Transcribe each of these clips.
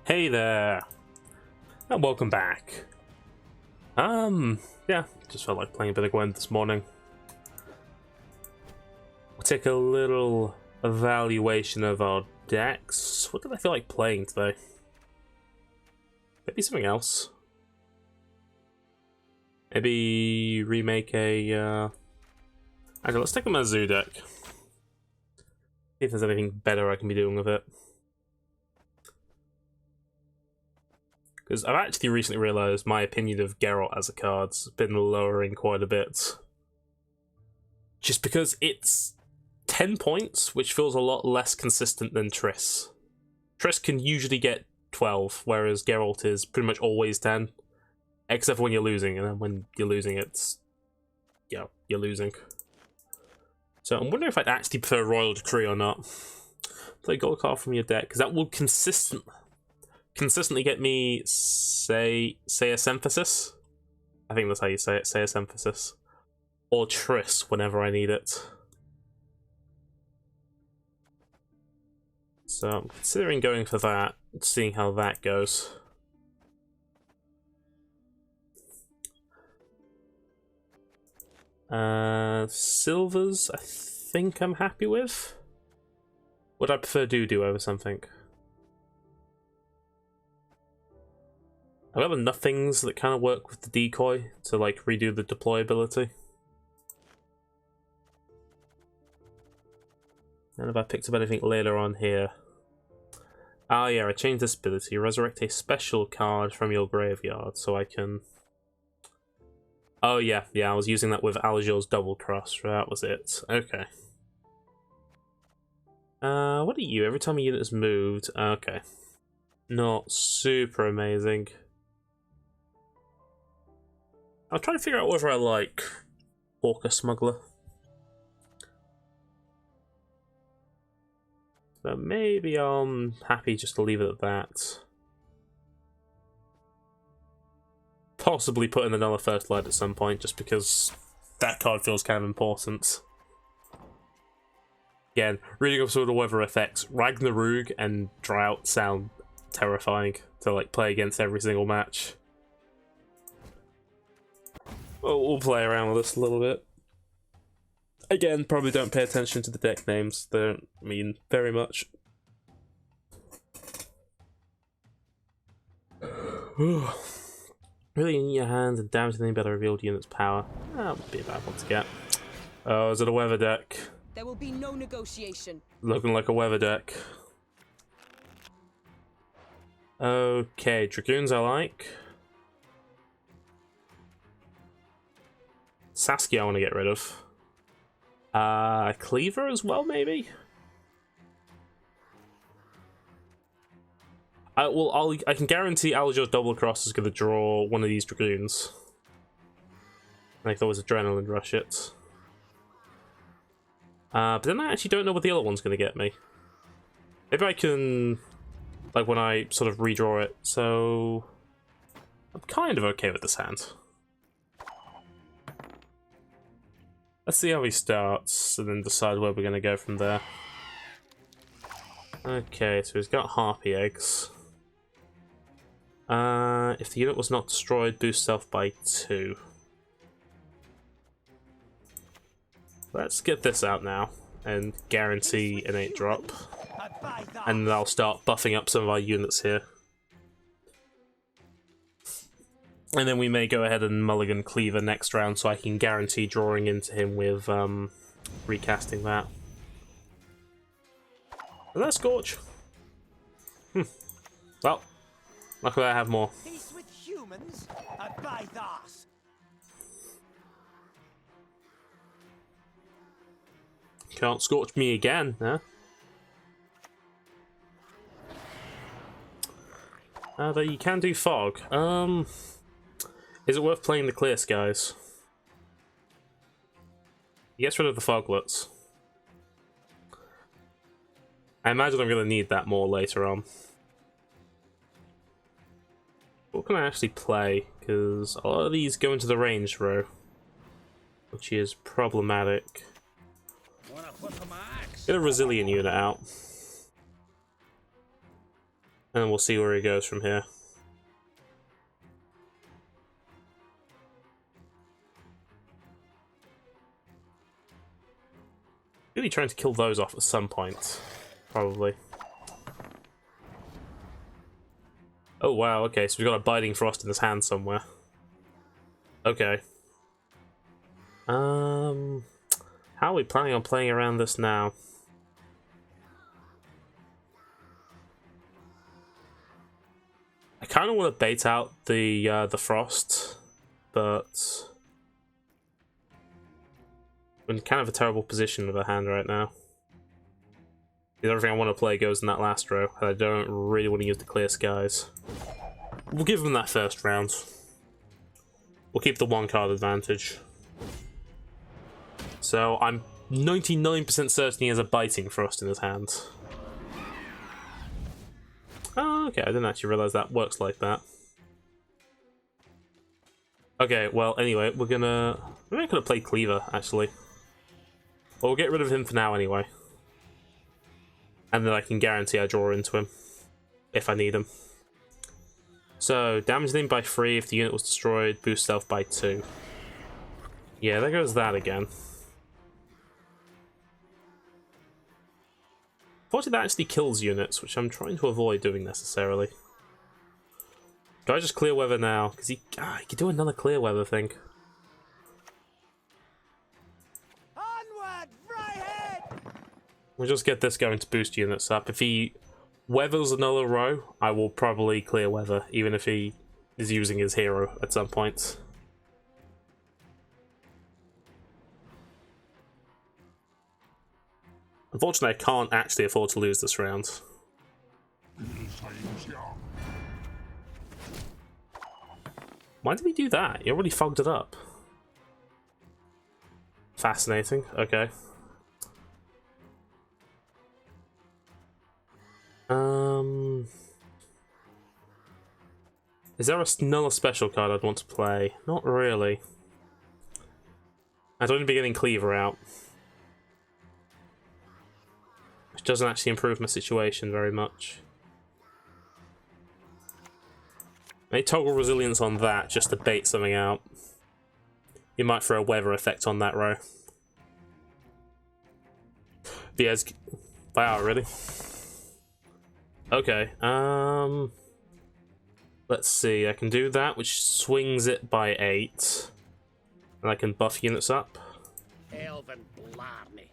Hey there, and welcome back. Yeah, just felt like playing a bit of Gwent this morning. We'll take a little evaluation of our decks. What did I feel like playing today? Maybe something else. Maybe remake a, Actually, let's take a Mizzou deck. See if there's anything better I can be doing with it. Because I've actually recently realised my opinion of Geralt as a card's been lowering quite a bit. Just because it's 10 points, which feels a lot less consistent than Triss. Triss can usually get 12, whereas Geralt is pretty much always 10. Except for when you're losing, and then when you're losing, it's... yeah, you're losing. So I'm wondering if I'd actually prefer Royal Decree or not. Play a gold card from your deck, because that will consistently get me Seus Emphasis. I think that's how you say it, Seus Emphasis. Or Triss whenever I need it. So I'm considering going for that, seeing how that goes. Silvers, I think I'm happy with. Would I prefer Doo-Doo over something? I've got enough things that kind of work with the decoy to like redo the deployability. And if I picked up anything later on here. Ah yeah, I changed this ability. Resurrect a special card from your graveyard so I can... Oh yeah, I was using that with Algior's Double Cross. That was it. Okay. What are you? Every time a unit is moved. Okay. Not super amazing. I'll try to figure out whether I like Hawker Smuggler. But maybe I'm happy just to leave it at that. Possibly put in another First Light at some point, just because that card feels kind of important. Again, reading up some of the weather effects, Ragnarok and Drought sound terrifying to like play against every single match. We'll play around with this a little bit. Again, probably don't pay attention to the deck names. They don't mean very much. Really in your hands and damaging any better revealed unit's power. That would be a bad one to get. Oh, is it a weather deck? There will be no negotiation. Looking like a weather deck. Okay, Dragoons I like. Saskia I want to get rid of. Cleaver as well, maybe? I can guarantee Algior's Double Cross is going to draw one of these Dragoons. I can always Adrenaline Rush it. But then I actually don't know what the other one's going to get me. Maybe I can, like, when I sort of redraw it, so... I'm kind of okay with this hand. Let's see how he starts, and then decide where we're going to go from there. Okay, so he's got Harpy Eggs. If the unit was not destroyed, boost self by 2. Let's get this out now, and guarantee an 8-drop. And I'll start buffing up some of our units here. And then we may go ahead and mulligan Cleaver next round, so I can guarantee drawing into him with recasting that. Is that Scorch? Well, luckily I have more. Peace with humans? I buy that. Can't Scorch me again, huh? Though you can do Fog. Is it worth playing the Clear Skies? He gets rid of the Foglets. I imagine I'm going to need that more later on. What can I actually play? Because a lot of these go into the range row, which is problematic. Get a Resilient unit out. and we'll see where he goes from here. Really trying to kill those off at some point, probably. Oh wow, okay, so we've got a Biting Frost in his hand somewhere. Okay. How are we planning on playing around this now? I kind of want to bait out the frost, but we're in kind of a terrible position with our hand right now. Everything I want to play goes in that last row, and I don't really want to use the clear skies. We'll give them that first round. We'll keep the one card advantage. So I'm 99% certain he has a Biting Frost in his hand. Oh, okay, I didn't actually realize that works like that. Okay, well, anyway, we're gonna play Cleaver, actually. Well, we'll get rid of him for now, anyway. And then I can guarantee I draw into him, if I need him. So, damage him by 3 if the unit was destroyed, boost stealth by 2. Yeah, there goes that again. Fortunately, that actually kills units, which I'm trying to avoid doing necessarily. Do I just clear weather now? Because he could do another clear weather thing. Onward, Fryhead! We'll just get this going to boost units up. If he weathers another row, I will probably clear weather, even if he is using his hero at some point. Unfortunately, I can't actually afford to lose this round. Why did he do that? He already fogged it up. Fascinating. Okay. Is there another special card I'd want to play? Not really. I'd only be getting Cleaver out, which doesn't actually improve my situation very much. May toggle resilience on that just to bait something out. You might throw a weather effect on that row. Yes. Wow, really? Okay, let's see, I can do that, which swings it by 8. And I can buff units up. Elven blarney.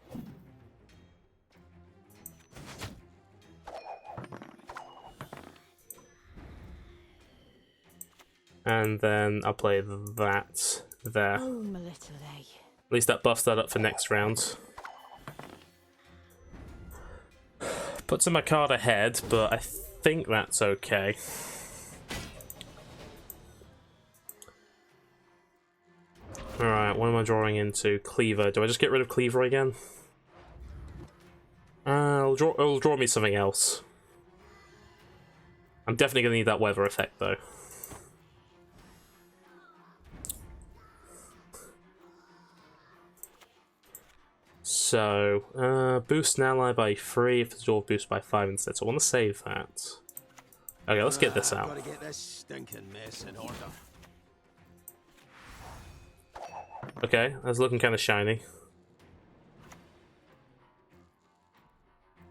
And then I'll play that there. Oh, my little A. At least that buffs that up for next round. Puts him a card ahead, but I think that's okay. Alright, what am I drawing into? Cleaver. Do I just get rid of Cleaver again? It'll draw me something else. I'm definitely going to need that weather effect, though. So, boost an ally by 3 if the draw boost by 5 instead. So I want to save that. Okay, let's get this out. Gotta get this stinking mess in order. Okay, that's looking kind of shiny.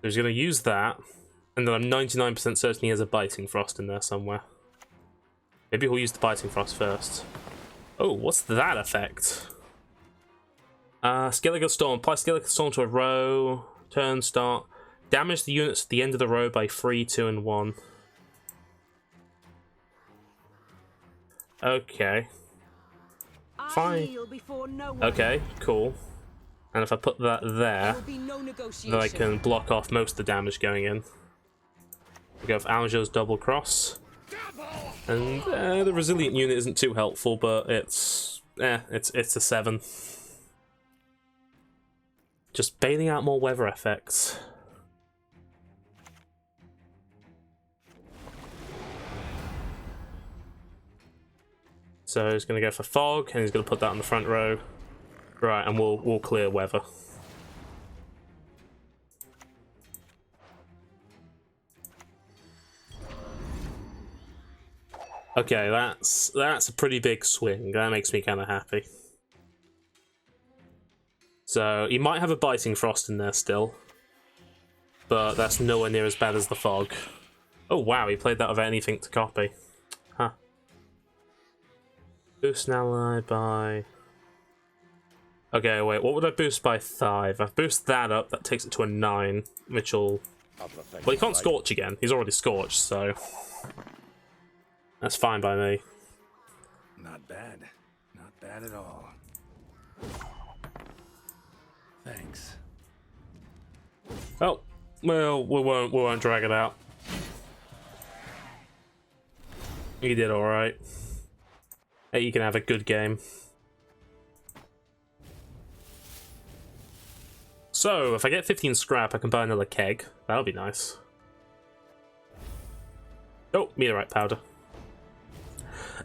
He's going to use that, and then I'm 99% certain he has a Biting Frost in there somewhere. Maybe he'll use the Biting Frost first. Oh, what's that effect? Skellige Storm. Apply Skellige Storm to a row. Turn start. Damage the units at the end of the row by 3, 2, and 1. Okay. Fine. Okay, cool. And if I put that there, then I can block off most of the damage going in. We go for Aljo's Double Cross. And the Resilient unit isn't too helpful, but it's a 7. Just bailing out more weather effects. So he's going to go for Fog, and he's going to put that on the front row. Right, and we'll clear weather. Okay, that's a pretty big swing. That makes me kind of happy. So, he might have a Biting Frost in there still. But that's nowhere near as bad as the Fog. Oh wow, he played that without anything to copy. Huh. Boost an ally by... Okay, wait, what would I boost by 5? I've boosted that up, that takes it to a 9, which will... Well, he can't Scorch again. He's already Scorched, so... That's fine by me. Not bad. Not bad at all. Thanks. Oh, well, we won't drag it out. He did alright. Hey, you can have a good game. So, if I get 15 scrap, I can buy another keg. That'll be nice. Oh, meteorite powder.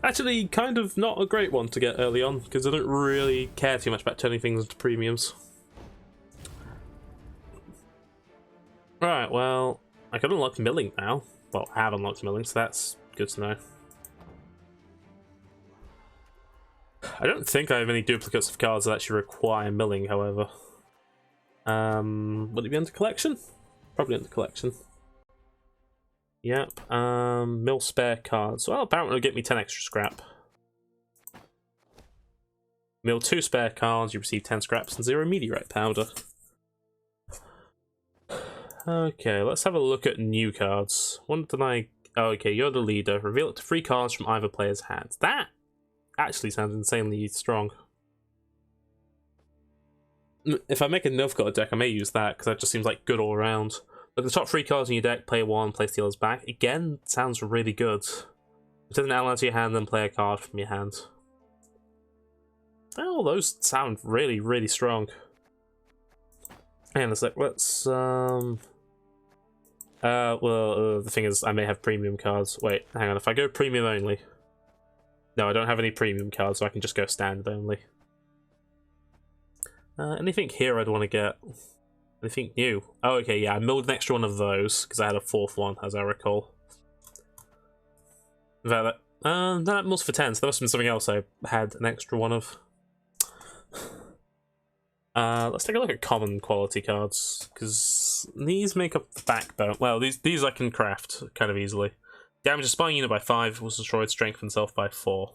Actually, kind of not a great one to get early on, because I don't really care too much about turning things into premiums. Right, well, I can unlock milling now. Well, I have unlocked milling, so that's good to know. I don't think I have any duplicates of cards that actually require milling, however. Would it be under collection? Probably under collection. Yep. Mill spare cards. Well, apparently it'll get me 10 extra scrap. Mill 2 spare cards, you receive 10 scraps and 0 meteorite powder. Okay, let's have a look at new cards. What did I... Oh, okay, you're the leader. Reveal it to 3 cards from either player's hands. That actually sounds insanely strong. If I make a Nilfgaard deck, I may use that, because that just seems like good all around. Look at the top 3 cards in your deck, play 1, place the others back. Again, sounds really good. Return an ally to your hand, then play a card from your hand. Oh, those sound really, really strong. Hang on a sec, let's, well, the thing is, I may have premium cards. Wait, hang on, if I go premium only... No, I don't have any premium cards, so I can just go standard only. Anything here I'd want to get? Anything new? Oh, okay, yeah, I milled an extra one of those, because I had a 4th one, as I recall. That mills for 10, so that must have been something else I had an extra one of. Let's take a look at common quality cards, because these make up the backbone. Well, these I can craft kind of easily. Damage a spine unit by 5, was destroyed, strengthen self by 4.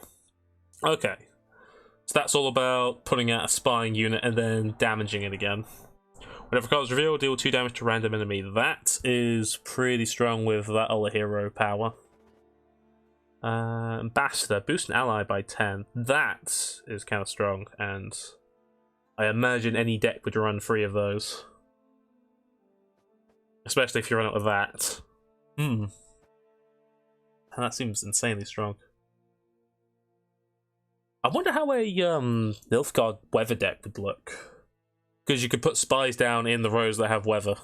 Okay. So that's all about putting out a spine unit and then damaging it again. Whenever cards reveal, deal 2 damage to random enemy. That is pretty strong with that other hero power. Ambassador, boost an ally by 10. That is kind of strong, and I imagine any deck would run 3 of those. Especially if you run out with that. That seems insanely strong. I wonder how a Nilfgaard weather deck would look. Because you could put spies down in the rows that have weather.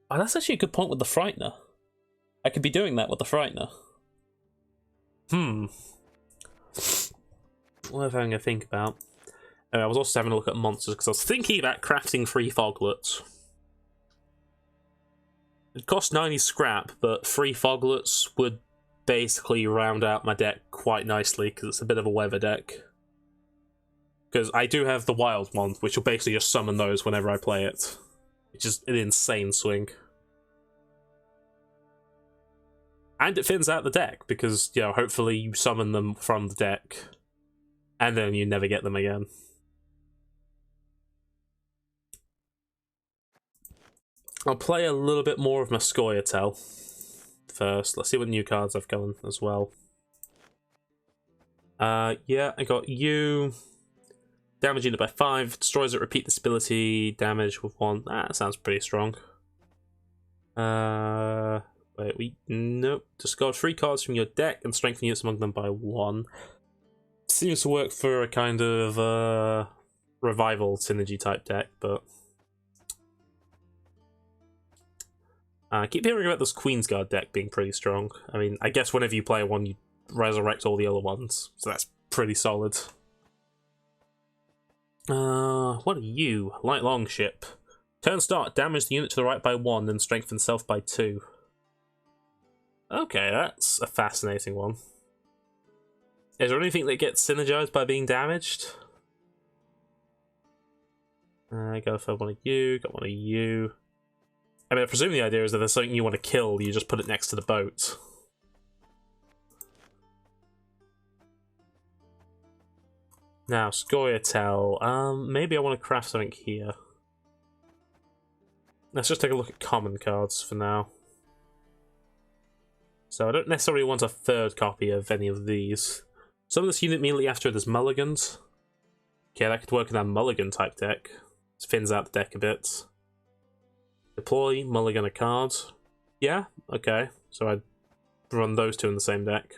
Oh, that's actually a good point with the Frightener. I could be doing that with the Frightener. What am I going to think about? I was also having a look at monsters, because I was thinking about crafting 3 Foglets. It cost 90 scrap, but 3 Foglets would basically round out my deck quite nicely, because it's a bit of a weather deck. Because I do have the wild one, which will basically just summon those whenever I play it. Which is an insane swing. And it thins out the deck, because, you know, hopefully you summon them from the deck, and then you never get them again. I'll play a little bit more of my Scoia'tael first. Let's see what new cards I've gotten as well. Yeah, I got you. Damage unit by 5. Destroys it, repeat this ability. Damage with 1. That sounds pretty strong. Wait, nope. Discard 3 cards from your deck and strengthen units among them by 1. Seems to work for a kind of revival synergy type deck, but I keep hearing about this Queensguard deck being pretty strong. I mean, I guess whenever you play one, you resurrect all the other ones, so that's pretty solid. What are you? Light Longship. Turn start, damage the unit to the right by 1, then strengthen self by 2. Okay, that's a fascinating one. Is there anything that gets synergized by being damaged? Go for one of you, got one of you. I mean, I presume the idea is that there's something you want to kill, you just put it next to the boat. Now, Scoia'tael. Maybe I want to craft something here. Let's just take a look at common cards for now. So I don't necessarily want a third copy of any of these. Some of this unit immediately after it is mulligans. Okay, that could work in that mulligan type deck. It thins out the deck a bit. Deploy, mulligan a card. Yeah, okay. So I'd run those two in the same deck.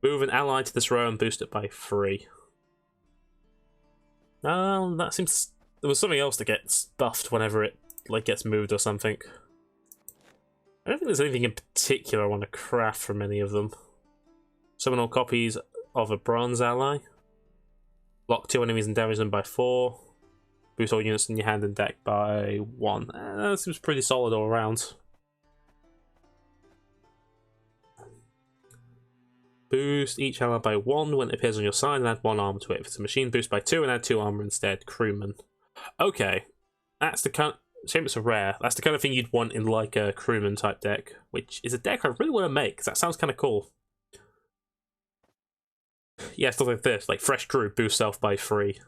Move an ally to this row and boost it by 3. That seems... There was something else that gets buffed whenever it gets moved or something. I don't think there's anything in particular I want to craft from any of them. Summon all copies of a bronze ally. Block 2 enemies and damage them by 4. Boost all units in your hand and deck by 1. That seems pretty solid all around. Boost each ally by 1 when it appears on your side and add 1 armor to it. If it's a machine, boost by 2 and add 2 armor instead. Crewman. Okay. That's the kind... Shame it's a rare. That's the kind of thing you'd want in like a crewman type deck, which is a deck I really want to make because that sounds kind of cool. Yeah, stuff like this, like fresh crew, boost self by 3.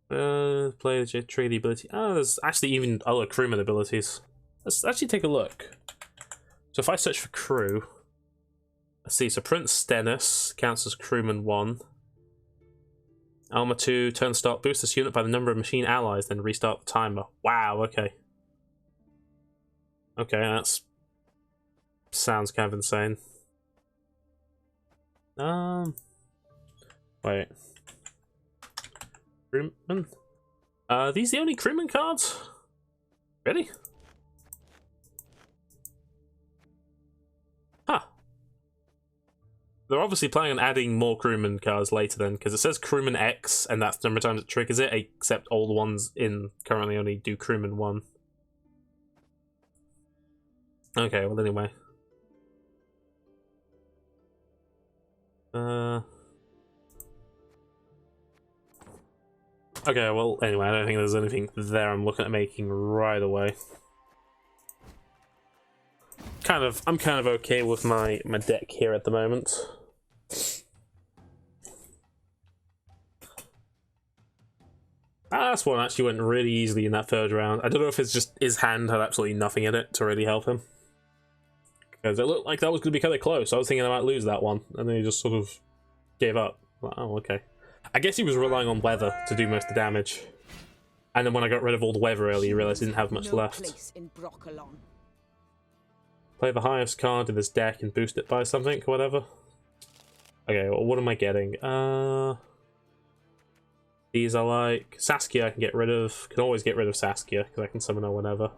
Play the trade ability. Oh, there's actually even other crewman abilities. Let's actually take a look. So if I search for crew, let's see. So Prince Stennis counts as crewman 1. Armor 2, turn start, boost this unit by the number of machine allies, then restart the timer. Wow, okay. Okay, that's... sounds kind of insane. Wait. Crewman? Are these the only crewman cards? Really? Huh. They're obviously planning on adding more crewman cards later then, because it says crewman X, and that's the number of times it triggers it, except all the ones in currently only do crewman 1. Okay, well anyway. Okay, well anyway, I don't think there's anything there I'm looking at making right away. I'm kind of okay with my deck here at the moment. This one actually went really easily in that third round. I don't know if it's just his hand had absolutely nothing in it to really help him. Because it looked like that was going to be kind of close. I was thinking I might lose that one, and then he just sort of gave up. Like, oh, okay. I guess he was relying on weather to do most of the damage. And then when I got rid of all the weather early, he realised he didn't have much left. Play the highest card in this deck and boost it by something, or whatever. Okay, well, what am I getting? These I like. Saskia I can get rid of. Can always get rid of Saskia, because I can summon her whenever.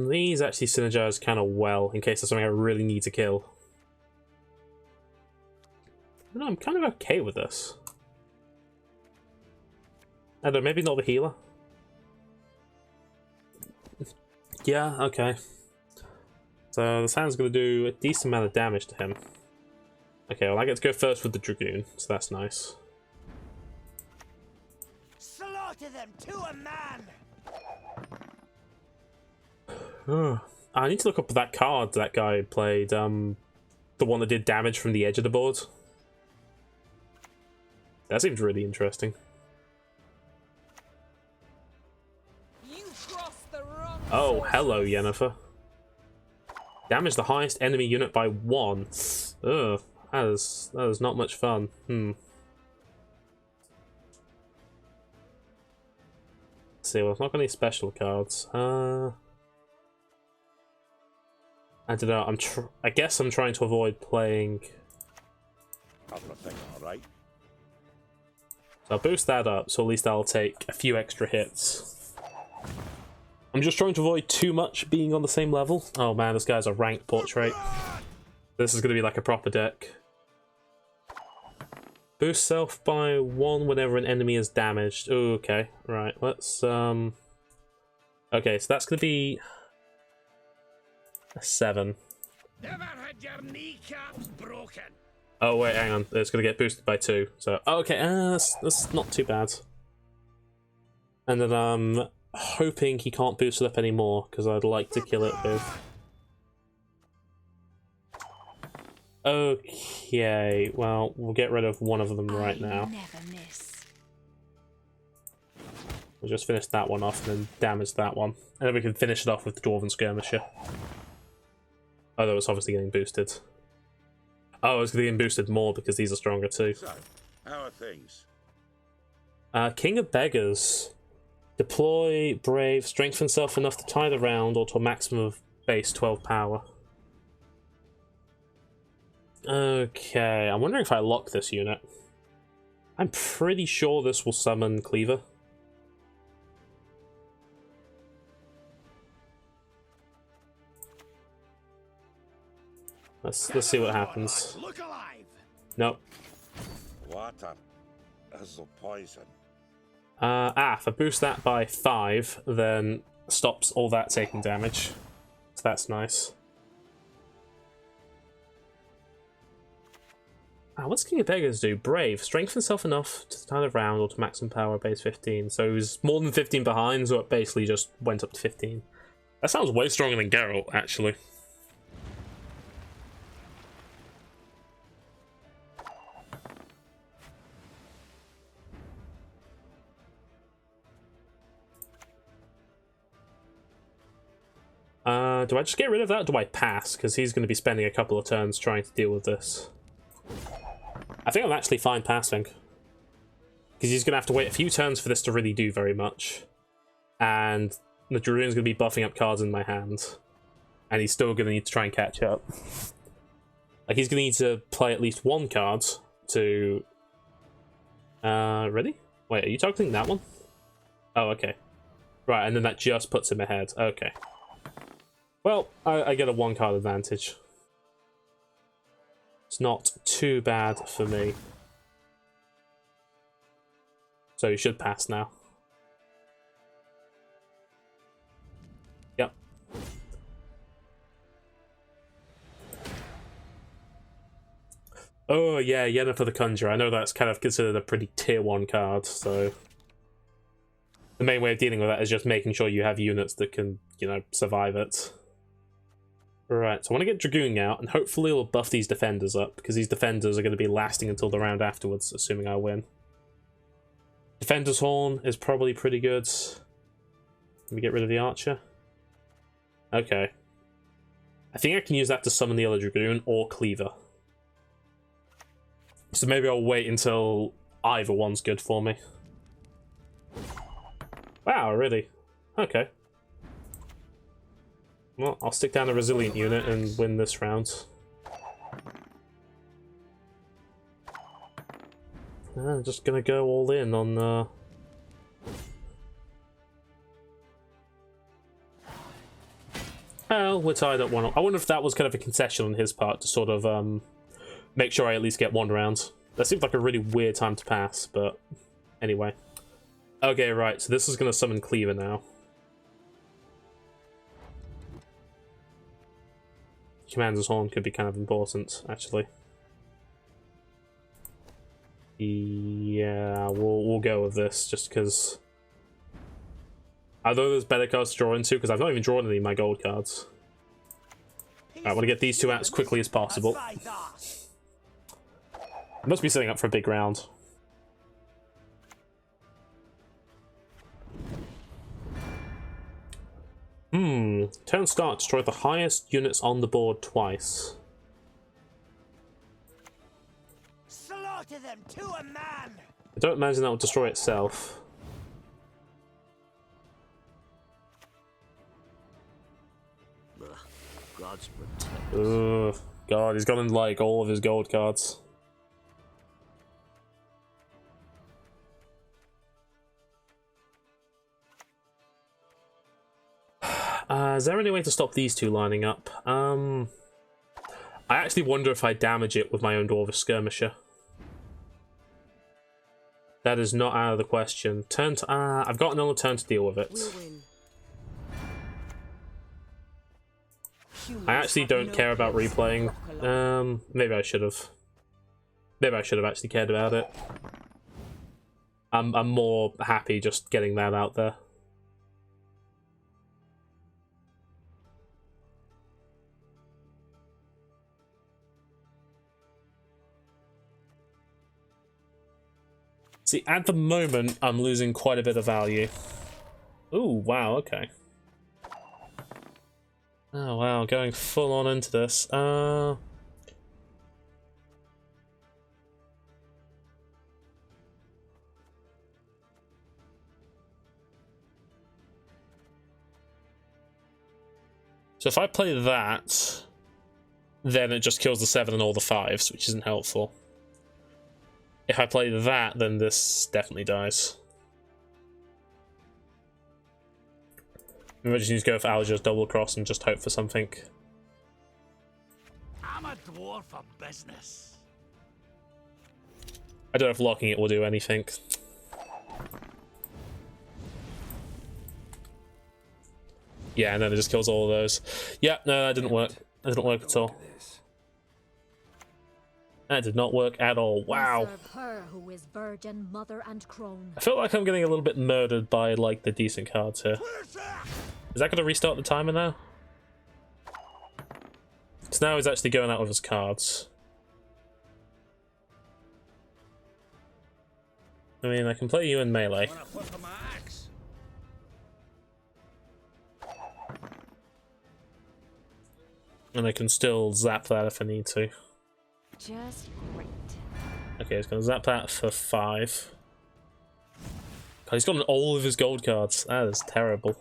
These actually synergize kind of well, in case there's something I really need to kill. I don't know, I'm kind of okay with this. I don't know, maybe not the healer. Yeah, okay. So this hand's going to do a decent amount of damage to him. Okay, well I get to go first with the Dragoon, so that's nice. Slaughter them to a man! I need to look up that card that guy played, the one that did damage from the edge of the board. That seems really interesting. You crossed the wrong Oh, hello, Yennefer. Damage the highest enemy unit by 1. Ugh, that is not much fun. Let's see, well, I've not got any special cards. I don't know. I guess I'm trying to avoid playing. Everything all right? So I'll boost that up, so at least I'll take a few extra hits. I'm just trying to avoid too much being on the same level. Oh man, this guy's a ranked portrait. This is going to be like a proper deck. Boost self by 1 whenever an enemy is damaged. Ooh, okay, right. Let's Okay, so that's going to be a 7. Never had your kneecaps broken. Oh wait, hang on. It's going to get boosted by 2. So okay, that's not too bad. And then I'm hoping he can't boost it up anymore because I'd like to kill it with. Okay, well we'll get rid of one of them right now. Never miss. We'll just finish that one off and then damage that one, and then we can finish it off with the Dwarven Skirmisher. Although it's obviously getting boosted. Oh, it's getting boosted more because these are stronger too. So, how are things? King of Beggars. Deploy Brave, strengthen himself enough to tie the round or to a maximum of base 12 power. Okay, I'm wondering if I lock this unit. I'm pretty sure this will summon Cleaver. Let's see what happens. Look alive. Nope. Water is the poison. If I boost that by 5, then stops all that taking damage. So that's nice. What's King of Beggars do? Brave. Strengthen himself enough to tie the round or to maximum power base 15. So he was more than 15 behind, so it basically just went up to 15. That sounds way stronger than Geralt, actually. Do I just get rid of that or do I pass? Because he's going to be spending a couple of turns trying to deal with this. I think I'm actually fine passing. Because he's going to have to wait a few turns for this to really do very much. And the Druid's going to be buffing up cards in my hand. And he's still going to need to try and catch up. Like, he's going to need to play at least one card to... ready? Wait, are you targeting that one? Oh, okay. Right, and then that just puts him ahead. Okay. Well, I get a 1-card advantage. It's not too bad for me. So you should pass now. Yep. Oh yeah, Yennefer the Conjurer. I know that's kind of considered a pretty tier 1 card, so... The main way of dealing with that is just making sure you have units that can, you know, survive it. Right, so I want to get Dragoon out, and hopefully it'll buff these defenders up, because these defenders are going to be lasting until the round afterwards, assuming I win. Defender's Horn is probably pretty good. Let me get rid of the Archer. Okay. I think I can use that to summon the other Dragoon, or Cleaver. So maybe I'll wait until either one's good for me. Wow, really? Okay. Well, I'll stick down a Resilient unit and win this round. I'm just gonna go all in on... Well, we're tied at 1. I wonder if that was kind of a concession on his part to sort of make sure I at least get 1 round. That seems like a really weird time to pass, but anyway. Okay, right, so this is gonna summon Cleaver now. Commander's Horn could be kind of important, actually. Yeah, we'll go with this, just because... Although there's better cards to draw into, because I've not even drawn any of my gold cards. I want to get these 2 out as quickly as possible. I must be setting up for a big round. Turn start, destroy the highest units on the board twice. Slaughter them to a man. I don't imagine that will destroy itself. God's protect. Ugh, God, he's gotten like all of his gold cards. Is there any way to stop these 2 lining up? I actually wonder if I damage it with my own Dwarvish Skirmisher. That is not out of the question. Turn to... I've got another turn to deal with it. We'll win. I actually don't care about replaying. Maybe I should have. Maybe I should have actually cared about it. I'm more happy just getting that out there. See, at the moment, I'm losing quite a bit of value. Ooh, wow, okay. Oh, wow, going full on into this. So if I play that, then it just kills the 7 and all the 5s, which isn't helpful. If I play that, then this definitely dies. Maybe I just need to go for Alger's double cross and just hope for something. I'm a dwarf for business. I don't know if locking it will do anything. Yeah, and then it just kills all of those. Yeah, no, that didn't work. That didn't work at all. That did not work at all. Wow. Her who is virgin, mother, and crone. I feel like I'm getting a little bit murdered by, like, the decent cards here. Is that going to restart the timer now? So now he's actually going out with his cards. I mean, I can play you in melee. And I can still zap that if I need to. Just great. Okay, he's gonna zap that for 5. God, he's got all of his gold cards. That is terrible.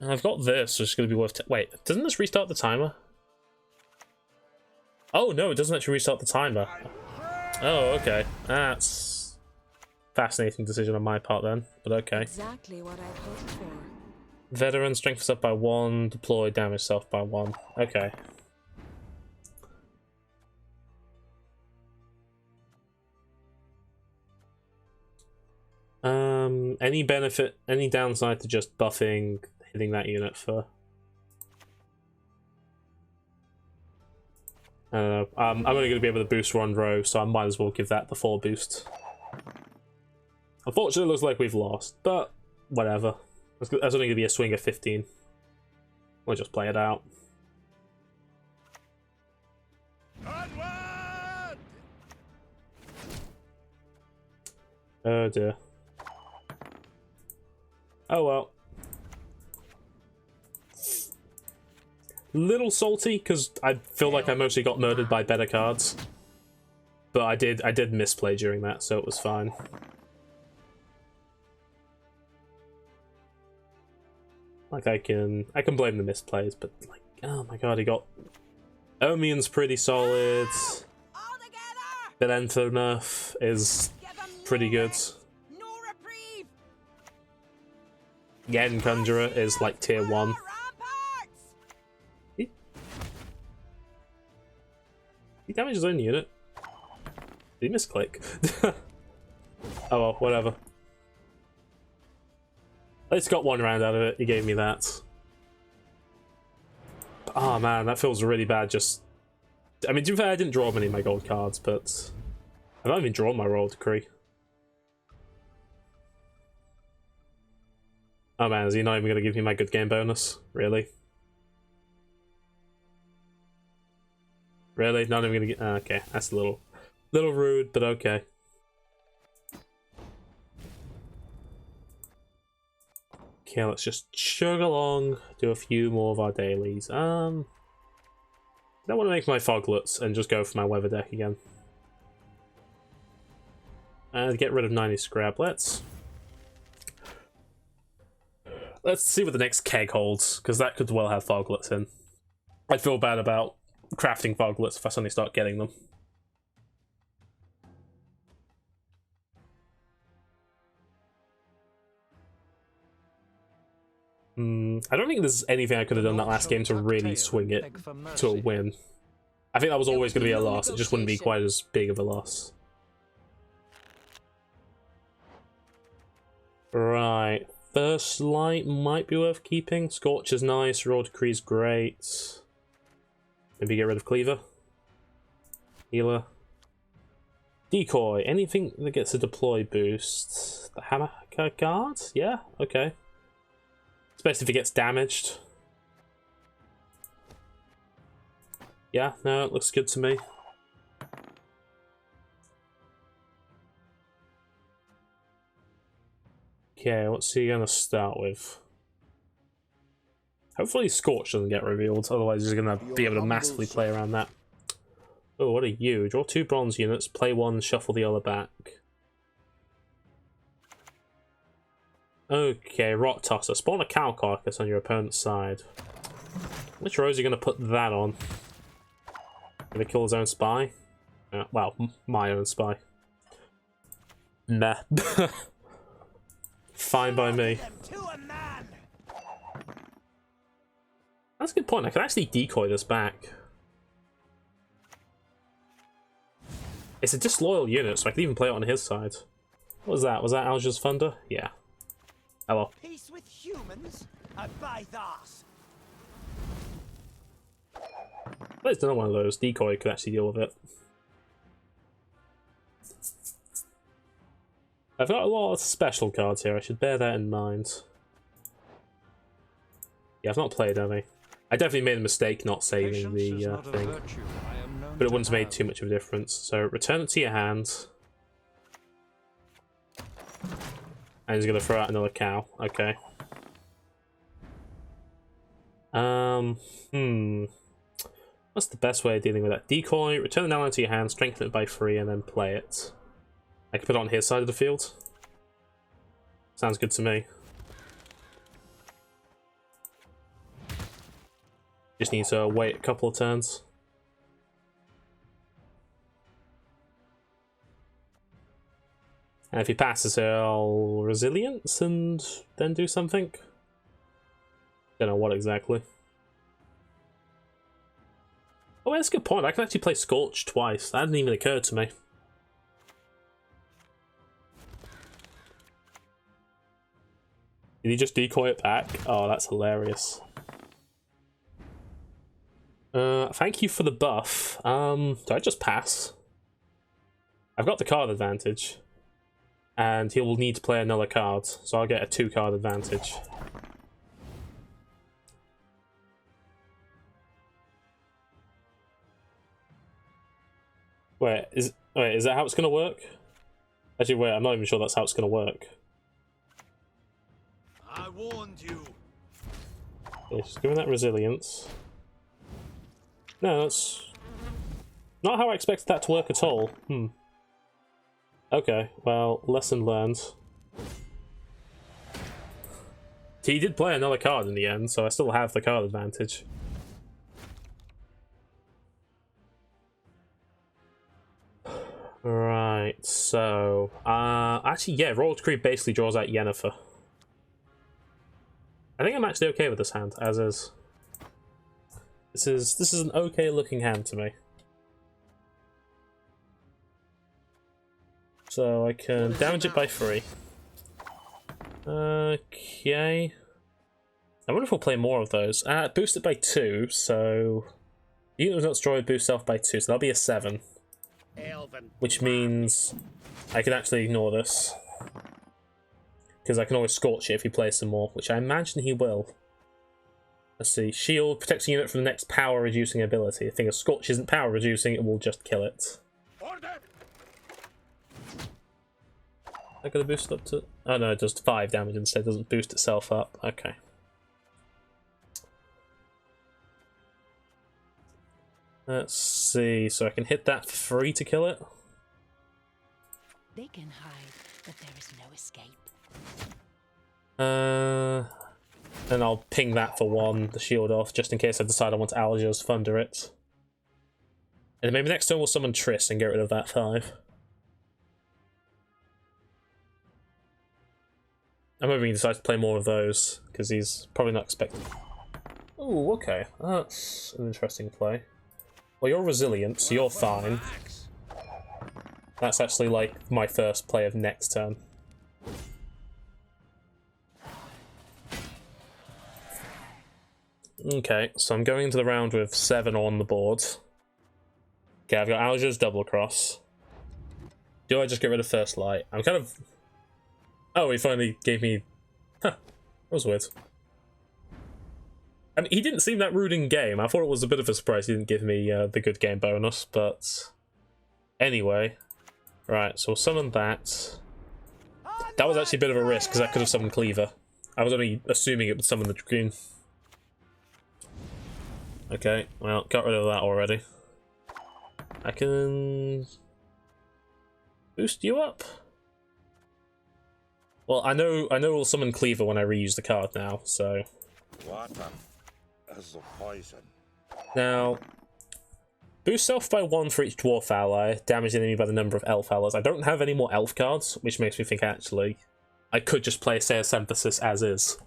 And I've got this, which is gonna be worth. Wait, doesn't this restart the timer? Oh no, it doesn't actually restart the timer. Oh, okay. That's fascinating decision on my part then, but okay. Exactly what I'd hoped for. Veteran strength is up by 1, deploy damage self by 1. Okay. Any benefit, any downside to just buffing, hitting that unit for? I'm only going to be able to boost Rondro, so I might as well give that the 4 boost. Unfortunately, it looks like we've lost, but whatever. That's only going to be a swing of 15. We'll just play it out. Onward! Oh dear. Oh well. Little salty, because I feel like I mostly got murdered by better cards. But I did misplay during that, so it was fine. Like I can blame the misplays, but like, oh my god, he got Omian's pretty solid. Belentho nerf is pretty good. No reprieve. Yen Conjurer is like tier 1. He damaged his own unit. Did he misclick? Oh well, whatever. At least got 1 round out of it. He gave me that. Oh man, that feels really bad. Just, I mean, to be fair, I didn't draw many of my gold cards, but I've not even drawn my Royal Decree. Oh man, is he not even going to give me my good game bonus? Really? Really? Not even going to get... okay, that's a little rude, but okay. Okay, let's just chug along, do a few more of our dailies. I want to make my foglets and just go for my weather deck again. And get rid of 90 scrap. Let's see what the next keg holds, because that could well have foglets in. I'd feel bad about crafting foglets if I suddenly start getting them. I don't think there's anything I could have done that last game to really swing it to a win. I think that was always going to be a loss, it just wouldn't be quite as big of a loss. Right. First Light might be worth keeping. Scorch is nice. Raw Decree is great. Maybe get rid of Cleaver. Healer. Decoy. Anything that gets a deploy boost. The Hammer card? Yeah, okay. Especially if it gets damaged. Yeah, no, it looks good to me. Okay, what's he gonna start with? Hopefully Scorch doesn't get revealed, otherwise he's gonna be able to massively play around that. Oh, what are you? Draw 2 bronze units, play 1, shuffle the other back. Okay, Rot Tosser. Spawn a cow carcass on your opponent's side. Which row is he gonna put that on? Gonna kill his own spy? Well, my own spy. Nah. Fine by me. That's a good point. I can actually decoy this back. It's a disloyal unit, so I can even play it on his side. What was that? Was that Alja's Thunder? Yeah. Hello. Peace with humans? I buy that. There's another one of those. Decoy could actually deal with it. I've got a lot of special cards here. I should bear that in mind. Yeah, I've not played any. I definitely made a mistake not saving the thing. But it wouldn't have made too much of a difference. So return it to your hand. And he's going to throw out another cow. Okay. What's the best way of dealing with that? Decoy, return the ally to your hand, strengthen it by 3, and then play it. I can put it on his side of the field. Sounds good to me. Just need to wait a couple of turns. And if he passes it, I'll Resilience and then do something. Don't know what exactly. Oh, that's a good point. I can actually play Scorch twice. That hadn't even occurred to me. Did he just decoy it back? Oh, that's hilarious. Thank you for the buff. Do I just pass? I've got the card advantage. And he will need to play another card, so I'll get a 2-card advantage. Wait, is that how it's gonna work? Actually, wait, I'm not even sure that's how it's gonna work. I warned you. Okay, just give me that resilience. No, that's not how I expected that to work at all. Okay, well, lesson learned. He did play another card in the end, so I still have the card advantage. Right, so actually, yeah, Royal Decree basically draws out Yennefer. I think I'm actually okay with this hand, as is. This is an okay looking hand to me. So I can damage it by 3. Okay. I wonder if we'll play more of those. Boost it by 2, so unit was not destroyed, boost self by 2, so that'll be a 7. Which means I can actually ignore this. Because I can always Scorch it if he plays some more, which I imagine he will. Let's see. Shield protects a unit from the next power reducing ability. I think if Scorch isn't power reducing, it will just kill it. I gotta boost it up to... Oh no, it does 5 damage instead, it doesn't boost itself up. Okay. Let's see, so I can hit that for 3 to kill it. They can hide, but there is no escape. And I'll ping that for 1, the shield off, just in case I decide I want Alja's Thunder it. And maybe next turn we'll summon Triss and get rid of that 5. I'm hoping he decides to play more of those, because he's probably not expecting. Oh, okay. That's an interesting play. Well, you're resilient, so you're fine. That's actually like my first play of next turn. Okay, so I'm going into the round with 7 on the board. Okay, I've got Alja's double cross. Do I just get rid of First Light? I'm kind of... Oh, he finally gave me... Huh, that was weird. I mean, he didn't seem that rude in game. I thought it was a bit of a surprise he didn't give me the good game bonus, but... Anyway. Right, so we'll summon that. That was actually a bit of a risk, because I could have summoned Cleaver. I was only assuming it would summon the Dragoon. Okay, well, got rid of that already. I can... boost you up? Well, I know we'll summon Cleaver when I reuse the card now, so... Water is the poison. Now... Boost self by 1 for each dwarf ally, damage the enemy by the number of elf allies. I don't have any more elf cards, which makes me think actually I could just play Seus Emphasis as is.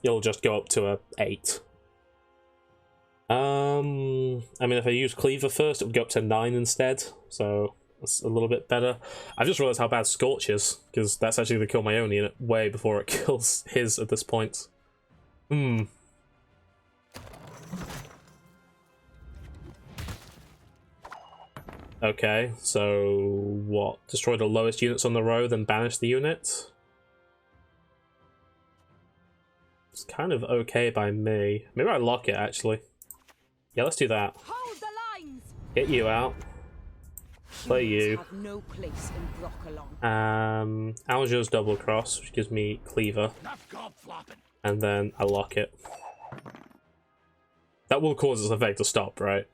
It'll just go up to a 8. I mean, if I use Cleaver first, it would go up to 9 instead, so that's a little bit better. I've just realised how bad Scorch is, because that's actually going to kill my own unit way before it kills his at this point. Okay, so what? Destroy the lowest units on the row, then banish the unit? It's kind of okay by me. Maybe I lock it, actually. Yeah, let's do that. Hold the lines. Get you out. Play you. Have no place in Brockalon. Alja's double cross, which gives me Cleaver. And then I lock it. That will cause its effect to stop, right?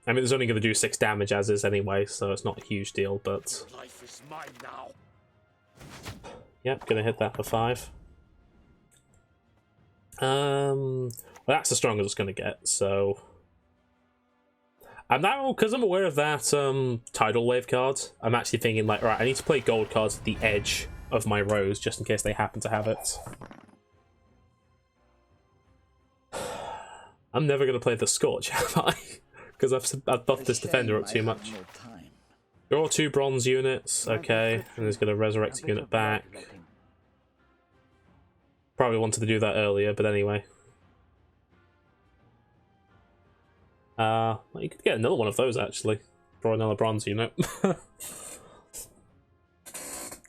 I mean, it's only going to do 6 damage as is anyway, so it's not a huge deal, but... Life is mine now. Yep, gonna hit that for 5. Well, that's the strongest it's gonna get, so... I'm now, because I'm aware of that Tidal Wave card, I'm actually thinking, like, right, I need to play gold cards at the edge of my rows, just in case they happen to have it. I'm never gonna play the Scorch, am I? Because I've buffed this defender up too much. Draw 2 bronze units, okay, and he's going to resurrect a unit back. Probably wanted to do that earlier, but anyway. Well, you could get another one of those actually. Draw another bronze unit.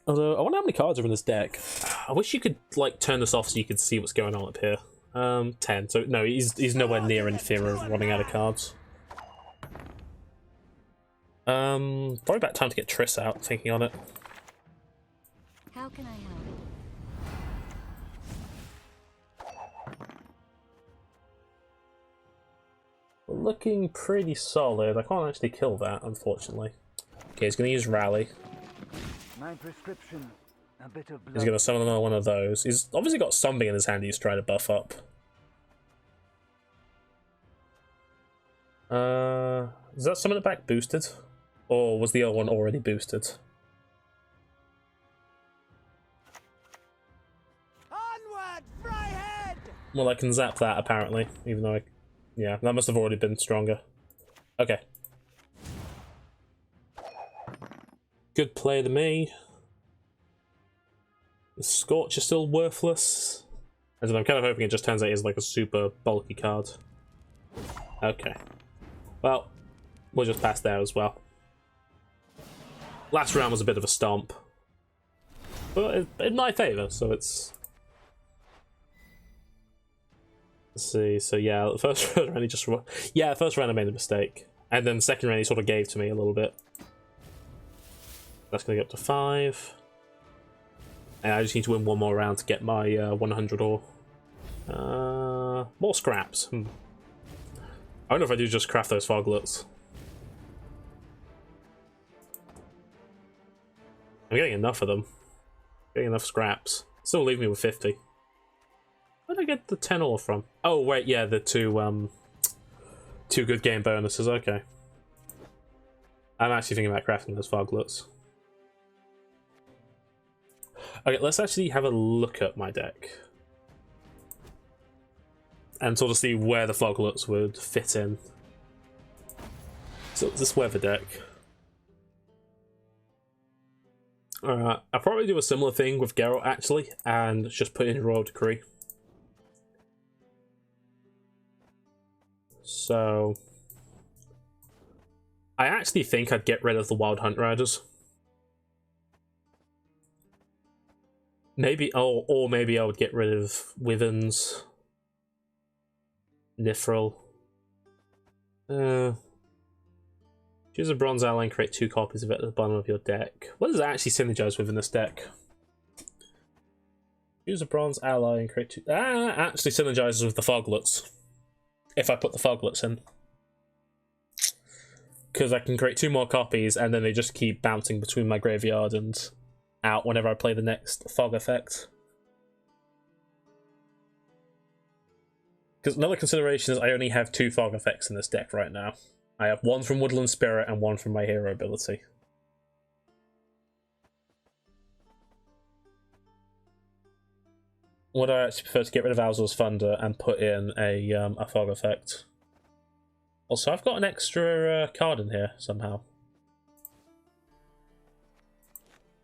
Although, I wonder how many cards are in this deck. I wish you could, like, turn this off so you could see what's going on up here. 10, so no, he's nowhere near in fear of running out of cards. Probably about time to get Triss out, thinking on it. How can I help? We're looking pretty solid. I can't actually kill that, unfortunately. Okay, he's going to use Rally. My prescription, a bit of blood. He's going to summon another one of those. He's obviously got something in his hand he's trying to buff up. Is that summon it back boosted? Or was the other one already boosted? Onward, Fryhead! Well, I can zap that, apparently, even though I... Yeah, that must have already been stronger. Okay. Good play to me. The Scorch is still worthless. As in, I'm kind of hoping it just turns out it's like a super bulky card. Okay. Well, we'll just pass there as well. Last round was a bit of a stomp. But in my favour, so it's... Let's see, so yeah, the first round he just... Yeah, the first round I made a mistake. And then the second round he sort of gave to me a little bit. That's going to go up to 5. And I just need to win one more round to get my 100 ore. More scraps. I wonder if I do just craft those foglets. I'm getting enough of them. Getting enough scraps. Still leave me with 50. Where did I get the 10 ore from? Oh wait, yeah, the two good game bonuses, okay. I'm actually thinking about crafting those foglets. Okay, let's actually have a look at my deck. And sort of see where the foglets would fit in. So this weather deck. I'll probably do a similar thing with Geralt actually, and just put in Royal Decree. So I actually think I'd get rid of the Wild Hunt Riders. Maybe, oh, or maybe I would get rid of Wyverns, Nifril. Choose a bronze ally and create 2 copies of it at the bottom of your deck. What does it actually synergize with in this deck? Choose a bronze ally and create 2. Actually synergizes with the Foglets. If I put the Foglets in. Because I can create 2 more copies and then they just keep bouncing between my graveyard and out whenever I play the next Fog effect. Because another consideration is I only have 2 Fog effects in this deck right now. I have 1 from Woodland Spirit and 1 from my hero ability. Would I actually prefer to get rid of Alzor's Thunder and put in a Fog effect? Also, I've got an extra card in here somehow.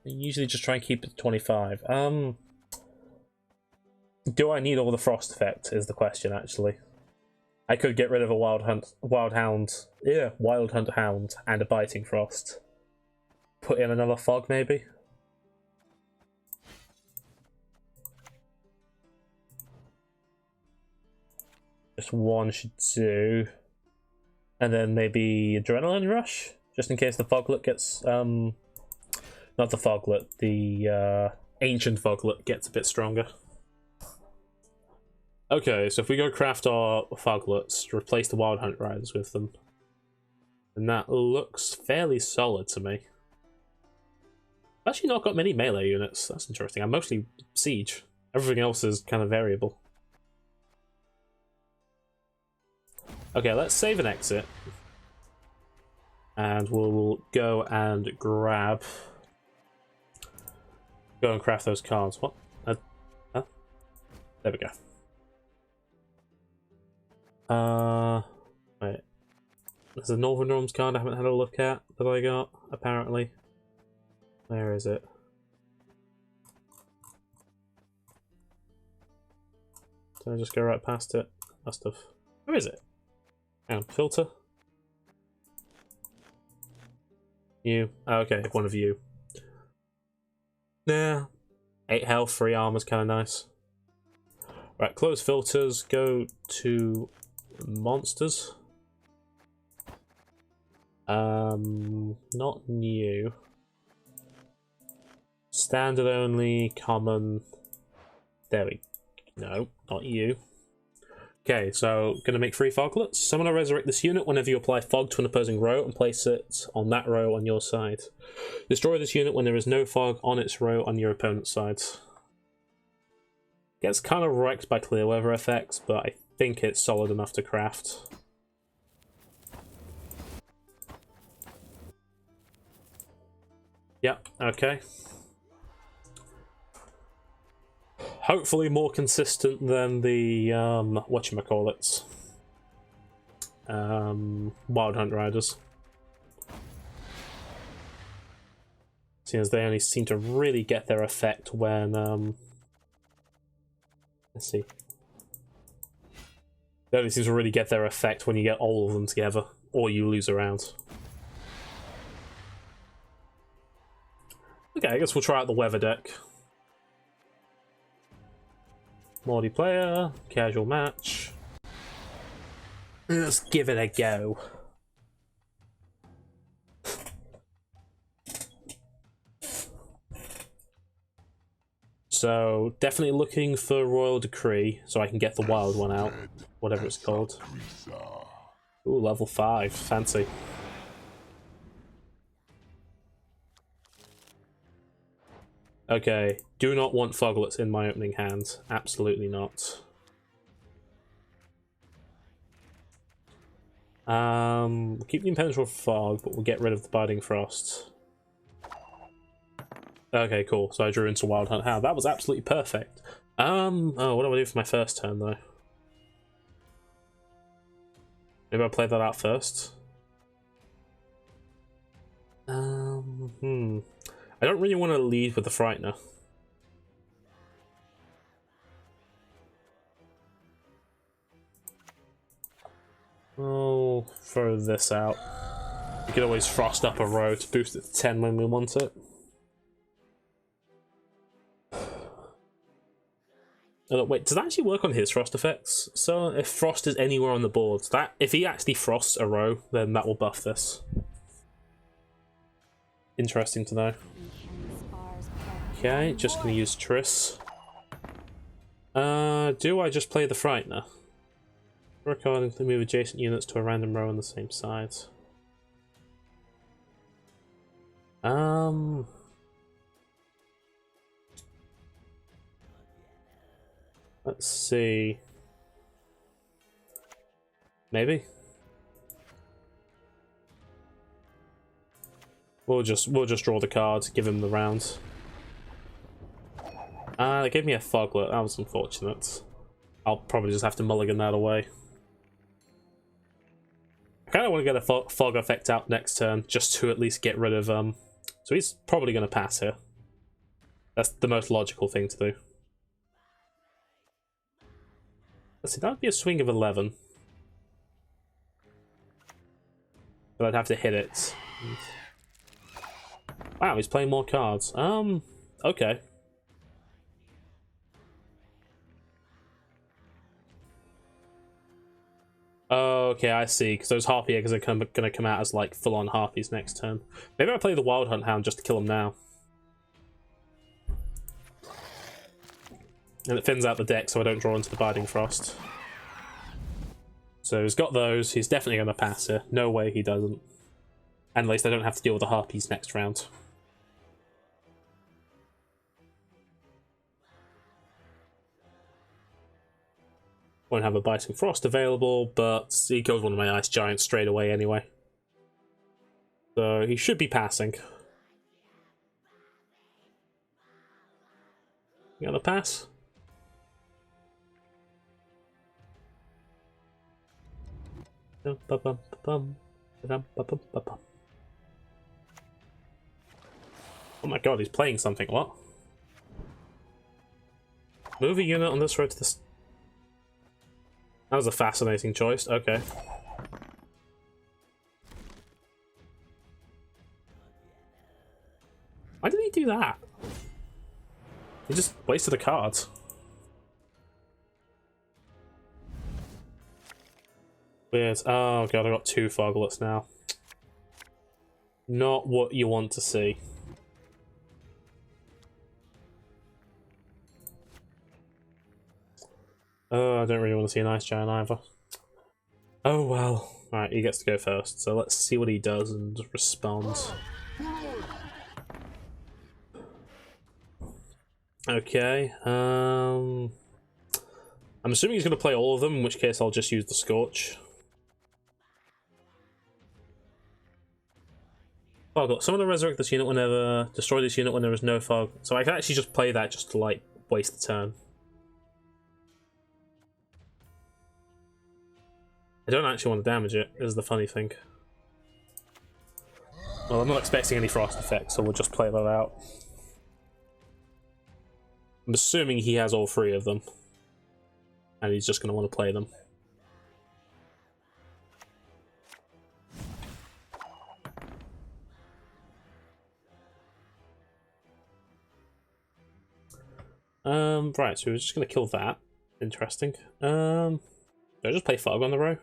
I usually just try and keep it to 25. Do I need all the Frost effect is the question, actually. I could get rid of a Wild Hunt Hound and a Biting Frost. Put in another Fog, maybe? Just 1 should do. And then maybe Adrenaline Rush? Just in case the Foglet gets, not the Foglet, the Ancient Foglet gets a bit stronger. Okay, so if we go craft our Foglets, replace the Wild Hunt Riders with them, and that looks fairly solid to me. I've actually not got many melee units, that's interesting. I'm mostly Siege. Everything else is kind of variable. Okay, let's save and exit. And we'll go and grab... Go and craft those cards. What? Huh? There we go. Wait. There's a Northern Realms card I haven't had a look at that I got, apparently. Where is it? Did I just go right past it? Must have. Where is it? Hang on, filter. You. Oh, okay, one of you. Nah. 8 health, 3 armor's kind of nice. Right, close filters, go to monsters. Not new. Standard only, common. There we go. No, not you. Okay, so gonna make 3 Foglets. Summon or resurrect this unit whenever you apply Fog to an opposing row and place it on that row on your side. Destroy this unit when there is no Fog on its row on your opponent's side. Gets kind of wrecked by clear weather effects, but I think it's solid enough to craft. Yep, okay. Hopefully more consistent than the, whatchamacallits. Wild Hunt Riders. Seeing as they only seem to really get their effect when, let's see. They only seem to really get their effect when you get all of them together, or you lose a round. Okay, I guess we'll try out the weather deck. Multiplayer, casual match. Let's give it a go. So, definitely looking for Royal Decree, so I can get the wild one out, whatever it's called. Ooh, level 5, fancy. Okay, do not want Foglets in my opening hand. Absolutely not. We'll keep the Impenetrable Fog, but we'll get rid of the Biting Frost. Okay, cool. So I drew into Wild Hunt Hound. That was absolutely perfect. Oh, what do I do for my first turn, though? Maybe I'll play that out first. I don't really want to lead with the Frightener. I'll throw this out. We could always frost up a row to boost it to 10 when we want it. Oh, wait, does that actually work on his frost effects? So if frost is anywhere on the board, that if he actually frosts a row, then that will buff this. Interesting to know. Okay, just gonna use Triss. Do I just play the Frightener? Draw a card and move adjacent units to a random row on the same side. Let's see. Maybe. We'll just draw the card, give him the round. They gave me a Foglet, that was unfortunate. I'll probably just have to mulligan that away. I kinda wanna get a fog effect out next turn, just to at least get rid of so he's probably gonna pass here. That's the most logical thing to do. Let's see, that would be a swing of 11. But I'd have to hit it. Wow, he's playing more cards. Okay. Okay, I see, because those Harpy eggs are going to come out as like full-on Harpies next turn. Maybe I play the Wild Hunt Hound just to kill him now. And it thins out the deck so I don't draw into the Biding Frost. So he's got those, he's definitely going to pass here. No way he doesn't. And at least I don't have to deal with the Harpies next round. Won't have a Biting Frost available, but he kills one of my Ice Giants straight away anyway. So he should be passing. You gonna pass? Oh my god, he's playing something. What? Move a unit on this road to this. That was a fascinating choice. Okay. Why did he do that? He just wasted a card. Weird. Oh god, I got 2 Foglets now. Not what you want to see. Oh, I don't really want to see an Ice Giant either. Oh well. Alright, he gets to go first, so let's see what he does and respond. Okay, I'm assuming he's going to play all of them, in which case I'll just use the Scorch. Fog. Summon or resurrect this unit whenever, destroy this unit when there is no fog. So I can actually just play that just to, like, waste the turn. I don't actually want to damage it, is the funny thing. Well, I'm not expecting any frost effects, so we'll just play that out. I'm assuming he has all 3 of them. And he's just going to want to play them. Right, so we're just going to kill that. Interesting. Do I just play Fog on the row?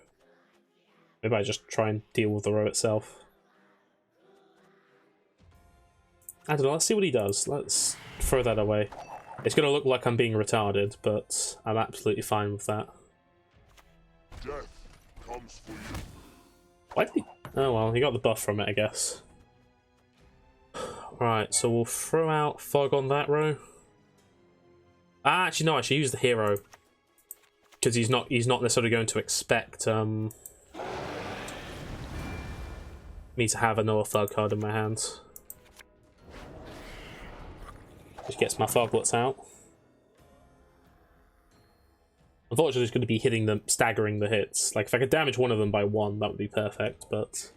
Maybe I just try and deal with the row itself. I don't know, let's see what he does. Let's throw that away. It's going to look like I'm being retarded, but I'm absolutely fine with that. Death comes for you. Why did he... Oh well, he got the buff from it, I guess. Right, so we'll throw out Fog on that row. Ah, actually no, I should use the hero. Because he's not necessarily going to expect me to have another Thug card in my hands. Just gets my Foglets out. Unfortunately, it's going to be hitting them, staggering the hits. Like, if I could damage one of them by 1, that would be perfect, but...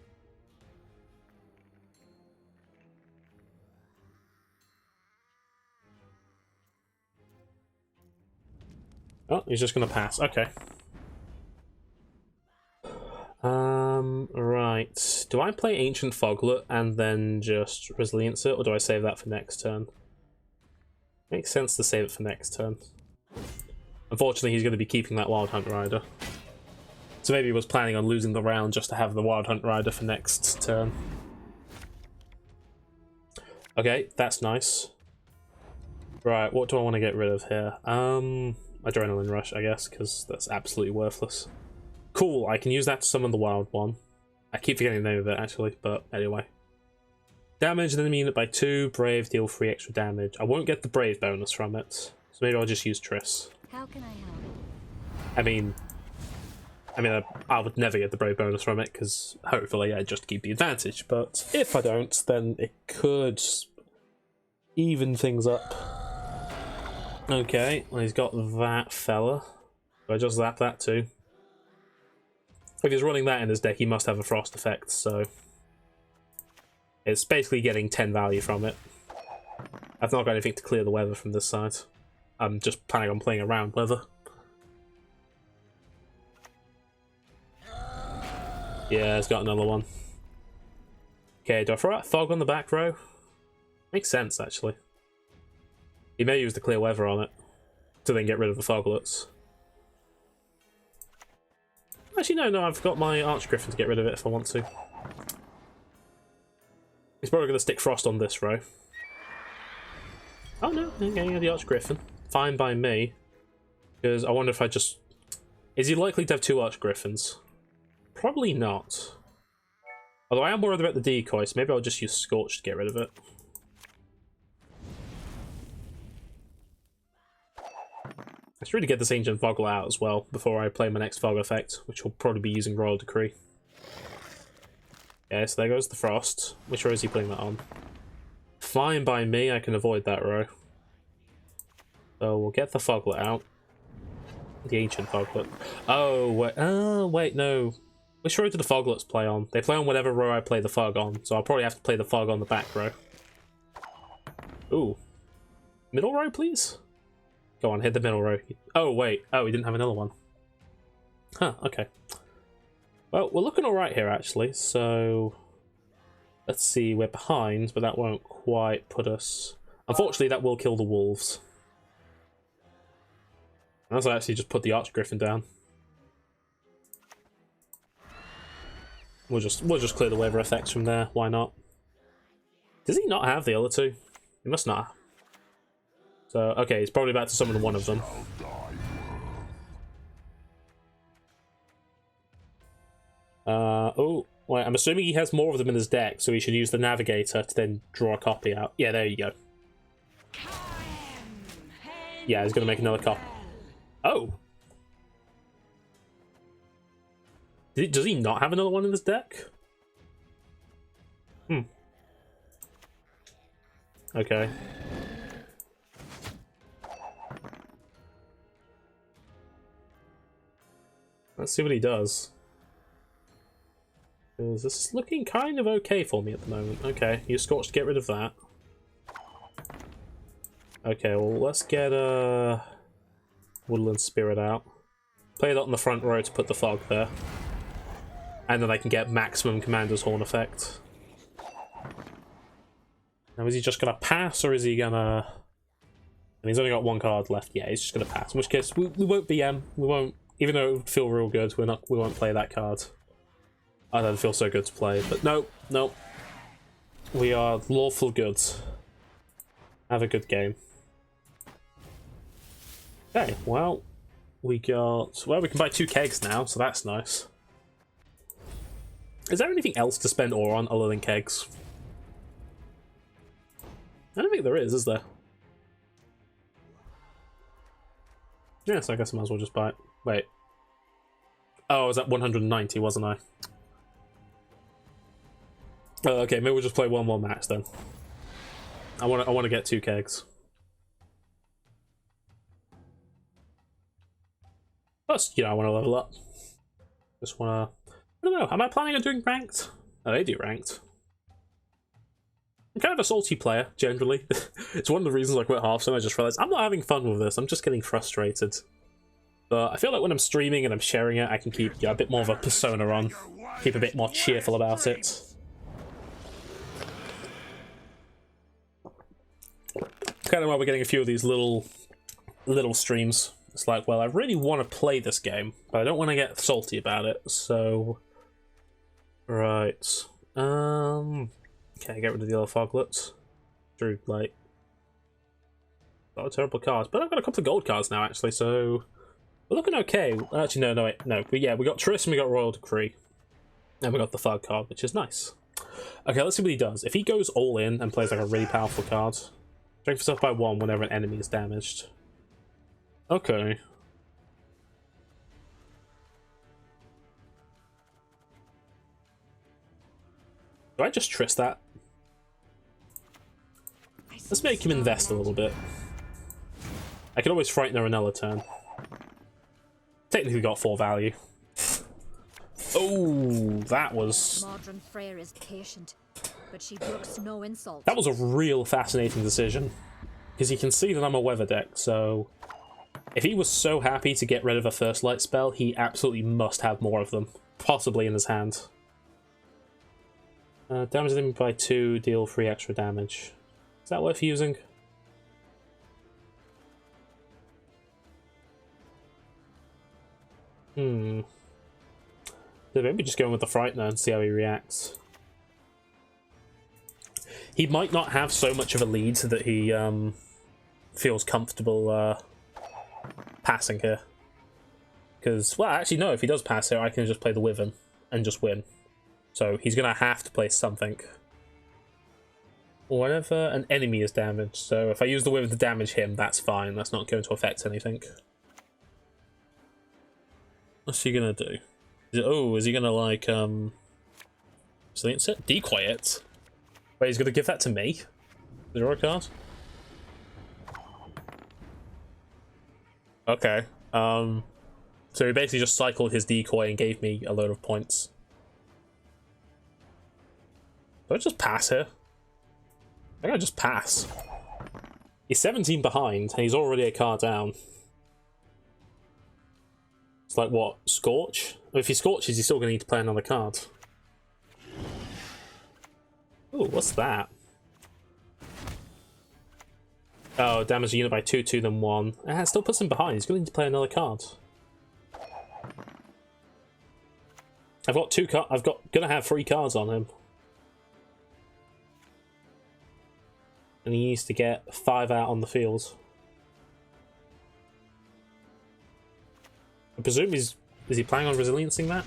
Oh, he's just going to pass. Okay. Right. Do I play Ancient Foglet and then just Resilience it, or do I save that for next turn? Makes sense to save it for next turn. Unfortunately, he's going to be keeping that Wild Hunt Rider. So maybe he was planning on losing the round just to have the Wild Hunt Rider for next turn. Okay, that's nice. Right, what do I want to get rid of here? Adrenaline Rush, I guess, because that's absolutely worthless. Cool, I can use that to summon the wild one. I keep forgetting the name of it, actually, but anyway. Damage an enemy unit by 2, Brave, deal 3 extra damage. I won't get the Brave bonus from it, so maybe I'll just use Triss. How can I help? I mean, I would never get the Brave bonus from it, because hopefully I just keep the advantage, but if I don't, then it could even things up. Okay, well he's got that fella. Do I just zap that too? If he's running that in his deck, he must have a Frost effect, so it's basically getting 10 value from it. I've not got anything to clear the weather from this side. I'm just planning on playing around weather. Yeah, it's got another one. Okay, do I throw out Fog on the back row? Makes sense, actually. He may use the clear weather on it to then get rid of the Foglets. Actually, no, I've got my Archgriffin to get rid of it if I want to. He's probably going to stick Frost on this row. Oh no, okay, the Archgriffin. Fine by me. Because I wonder if I just... Is he likely to have 2 Archgriffins? Probably not. Although I am worried about the decoy, so maybe I'll just use Scorch to get rid of it. I should really get this Ancient Foglet out as well before I play my next Fog effect, which will probably be using Royal Decree. Okay, so there goes the Frost. Which row is he putting that on? Fine by me, I can avoid that row. So we'll get the Foglet out. The Ancient Foglet. Oh, wait, no. Which row do the Foglets play on? They play on whatever row I play the Fog on, so I'll probably have to play the Fog on the back row. Ooh. Middle row, please? Go on, hit the middle row. Oh, wait. Oh, he didn't have another one. Huh, okay. Well, we're looking alright here, actually, so... Let's see, we're behind, but that won't quite put us... Unfortunately, that will kill the wolves. Unless I actually just put the Archgriffin down. We'll just clear the weather effects from there, why not? Does he not have the other 2? He must not. So, okay, he's probably about to summon one of them. Oh, wait, I'm assuming he has more of them in his deck, so he should use the Navigator to then draw a copy out. Yeah, there you go. Yeah, he's going to make another copy. Oh! Does he not have another one in his deck? Hmm. Okay. Let's see what he does. This is looking kind of okay for me at the moment. Okay, use Scorch to get rid of that. Okay, well, let's get a Woodland Spirit out. Play that on the front row to put the Fog there. And then I can get maximum Commander's Horn effect. Now, is he just gonna pass, or is he gonna... And he's only got 1 card left. Yeah, he's just gonna pass. In which case, we won't BM. We won't... Even though it would feel real good, we won't play that card. I don't feel so good to play, but no. We are lawful good. Have a good game. Okay, well, we can buy 2 kegs now, so that's nice. Is there anything else to spend ore on other than kegs? I don't think there is there? Yes, I guess I might as well just buy it. Wait. Oh, I was at 190, wasn't I? Oh, okay, maybe we'll just play one more match then. I want to get 2 kegs. Plus, I want to level up. Just want to... I don't know, am I planning on doing ranked? Oh, they do ranked. I'm kind of a salty player, generally. It's one of the reasons I quit Hearthstone. I just realized I'm not having fun with this. I'm just getting frustrated. But I feel like when I'm streaming and I'm sharing it, I can keep a bit more of a persona on, keep a bit more cheerful about it. Kind of why we're getting a few of these little streams. It's like, well, I really want to play this game, but I don't want to get salty about it, so... Right. Okay, get rid of the yellow foglets. Drew, like... Not a terrible cards, but I've got a couple of gold cards now, actually, so... We're looking okay. Actually, no, wait, no. But yeah, we got Triss and we got Royal Decree. And we got the third card, which is nice. Okay, let's see what he does. If he goes all in and plays like a really powerful card, strength yourself by 1 whenever an enemy is damaged. Okay. Do I just Triss that? Let's make him invest a little bit. I can always frighten her another turn. Technically got 4 value. Oh, that was... Modern Freyr is patient, but she brooks no insult. That was a real fascinating decision. Because you can see that I'm a weather deck, so... If he was so happy to get rid of a First Light spell, he absolutely must have more of them. Possibly in his hand. Damage them by 2, deal 3 extra damage. Is that worth using? So maybe just go in with the Frightener and see how he reacts. He might not have so much of a lead that he feels comfortable passing here. Because, well, actually no, if he does pass here, I can just play the Wyvern and just win. So he's going to have to play something. Whenever an enemy is damaged, so if I use the Wyvern to damage him, that's fine. That's not going to affect anything. What's he gonna do? Is he gonna like silence it? Decoy it? Wait, he's gonna give that to me? The draw a card? Okay. So he basically just cycled his decoy and gave me a load of points. Do I just pass here? I think I just pass. He's 17 behind and he's already a card down. It's like, what, Scorch? Well, if he Scorches, he's still going to need to play another card. Ooh, what's that? Oh, damage a unit by 2, 2, then 1. It still puts him behind. He's going to need to play another card. I've got 2 cards. Gonna have 3 cards on him. And he needs to get 5 out on the field. I presume is he planning on resiliencing that?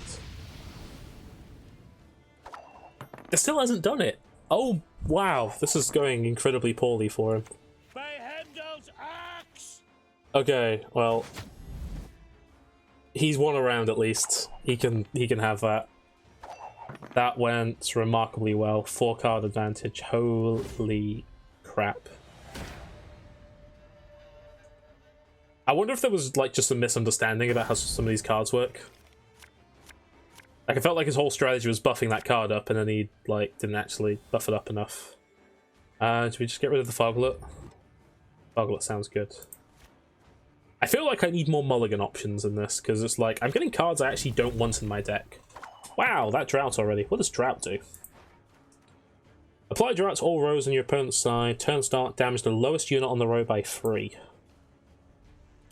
It still hasn't done it. Oh, wow. This is going incredibly poorly for him. By Heimdall's axe! Okay, well... He's won a round at least. He can have that. That went remarkably well. 4 card advantage. Holy crap. I wonder if there was like just a misunderstanding about how some of these cards work. Like, I felt like his whole strategy was buffing that card up, and then he like didn't actually buff it up enough. Should we just get rid of the Foglet? Foglet sounds good. I feel like I need more mulligan options in this, because it's like I'm getting cards I actually don't want in my deck. Wow, that Drought already. What does Drought do? Apply Drought to all rows on your opponent's side. Turn start, damage the lowest unit on the row by 3.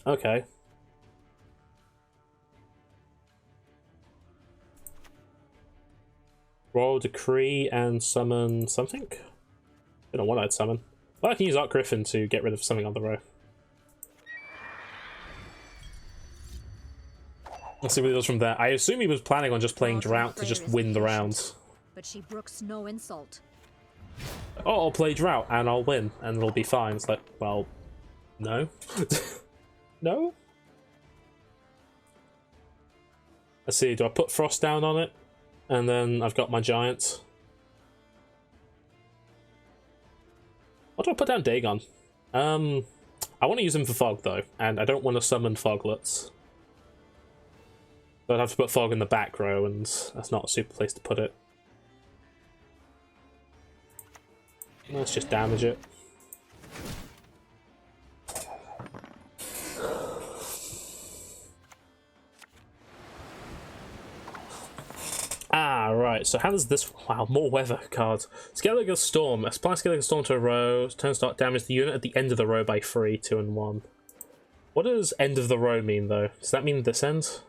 Okay. Royal Decree and summon something? I don't know what I'd summon. Well, I can use Arc Griffin to get rid of something on the row. Let's see what he does from there. I assume he was planning on just playing Drought to just win the round. But she brooks no insult. Oh, I'll play Drought and I'll win and it'll be fine. It's like, well, no. No? Let's see, do I put Frost down on it? And then I've got my Giant. What do I put down Dagon? I want to use him for Fog though, and I don't want to summon Foglets. So I'd have to put Fog in the back row, and that's not a super place to put it. Let's just damage it. Right, so how does this... Wow, more weather cards. Skellige Storm. Apply Skellige Storm to a row. Turn start damage the unit at the end of the row by 3, 2, and 1. What does end of the row mean, though? Does that mean this end?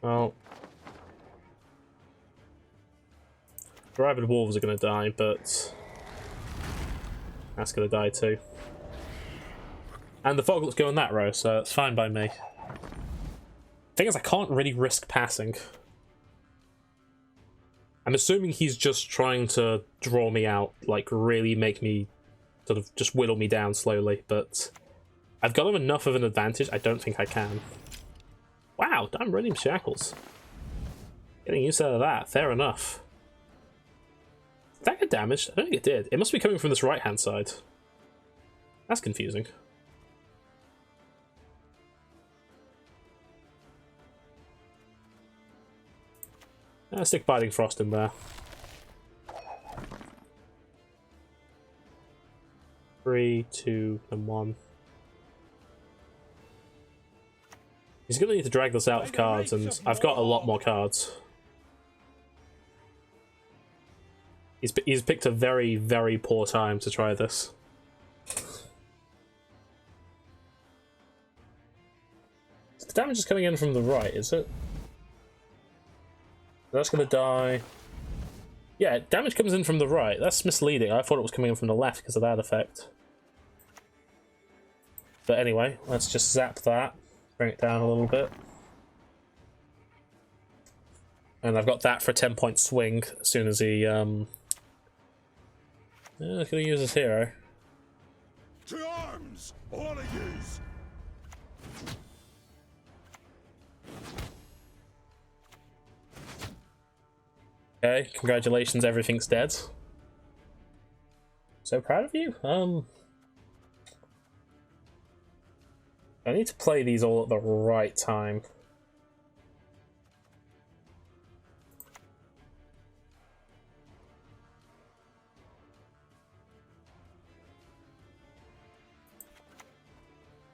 Well... Rabid Wolves are going to die, but... That's going to die too. And the Foglet's go in that row, so it's fine by me. Thing is, I can't really risk passing. I'm assuming he's just trying to draw me out, like really make me sort of just whittle me down slowly, but I've got him enough of an advantage, I don't think I can. Wow, damn Radium Shackles. Getting used out of that, fair enough. Did that get damaged? I don't think it did. It must be coming from this right-hand side. That's confusing. Stick Biting Frost in there. 3, 2, and 1. He's going to need to drag this out of cards, and I've got a lot more cards. He's picked a very, very poor time to try this. The damage is coming in from the right, is it? That's going to die. Yeah, damage comes in from the right. That's misleading. I thought it was coming in from the left because of that effect. But anyway, let's just zap that. Bring it down a little bit. And I've got that for a 10-point swing as soon as he... he's going to use his hero. To arms, all of yous! Okay, congratulations, everything's dead. So proud of you. I need to play these all at the right time.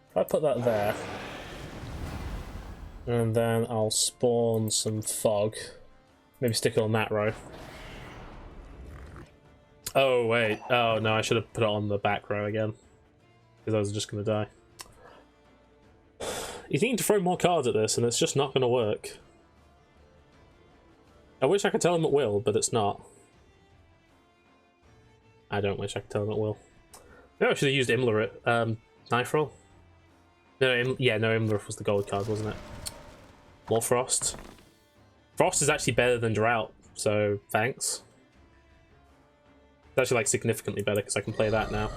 If I put that there, and then I'll spawn some fog. Maybe stick it on that row. Oh, wait. Oh, no, I should have put it on the back row again. Because I was just going to die. You need to throw more cards at this, and it's just not going to work. I wish I could tell him it will, but it's not. I don't wish I could tell him it will. Maybe I should have used Imlerith. Knife Roll? No, Imlerith was the gold card, wasn't it? More Frost. Frost is actually better than Drought, so thanks. It's actually like significantly better because I can play that now.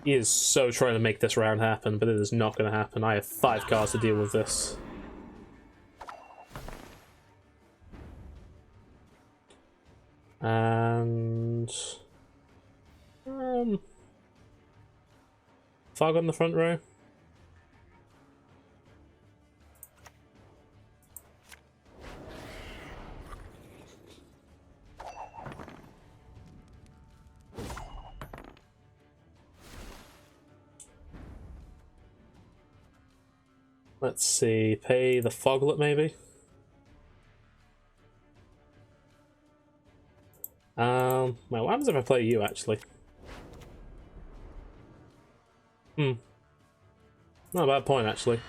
He is so trying to make this round happen, but it is not going to happen. I have 5 cards to deal with this. And... Fog on the front row. Let's see, pay the Foglet maybe? Well, what happens if I play you actually? Not a bad point actually.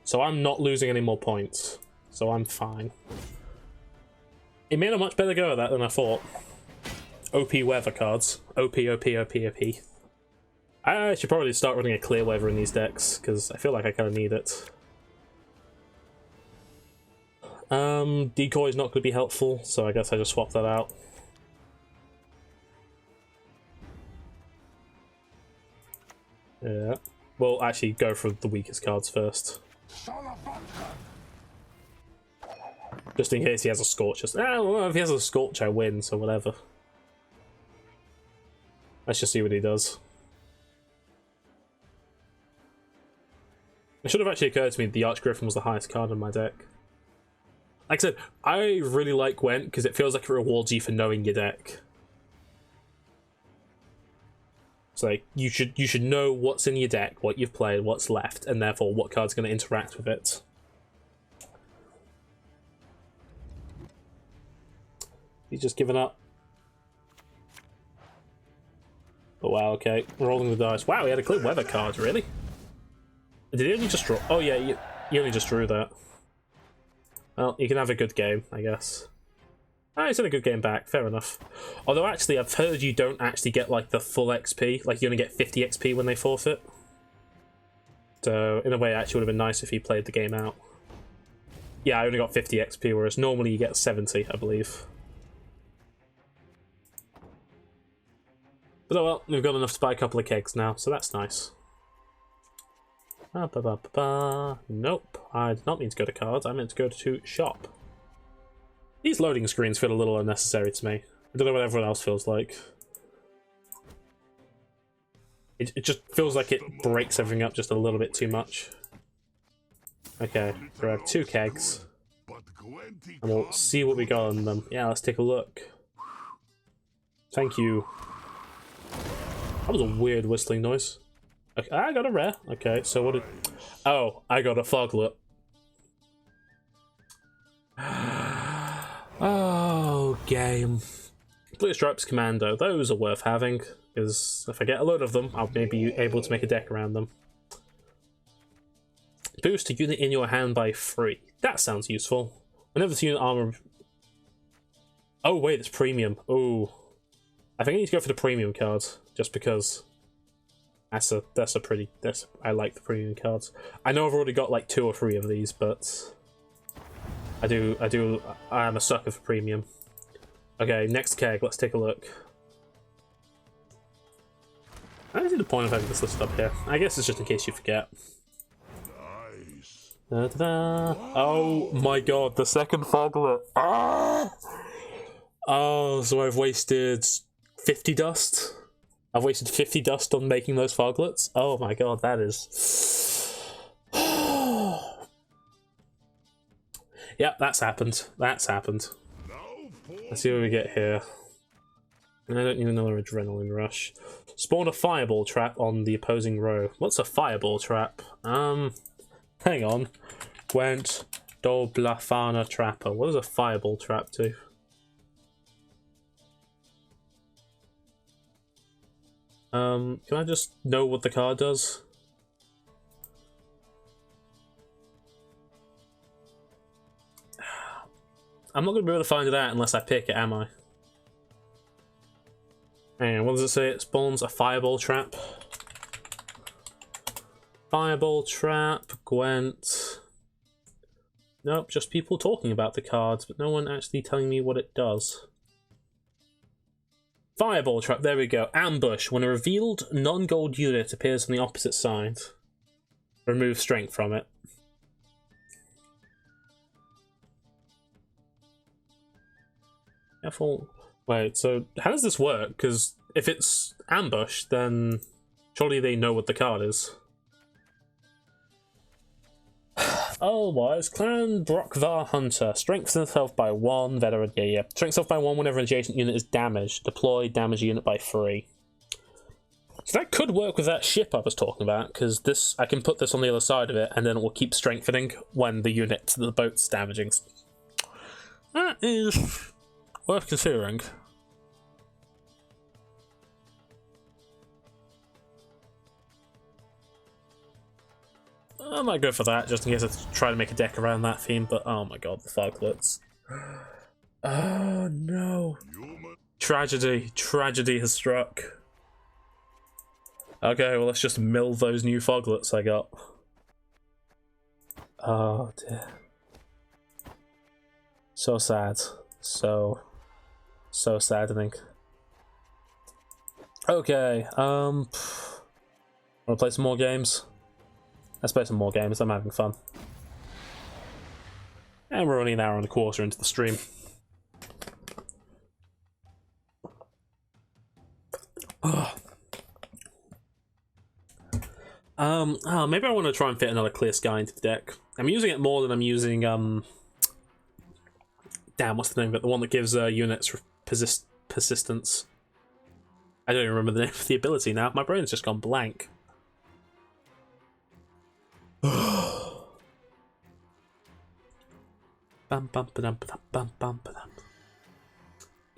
So I'm not losing any more points, so I'm fine. He made a much better go at that than I thought. OP weather cards. OP, OP, OP, OP. I should probably start running a clear weather in these decks, because I feel like I kind of need it. Decoy's not going to be helpful, so I guess I just swap that out. Yeah. We'll actually go for the weakest cards first. Just in case he has a Scorch. Well, if he has a Scorch, I win, so whatever. Let's just see what he does. It should have actually occurred to me that the Archgriffin was the highest card in my deck. Like I said, I really like Gwent because it feels like it rewards you for knowing your deck. It's like you should know what's in your deck, what you've played, what's left, and therefore what card's going to interact with it. He's just given up. Oh wow, okay. Rolling the dice. Wow, he had a clear weather card, really? Did he only just draw? Oh yeah, you only just drew that. Well, you can have a good game, I guess. Ah, he's had a good game back, fair enough. Although actually, I've heard you don't actually get like the full XP, like you only get 50 XP when they forfeit. So, in a way, it actually would have been nice if he played the game out. Yeah, I only got 50 XP, whereas normally you get 70, I believe. But oh well, we've got enough to buy a couple of kegs now, so that's nice. Nope, I did not mean to go to cards, I meant to go to shop. These loading screens feel a little unnecessary to me. I don't know what everyone else feels like. It just feels like it breaks everything up just a little bit too much. Okay, grab 2 kegs. And we'll see what we got on them. Yeah, let's take a look. Thank you. That was a weird whistling noise. Okay, I got a rare. Okay, so what did... Oh, I got a foglet. Oh, game. Blue Stripes Commando. Those are worth having, because if I get a load of them, I'll maybe be able to make a deck around them. Boost a unit in your hand by 3. That sounds useful. Whenever the unit armor... Oh wait, it's premium. Oh, I think I need to go for the premium cards, just because that's a pretty... I like the premium cards. I know I've already got like 2 or 3 of these, but I am a sucker for premium. Okay, next keg, let's take a look. I don't see the point of having this listed up here. I guess it's just in case you forget. Da, da, da. Oh my god, the second foglet. Ah! Oh, so I've wasted 50 dust? I've wasted 50 dust on making those foglets? Oh my god, that is... Yep, that's happened. That's happened. Let's see what we get here. I don't need another adrenaline rush. Spawn a fireball trap on the opposing row. What's a fireball trap? Hang on. Gwent, Doblafana Trapper. What does a fireball trap do? Can I just know what the card does? I'm not going to be able to find it out unless I pick it, am I? And what does it say? It spawns a fireball trap. Fireball trap, Gwent. Nope, just people talking about the cards, but no one actually telling me what it does. Fireball trap, there we go. Ambush. When a revealed non-gold unit appears on the opposite side, remove strength from it. Careful. Wait, so how does this work? Because if it's ambush, then surely they know what the card is. Otherwise, Clan Brockvar Hunter. Strengthens itself by 1, veteran. Yeah. Strengthens itself by 1 whenever an adjacent unit is damaged. Deploy, damage a unit by 3. So that could work with that ship I was talking about, because this I can put this on the other side of it, and then it will keep strengthening when the boat's damaging. That is worth considering. I might go for that, just in case I try to make a deck around that theme, but oh my god, the foglets. Oh no. Tragedy. Tragedy has struck. Okay, well let's just mill those new foglets I got. Oh dear. So sad. So saddening. Okay, wanna play some more games? Let's play some more games, I'm having fun. And we're only an hour and a quarter into the stream. Maybe I want to try and fit another Clear Sky into the deck. I'm using it more than I'm using Damn, what's the name of it? The one that gives units persistence. I don't even remember the name of the ability now. My brain's just gone blank. Bum, bum, ba-dum, ba-dum, bum, bum, ba-dum.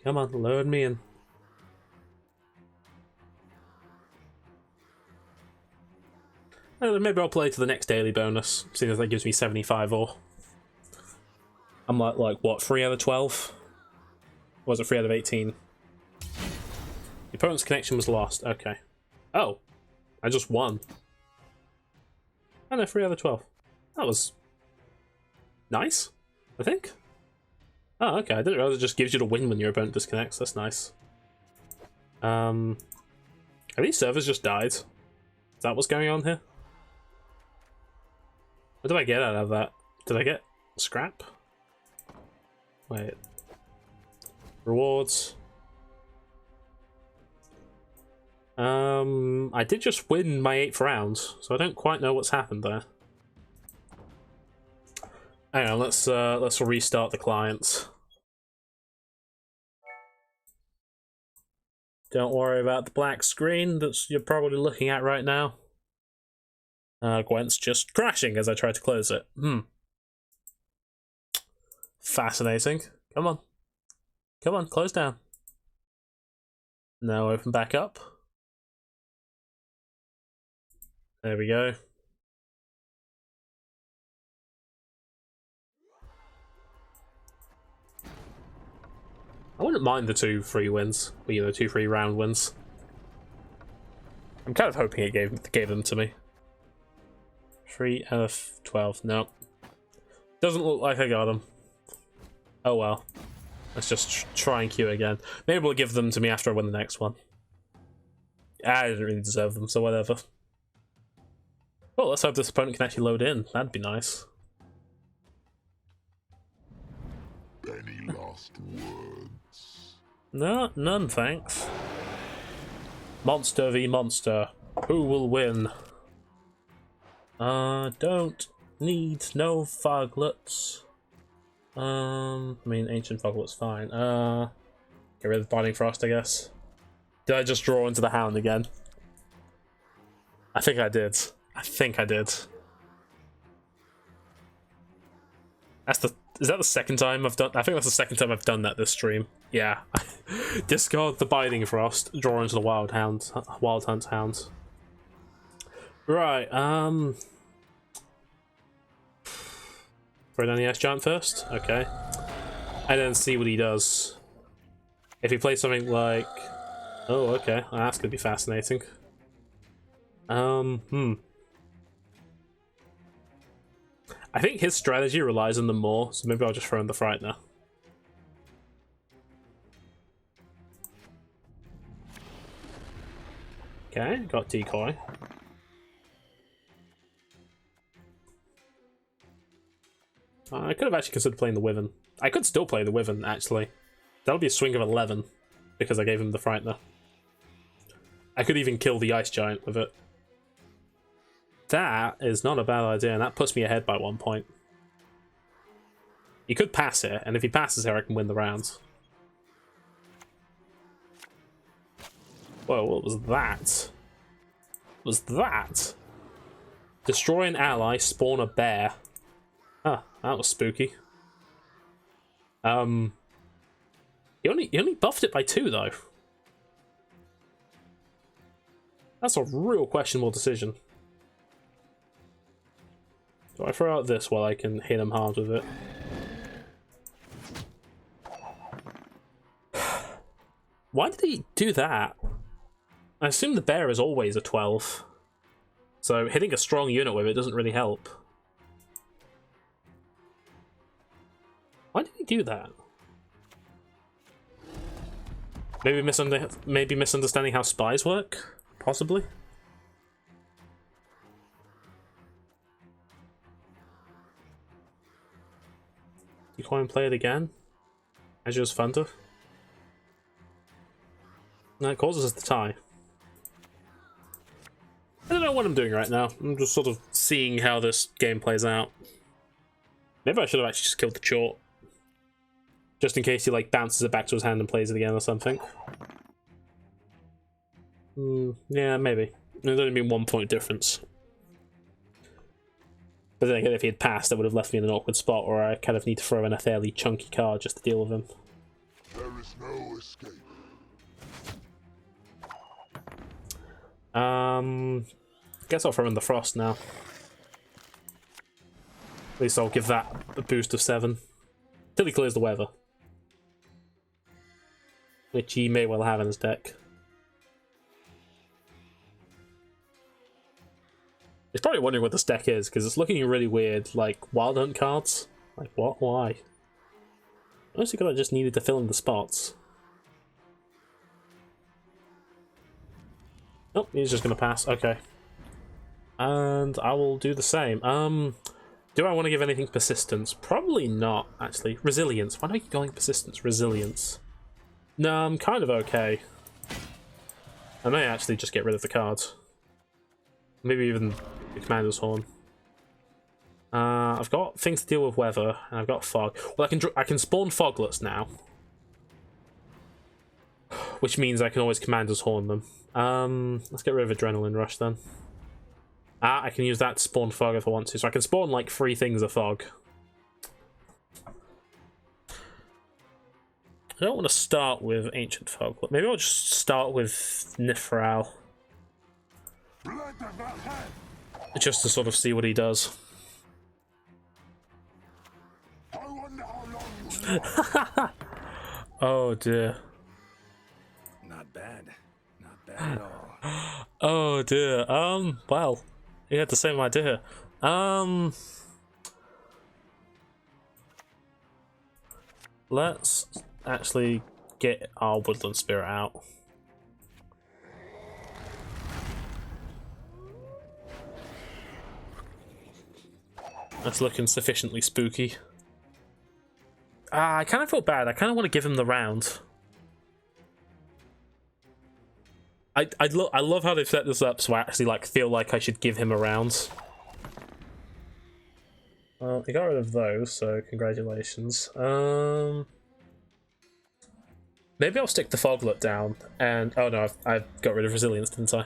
Come on, load me in. Maybe I'll play to the next daily bonus, seeing as that gives me 75 ore. I'm like what, 3 out of 12? Or was it 3 out of 18? The opponent's connection was lost. Okay. Oh, I just won. Oh no, 3 out of 12. That was nice, I think. Oh, okay. I didn't realize it just gives you the win when your opponent disconnects. That's nice. Have these servers just died? Is that what's going on here? What did I get out of that? Did I get scrap? Wait. Rewards. I did just win my 8th round, so I don't quite know what's happened there. Hang on, let's restart the client. Don't worry about the black screen that you're probably looking at right now. Gwent's just crashing as I try to close it. Fascinating. Come on. Come on, close down. Now open back up. There we go. I wouldn't mind the 2 free wins. Well, you know, 2 free round wins. I'm kind of hoping it gave them to me. 3 out of 12. No. Doesn't look like I got them. Oh well. Let's just try and queue again. Maybe we'll give them to me after I win the next one. I didn't really deserve them, so whatever. Well, let's hope this opponent can actually load in. That'd be nice. Any last words? No, none, thanks. Monster v monster. Who will win? Don't need no foglets. I mean, ancient foglet's fine. Get rid of Binding Frost, I guess. Did I just draw into the Hound again? I think I did. I think I did. Is that the second time I've done? I think that's the second time I've done that this stream. Yeah. Discard the Binding Frost, draw into the Wild Hunt Hound. Right, throw down the Ice Giant first? Okay. And then see what he does. If he plays something like... Oh, okay. Well, that's gonna be fascinating. I think his strategy relies on them more, so maybe I'll just throw in the Frightener. Okay, got Decoy. I could have actually considered playing the Wyvern. I could still play the Wyvern, actually. That'll be a swing of 11, because I gave him the Frightener. I could even kill the Ice Giant with it. That is not a bad idea, and that puts me ahead by 1 point. He could pass here, and if he passes here, I can win the round. Whoa, what was that? What was that? Destroy an ally, spawn a bear. Ah, that was spooky. He only buffed it by 2 though. That's a real questionable decision. Do I throw out this while I can hit him hard with it? Why did he do that? I assume the bear is always a 12. So hitting a strong unit with it doesn't really help. Why did he do that? Maybe misunderstanding how spies work? Possibly? Decoy and play it again? Azure's Thunder? That causes us to tie. I don't know what I'm doing right now. I'm just sort of seeing how this game plays out. Maybe I should have actually just killed the Chort. Just in case he like bounces it back to his hand and plays it again or something. Yeah, maybe. There's only been 1 point difference. But then again, if he had passed, that would have left me in an awkward spot where I kind of need to throw in a fairly chunky card just to deal with him. There is no escape. Guess I'll throw in the Frost now. At least I'll give that a boost of 7. Till he clears the weather. Which he may well have in his deck. He's probably wondering what this deck is, because it's looking really weird, like Wild Hunt cards. Like, what? Why? Mostly because I just needed to fill in the spots. Oh, he's just going to pass. Okay. And I will do the same. Do I want to give anything persistence? Probably not, actually. Resilience. Why do I keep going persistence? Resilience. No, I'm kind of okay. I may actually just get rid of the cards. Maybe even the Commander's Horn. I've got things to deal with weather, and I've got fog. Well, I can spawn foglets now, which means I can always Commander's Horn them. Let's get rid of Adrenaline Rush then. I can use that to spawn fog if I want to, so I can spawn like 3 things of fog. I don't want to start with Ancient Fog, but maybe I'll just start with Nifral. Just to sort of see what he does. Oh dear. Not bad. Not bad at all. Oh dear. Well, he had the same idea. Let's actually get our Woodland Spirit out. That's looking sufficiently spooky. I kind of feel bad. I kind of want to give him the round. I love how they've set this up so I actually like feel like I should give him a round. Well, he got rid of those, so congratulations. Maybe I'll stick the Foglet down, and oh no, I've got rid of Resilience, didn't I?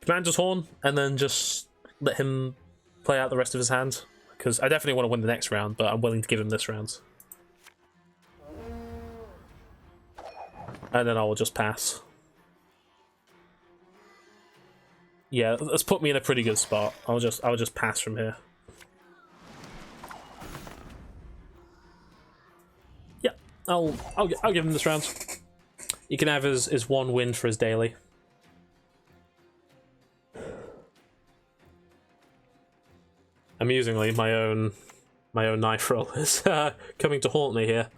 Commander's Horn, and then just let him play out the rest of his hand, because I definitely want to win the next round, but I'm willing to give him this round. And then I will just pass. Yeah, that's put me in a pretty good spot. I'll just pass from here. Yeah, I'll give him this round. He can have his 1 win for his daily. Amusingly, my own knife roll is coming to haunt me here.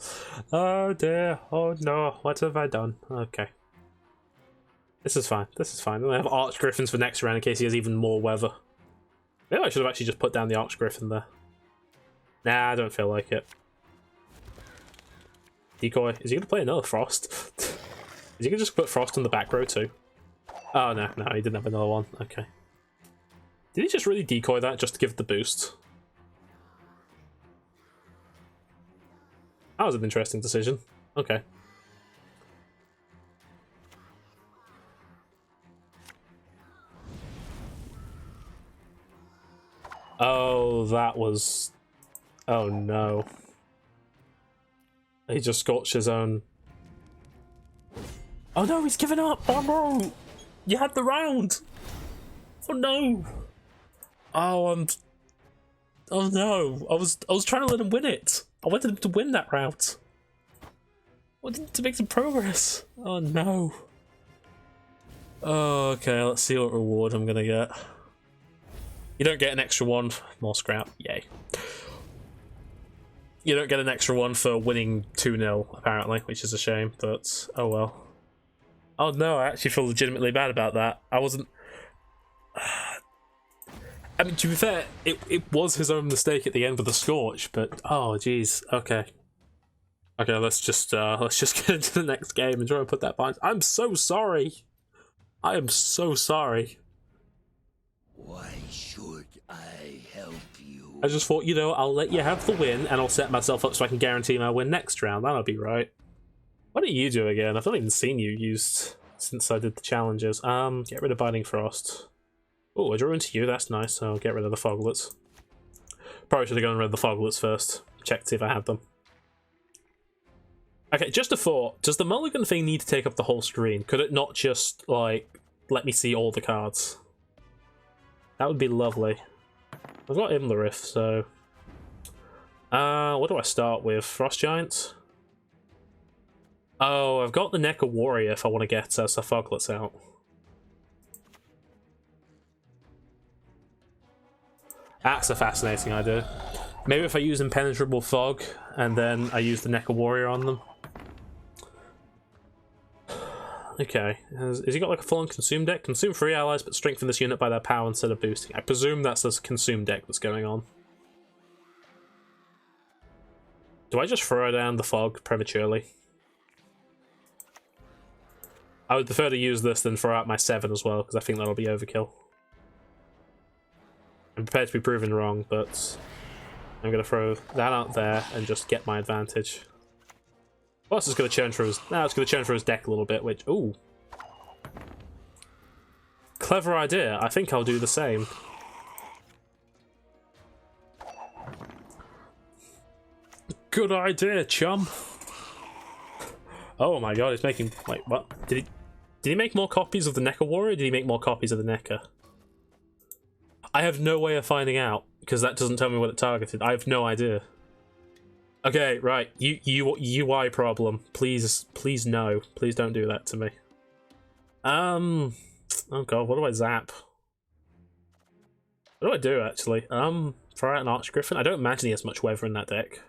Oh dear, oh no, what have I done? Okay. This is fine, this is fine. I have Arch Griffins for next round in case he has even more weather. Maybe I should have actually just put down the Arch Griffin there. Nah, I don't feel like it. Decoy, is he going to play another Frost? Is he going to just put Frost in the back row too? Oh no, he didn't have another one, okay. Did he just really decoy that just to give it the boost? That was an interesting decision. Okay. Oh, that was... Oh no. He just scorched his own... Oh no, he's given up! Oh no! You had the round! Oh no! Oh, oh no! I was trying to let him win it. I wanted him to win that route. I wanted him to make some progress. Oh no! Oh, okay. Let's see what reward I'm gonna get. You don't get an extra 1. More scrap. Yay. You don't get an extra 1 for winning 2-0, apparently, which is a shame, but oh well. Oh no, I actually feel legitimately bad about that. I wasn't... I mean, to be fair, it was his own mistake at the end with the Scorch, but oh jeez, okay. Okay, let's just get into the next game and try and put that behind. I'm so sorry. I am so sorry. Why should I help you? I just thought, you know, I'll let you have the win, and I'll set myself up so I can guarantee my win next round. That'll be right. What do you do again? I've not even seen you used since I did the challenges. Get rid of Binding Frost. Oh, I drew into you. That's nice. So I'll get rid of the Foglets. Probably should have gone rid of the Foglets first. Check to see if I had them. Okay, just a thought. Does the mulligan thing need to take up the whole screen? Could it not just, like, let me see all the cards? That would be lovely. I've got Imlerith, so... what do I start with? Frost Giant? Oh, I've got the Neca Warrior if I want to get Foglets out. That's a fascinating idea. Maybe if I use Impenetrable Fog, and then I use the Neca Warrior on them. Okay, has he got like a full-on Consume deck? Consume 3 allies, but strengthen this unit by their power instead of boosting. I presume that's this Consume deck that's going on. Do I just throw down the Fog prematurely? I would prefer to use this than throw out my 7 as well, because I think that'll be overkill. I'm prepared to be proven wrong, but I'm going to throw that out there and just get my advantage. Plus, it's going to churn through his. Now it's going to churn through his deck a little bit, which. Ooh. Clever idea. I think I'll do the same. Good idea, chum. Oh my god, he's making. Wait, what? Did he make more copies of the Neca Warrior, or did he make more copies of the Neca? I have no way of finding out, because that doesn't tell me what it targeted. I have no idea. Okay, right. UI problem. Please no. Please don't do that to me. Oh god, what do I zap? What do I do, actually? Throw out an Archgriffin? I don't imagine he has much weather in that deck.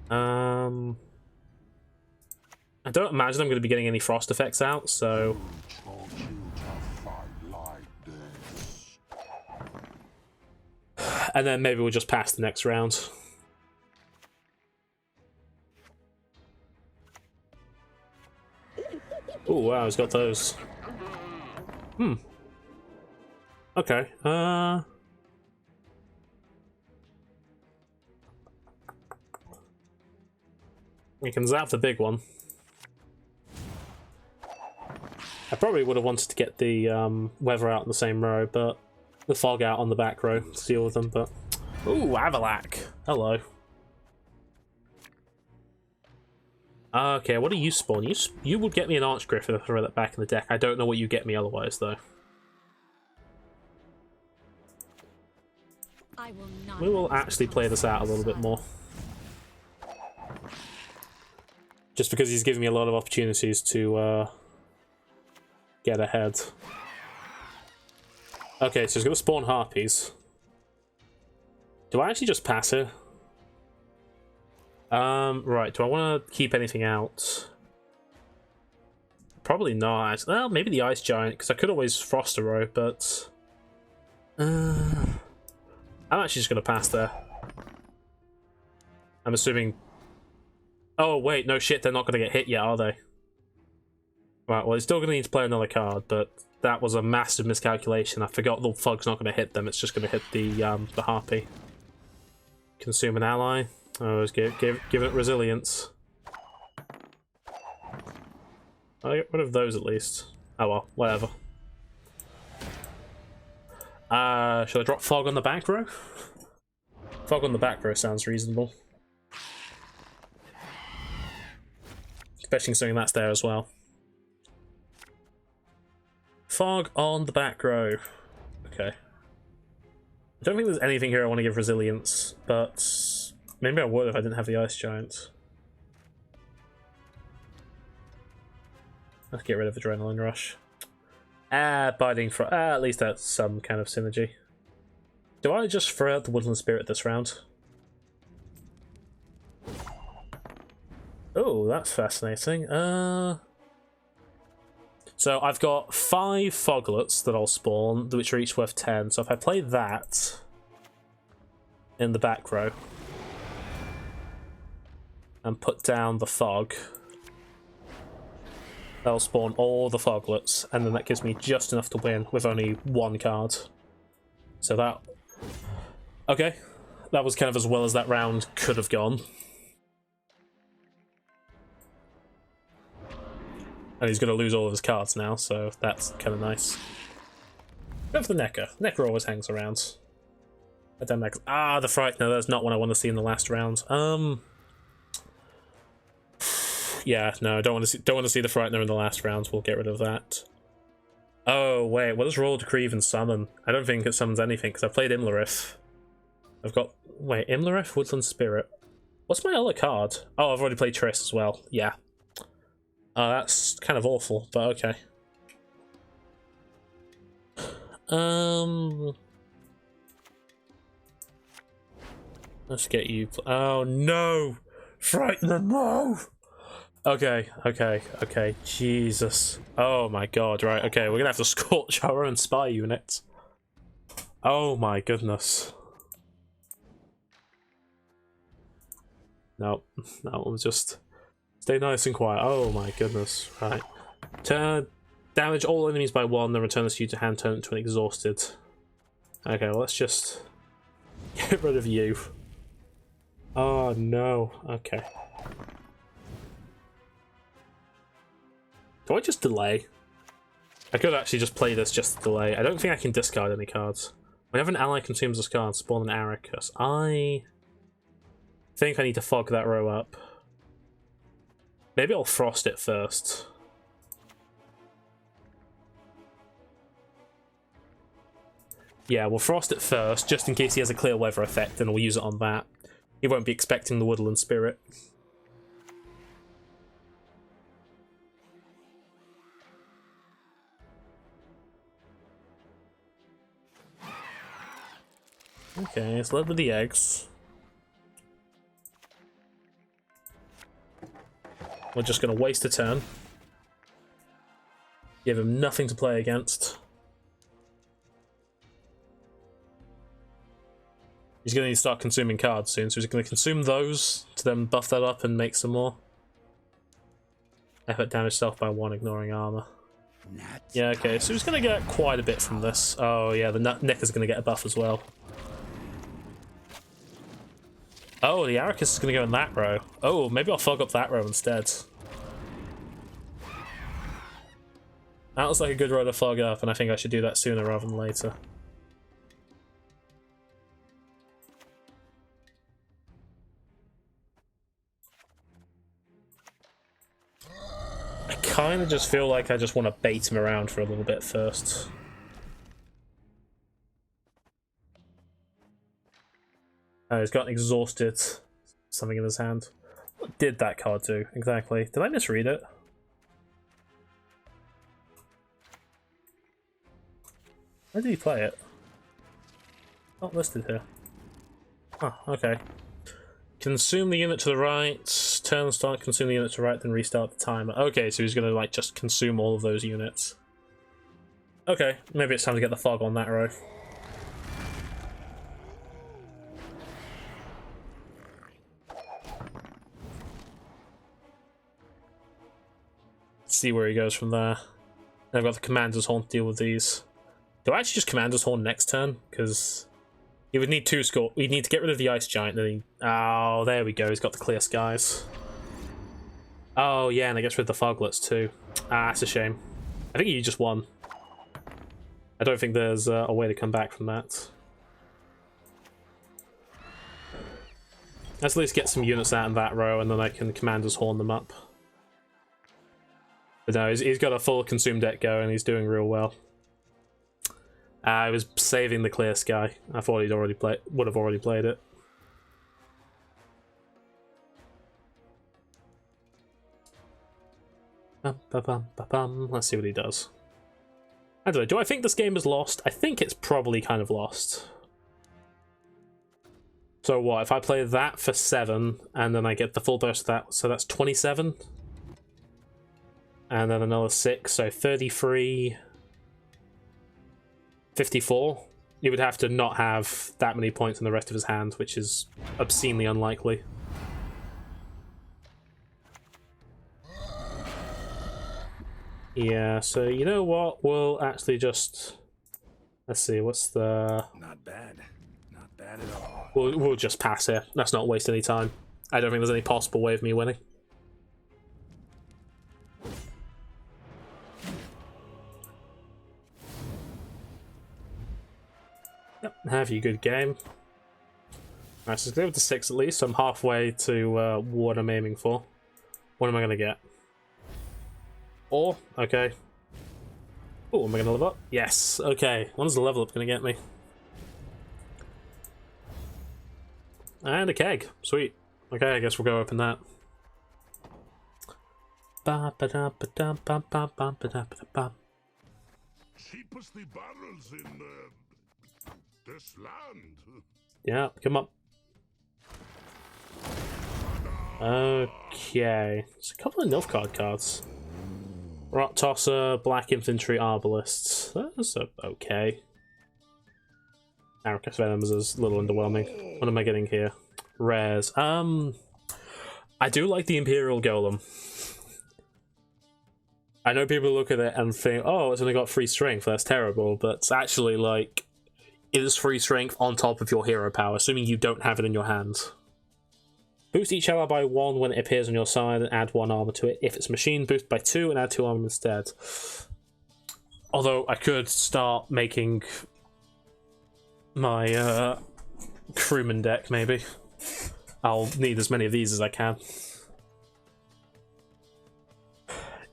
I don't imagine I'm going to be getting any frost effects out, so... And then maybe we'll just pass the next round. Oh wow, he's got those. Okay, we can zap the big one. I probably would have wanted to get the weather out in the same row, but the fog out on the back row to deal with them, but... Ooh, Avalak! Hello. Okay, what do you spawn? You would get me an Archgriffin if I throw that back in the deck. I don't know what you get me otherwise, though. We will actually play this out a little bit more. Just because he's giving me a lot of opportunities to get ahead. Okay, so he's going to spawn Harpies. Do I actually just pass here? Right, do I want to keep anything out? Probably not. Well, maybe the Ice Giant, because I could always Frost a row, but... I'm actually just going to pass there. I'm assuming... Oh, wait, no shit, they're not going to get hit yet, are they? Right, well, he's still going to need to play another card, but that was a massive miscalculation. I forgot the Fog's not going to hit them, it's just going to hit the Harpy. Consume an ally. Oh, give it resilience. I'll get rid of those at least. Oh well, whatever. Should I drop Fog on the back row? Fog on the back row sounds reasonable. Especially considering that's there as well. Fog on the back row. Okay. I don't think there's anything here I want to give resilience, but maybe I would if I didn't have the Ice Giant. Let's get rid of Adrenaline Rush. Biding for at least that's some kind of synergy. Do I just throw out the Woodland Spirit this round? Oh, that's fascinating. So I've got 5 Foglets that I'll spawn, which are each worth 10. So if I play that in the back row and put down the Fog, That'll spawn all the foglets, and then that gives me just enough to win with only one card. So that... Okay. That was kind of as well as that round could have gone. And he's going to lose all of his cards now, so that's kind of nice. Go for the Necker. Necker always hangs around. The Frightener. That's not what I want to see in the last round. Yeah, no, don't want to see the Frightener in the last round. We'll get rid of that. Oh wait, what does Royal Decree even summon? I don't think it summons anything because I played Imlerith. I've got Imlerith, Woodland Spirit. What's my other card? Oh, I've already played Triss as well. Yeah. Oh, that's kind of awful, but okay. Let's get you. Oh no, Frightener, no. Okay. Jesus. Oh my god. Right. Okay, we're gonna have to scorch our own spy unit. Oh my goodness. No, we'll just stay nice and quiet. Oh my goodness. Right. Damage all enemies by 1, then return this to you to hand turn into an exhausted. Okay, well, let's just get rid of you. Oh no. Okay. Do I just delay? I could actually just play this just to delay. I don't think I can discard any cards. Whenever an ally consumes this card, spawn an Aracus. I think I need to fog that row up. Maybe I'll frost it first. Yeah, we'll frost it first, just in case he has a clear weather effect, and we'll use it on that. He won't be expecting the Woodland Spirit. Okay, let's load with the eggs. We're just going to waste a turn. Give him nothing to play against. He's going to need to start consuming cards soon, so he's going to consume those to then buff that up and make some more. Effort damage self by 1, ignoring armor. Yeah, okay, so he's going to get quite a bit from this. Oh yeah, the neck is going to get a buff as well. Oh, the Aracus is going to go in that row. Oh, maybe I'll fog up that row instead. That looks like a good row to fog up, and I think I should do that sooner rather than later. I kind of just feel like I just want to bait him around for a little bit first. Oh, he's got an exhausted something in his hand. What did that card do exactly? Did I misread it? Where did he play it? Not listed here. Oh, okay. Consume the unit to the right, turn start, consume the unit to the right, then restart the timer. Okay, so he's gonna like just consume all of those units. Okay, maybe it's time to get the fog on that row. See where he goes from there. Then I've got the Commander's Horn to deal with these. Do I actually just Commander's Horn next turn? Because he would need 2 score. We'd need to get rid of the Ice Giant. Then he... Oh, there we go. He's got the Clear Skies. Oh, yeah, and it gets rid of the Foglets too. Ah, that's a shame. I think he just won. I don't think there's a way to come back from that. Let's at least get some units out in that row, and then I can Commander's Horn them up. But no, he's got a full consume deck going, and he's doing real well. I was saving the Clear Sky. I thought he'd already would have already played it. Let's see what he does. I don't know, do I think this game is lost? I think it's probably kind of lost. So what, if I play that for 7, and then I get the full burst of that, so that's 27? And then another 6, so 33... 54? He would have to not have that many points in the rest of his hand, which is obscenely unlikely. Yeah, so you know what? We'll actually just... Let's see, what's the... Not bad. Not bad at all. We'll just pass here. Let's not waste any time. I don't think there's any possible way of me winning. Yep, have you, good game. Alright, so let's go with the 6 at least, so I'm halfway to what I'm aiming for. What am I going to get? Or, okay. Oh, am I going to level up? Yes, okay. When's the level up going to get me? And a keg. Sweet. Okay, I guess we'll go open that. Cheapest barrels in this land. Yeah, come up. Okay. There's a couple of Nilfgaard cards. Rock Tosser, Black Infantry, Arbalists. That's okay. Aracus Venoms is a little underwhelming. What am I getting here? Rares. I do like the Imperial Golem. I know people look at it and think, oh, it's only got 3 strength, that's terrible, but it's actually like, it is 3 strength on top of your hero power, assuming you don't have it in your hand. Boost each ally by 1 when it appears on your side and add 1 armor to it. If it's machine, boost by 2 and add 2 armor instead. Although I could start making my crewman deck, maybe. I'll need as many of these as I can.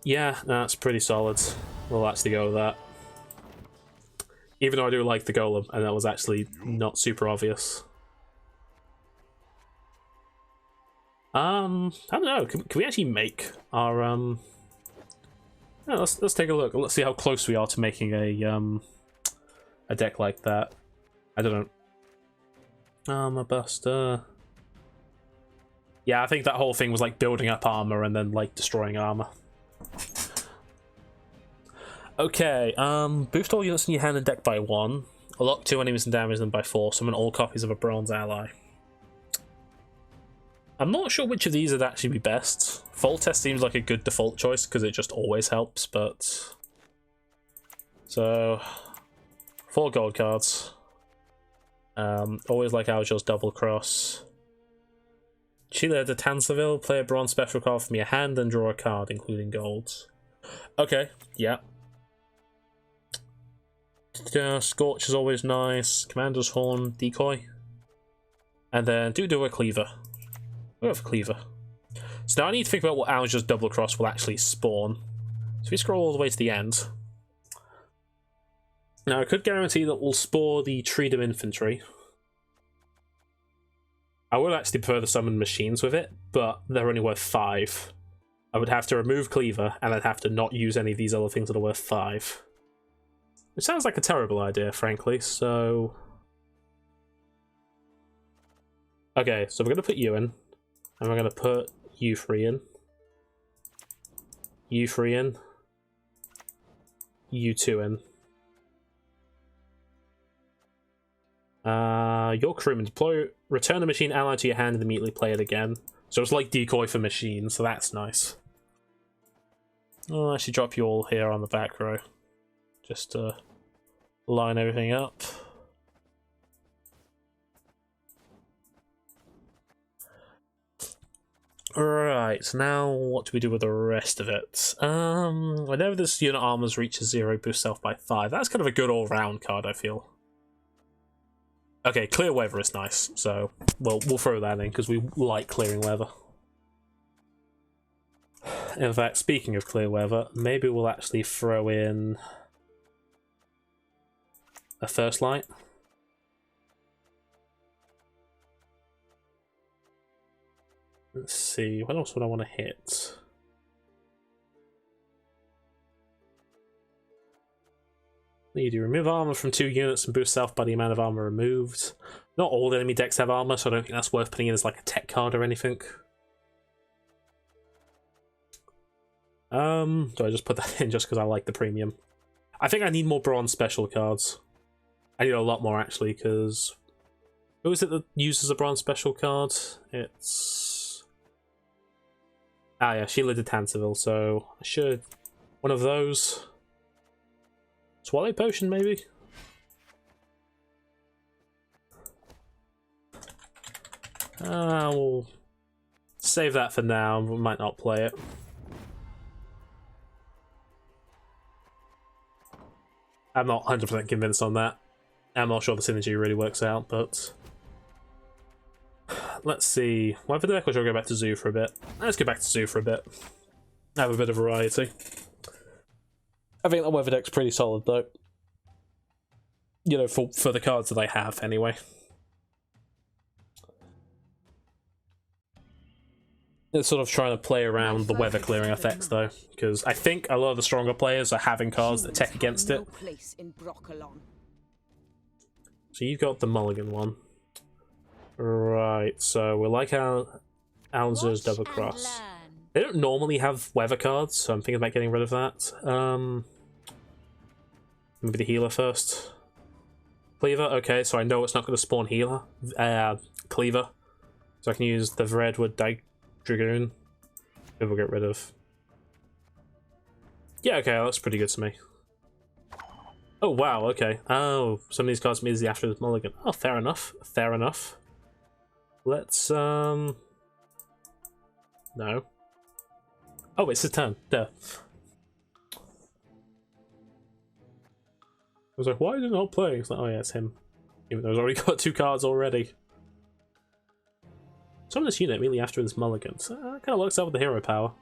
Yeah, that's pretty solid. We'll actually go with that. Even though I do like the golem, and that was actually not super obvious. I don't know. Can we actually make our yeah, let's take a look. Let's see how close we are to making a deck like that. I don't know. Armor buster. Yeah, I think that whole thing was like building up armor and then like destroying armor. Okay, boost all units in your hand and deck by 1. Lock 2 enemies and damage them by 4. Summon all copies of a bronze ally. I'm not sure which of these would actually be best. Foltest seems like a good default choice because it just always helps, but... So... 4 gold cards. Always like Aljo's Double Cross. Chile de Tanseville, play a bronze special card from your hand and draw a card, including golds. Okay, yeah. Scorch is always nice. Commander's Horn, Decoy. And then do a Cleaver. We have a Cleaver. So now I need to think about what Aljo's Double Cross will actually spawn. So if we scroll all the way to the end. Now I could guarantee that we'll spawn the Treedom Infantry. I would actually prefer the summon machines with it, but they're only worth 5. I would have to remove Cleaver, and I'd have to not use any of these other things that are worth 5. Which sounds like a terrible idea, frankly, so... Okay, so we're going to put you in, and we're going to put you 3 in. You 3 in. You 2 in. Your crewman, deploy, return a machine ally to your hand and immediately play it again. So it's like decoy for machines, so that's nice. I'll actually drop you all here on the back row. Just to line everything up. Right, so now what do we do with the rest of it? Whenever this unit armors reaches 0, boost self by 5. That's kind of a good all-round card, I feel. Okay, clear weather is nice, so we'll throw that in because we like clearing weather. In fact, speaking of clear weather, maybe we'll actually throw in a first light. Let's see, what else would I want to hit? You do remove armor from 2 units and boost self by the amount of armor removed. Not all enemy decks have armor, so I don't think that's worth putting in as like a tech card or anything. Do I just put that in just because I like the premium? I think I need more bronze special cards. I need a lot more actually, because who is it that uses a bronze special card? It's... Ah yeah, Sheila de Tanserville, so I should One of those. Swallow potion, maybe? We'll save that for now. We might not play it. I'm not 100% convinced on that. I'm not sure the synergy really works out, but... Let's see. Weather deck, or shall we go back to Zoo for a bit? Let's go back to Zoo for a bit. Have a bit of variety. I think the weather deck's pretty solid, though. You know, for the cards that I have, anyway. It's sort of trying to play around the weather clearing effects, though, because I think a lot of the stronger players are having cards that tech against it. So you've got the mulligan one. Right, so we like our Alzur's Double Cross. They don't normally have weather cards, so I'm thinking about getting rid of that. Maybe the healer first. Cleaver, okay, so I know it's not going to spawn healer. Cleaver. So I can use the Redwood Dragoon. Who we'll get rid of. Yeah, okay, that looks pretty good to me. Oh, wow, okay. Oh, some of these cards means the after the mulligan. Oh, fair enough. Fair enough. Let's, No. Oh, it's his turn. Duh. I was like, why is it not playing? It's like, oh yeah, it's him. Even though he's already got 2 cards already. Summon this unit immediately after this mulligan. So that kind of works out with the hero power.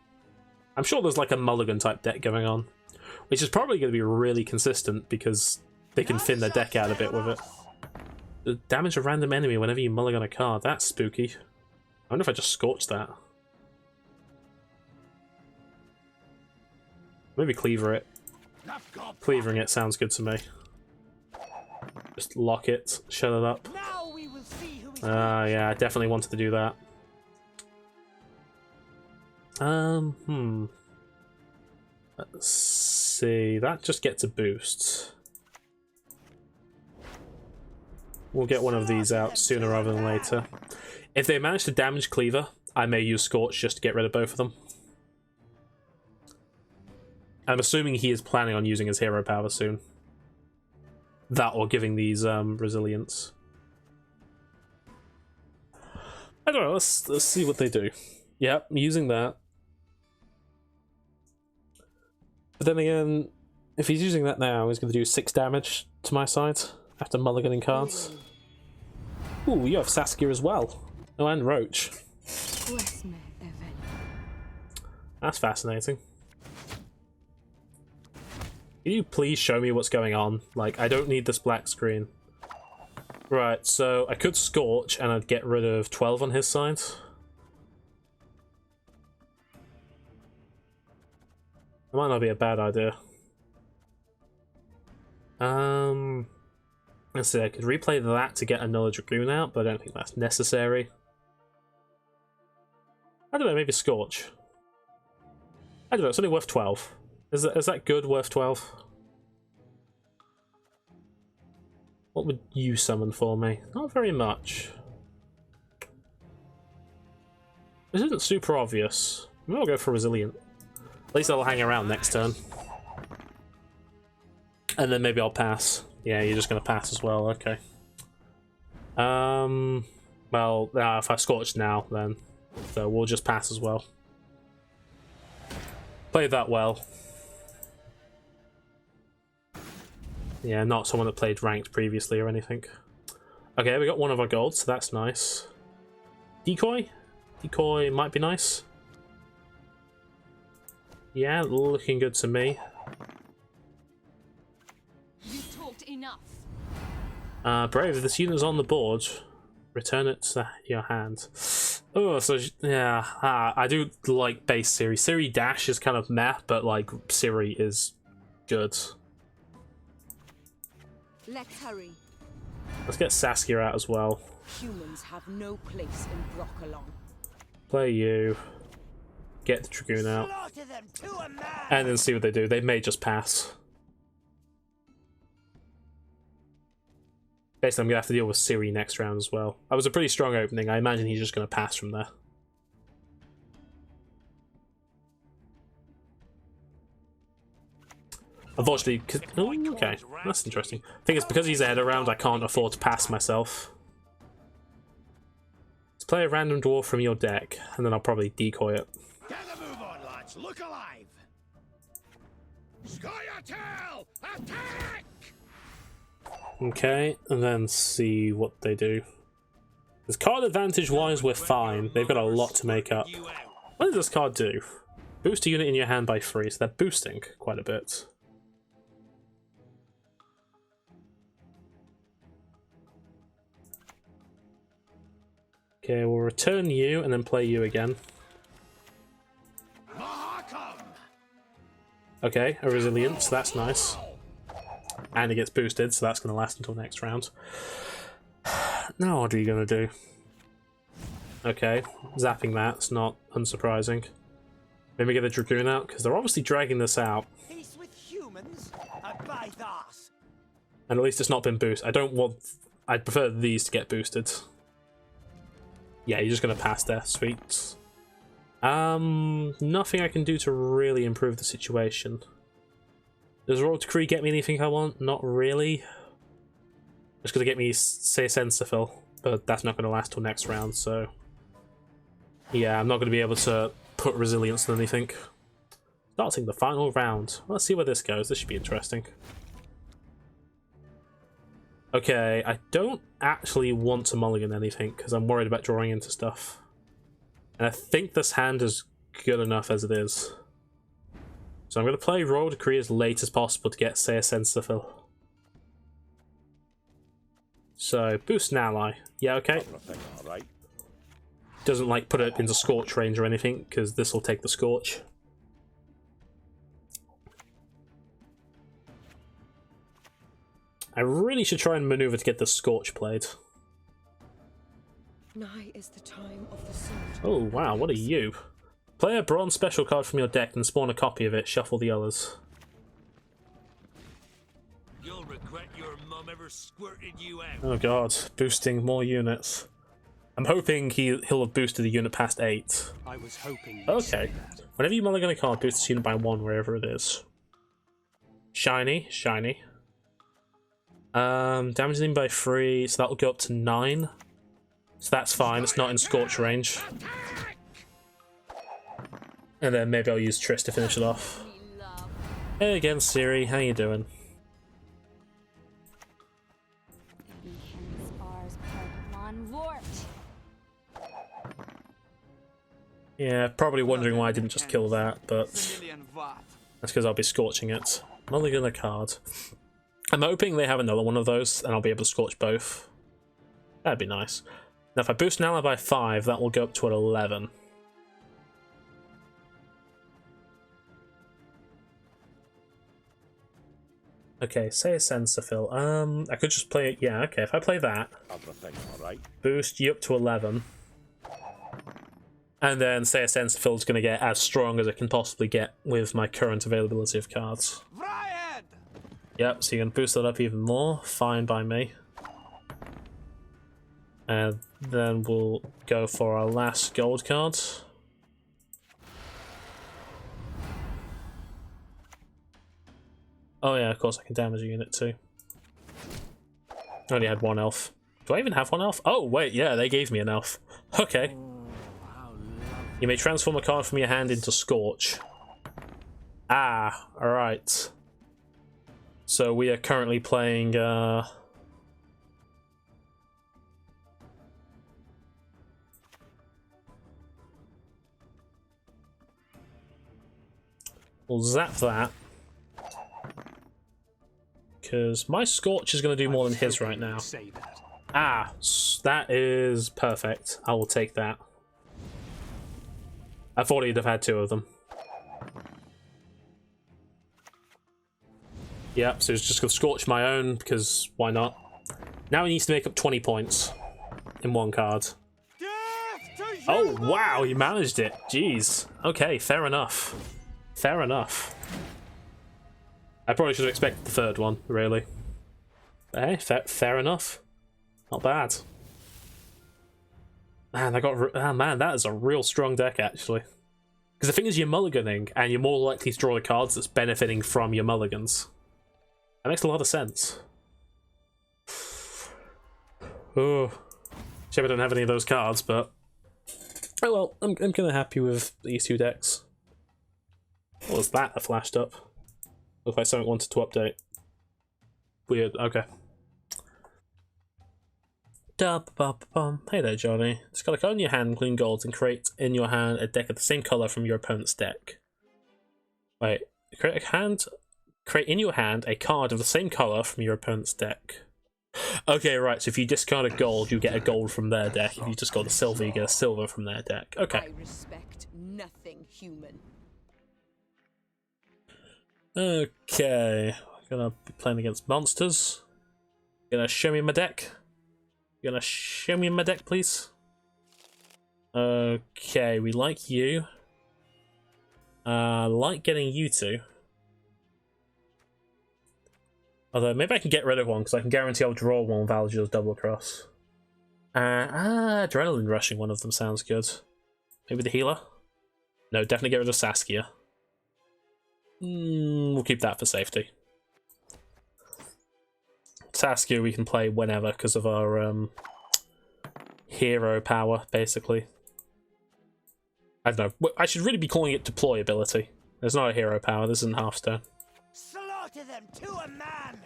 I'm sure there's like a mulligan type deck going on. Which is probably going to be really consistent because they can thin their deck out a bit with it. Damage a random enemy whenever you mulligan a card. That's spooky. I wonder if I just scorched that. Maybe cleaver it. Cleavering it sounds good to me. Just lock it, shut it up. Yeah, I definitely wanted to do that. Let's see. That just gets a boost. We'll get one of these out sooner rather than later. If they manage to damage Cleaver, I may use Scorch just to get rid of both of them. I'm assuming he is planning on using his hero power soon. That or giving these resilience. I don't know, let's see what they do. Yep, using that. But then again, if he's using that now, he's going to do 6 damage to my side after mulliganing cards. Ooh, you have Saskia as well. Oh, and Roach. That's fascinating. Can you please show me what's going on? Like, I don't need this black screen. Right, so I could Scorch and I'd get rid of 12 on his side. That might not be a bad idea. Let's see, I could replay that to get another Dragoon out, but I don't think that's necessary. I don't know, maybe Scorch. I don't know, it's only worth 12. Is that good, worth 12? What would you summon for me? Not very much. This isn't super obvious. Maybe I'll go for Resilient. At least I'll hang around next turn. And then maybe I'll pass. Yeah, you're just going to pass as well, okay. Well, if I Scorch now, then. So we'll just pass as well. Played that well. Yeah, not someone that played ranked previously or anything. Okay, we got one of our golds, so that's nice. Decoy? Decoy might be nice. Yeah, looking good to me. You talked enough. Brave, if this unit is on the board, return it to your hand. Oh, so yeah, I do like base Ciri. Ciri Dash is kind of meh, but like Ciri is good. Let's hurry. Let's get Saskia out as well. Humans have no place in Broccolon. Play you. Get the Dragoon out. And then see what they do. They may just pass. Basically, I'm going to have to deal with Ciri next round as well. That was a pretty strong opening. I imagine he's just going to pass from there. Unfortunately, oh, okay, that's interesting. I think it's because he's ahead around, I can't afford to pass myself. Let's play a random dwarf from your deck, and then I'll probably decoy it. Get a move on, lads. Look alive. Scoia'tael! Attack! Okay, and then see what they do. As card advantage wise, we're fine. They've got a lot to make up. What does this card do? Boost a unit in your hand by 3, so they're boosting quite a bit. Okay, we'll return you and then play you again. Okay, a resilience, that's nice. And it gets boosted, so that's going to last until next round. Now what are you going to do? Okay, zapping that's not unsurprising. Maybe get a Dragoon out, because they're obviously dragging this out. Peace with humans? By thus. And at least it's not been boosted. I'd prefer these to get boosted. Yeah, you're just going to pass there, sweet. Nothing I can do to really improve the situation. Does Royal Decree get me anything I want? Not really. It's going to get me, say, Sensifill, but that's not going to last till next round, so... Yeah, I'm not going to be able to put Resilience on anything. Starting the final round. Let's see where this goes. This should be interesting. Okay, I don't actually want to mulligan anything, because I'm worried about drawing into stuff. And I think this hand is good enough as it is. So I'm going to play Royal Decree as late as possible to get, say, a Sensifill. So, boost an ally. Yeah, okay. Doesn't, like, put it into Scorch range or anything, because this will take the Scorch. I really should try and maneuver to get the Scorch played. Nigh is the time of the sword. Oh, wow, what are you? Play a bronze special card from your deck and spawn a copy of it, shuffle the others. You'll regret your mum ever squirted you out. Oh god, boosting more units. I'm hoping he'll have boosted the unit past 8. I was hoping. Okay. Whenever you mulligan a card, boost this unit by 1 wherever it is. Shiny, shiny. Damaging him by 3, so that'll go up to 9. So that's fine, it's not in Scorch range. And then maybe I'll use Triss to finish it off. Hey again, Siri, how you doing? Yeah, probably wondering why I didn't just kill that, but that's because I'll be scorching it. Mulligan a card. I'm hoping they have another one of those, and I'll be able to scorch both. That'd be nice. Now, if I boost an ally by 5, that will go up to an 11. Okay, say a Sensifill. I could just play it. Yeah, okay, if I play that, boost you up to 11. And then say a Sensifill is going to get as strong as it can possibly get with my current availability of cards. Yep, so you're going to boost that up even more. Fine by me. And then we'll go for our last gold card. Oh yeah, of course I can damage a unit too. I only had 1 elf. Do I even have 1 elf? Oh wait, yeah, they gave me an elf. Okay. You may transform a card from your hand into Scorch. Ah, alright. So we are currently playing, we'll zap that. Because my Scorch is going to do more than his right now. Ah, that is perfect. I will take that. I thought he'd have had 2 of them. Yep, so he's just going to Scorch my own, because why not? Now he needs to make up 20 points in 1 card. Oh, wow, he managed it. Jeez. Okay, fair enough. Fair enough. I probably should have expected the 3rd one, really. But hey, fair enough. Not bad. Man, I got. Ah, man, that is a real strong deck, actually. Because the thing is, you're mulliganing, and you're more likely to draw the cards that's benefiting from your mulligans. That makes a lot of sense. Oh, shame I don't have any of those cards, but oh well. I'm kind of happy with these two decks. What was that that flashed up? Looks like something wanted to update. Weird. Okay. Hey there, Johnny. Discard a card in your hand, including golds, and create in your hand a deck of the same color from your opponent's deck. Wait, create in your hand a card of the same color from your opponent's deck. Okay, right. So if you discard a gold, you get a gold from their deck. If you discard a silver, you get a silver from their deck. Okay. I respect nothing human. Okay. I'm gonna be playing against monsters. Gonna show me my deck. You gonna show me my deck, please? Okay, we like you. Like getting you two. Although, maybe I can get rid of one, because I can guarantee I'll draw one with Algiel's double cross. Adrenaline rushing one of them sounds good. Maybe the healer? No, definitely get rid of Saskia. We'll keep that for safety. Saskia we can play whenever because of our hero power, basically. I don't know. I should really be calling it deploy ability. There's not a hero power. This isn't Hearthstone. Slaughter them to a man!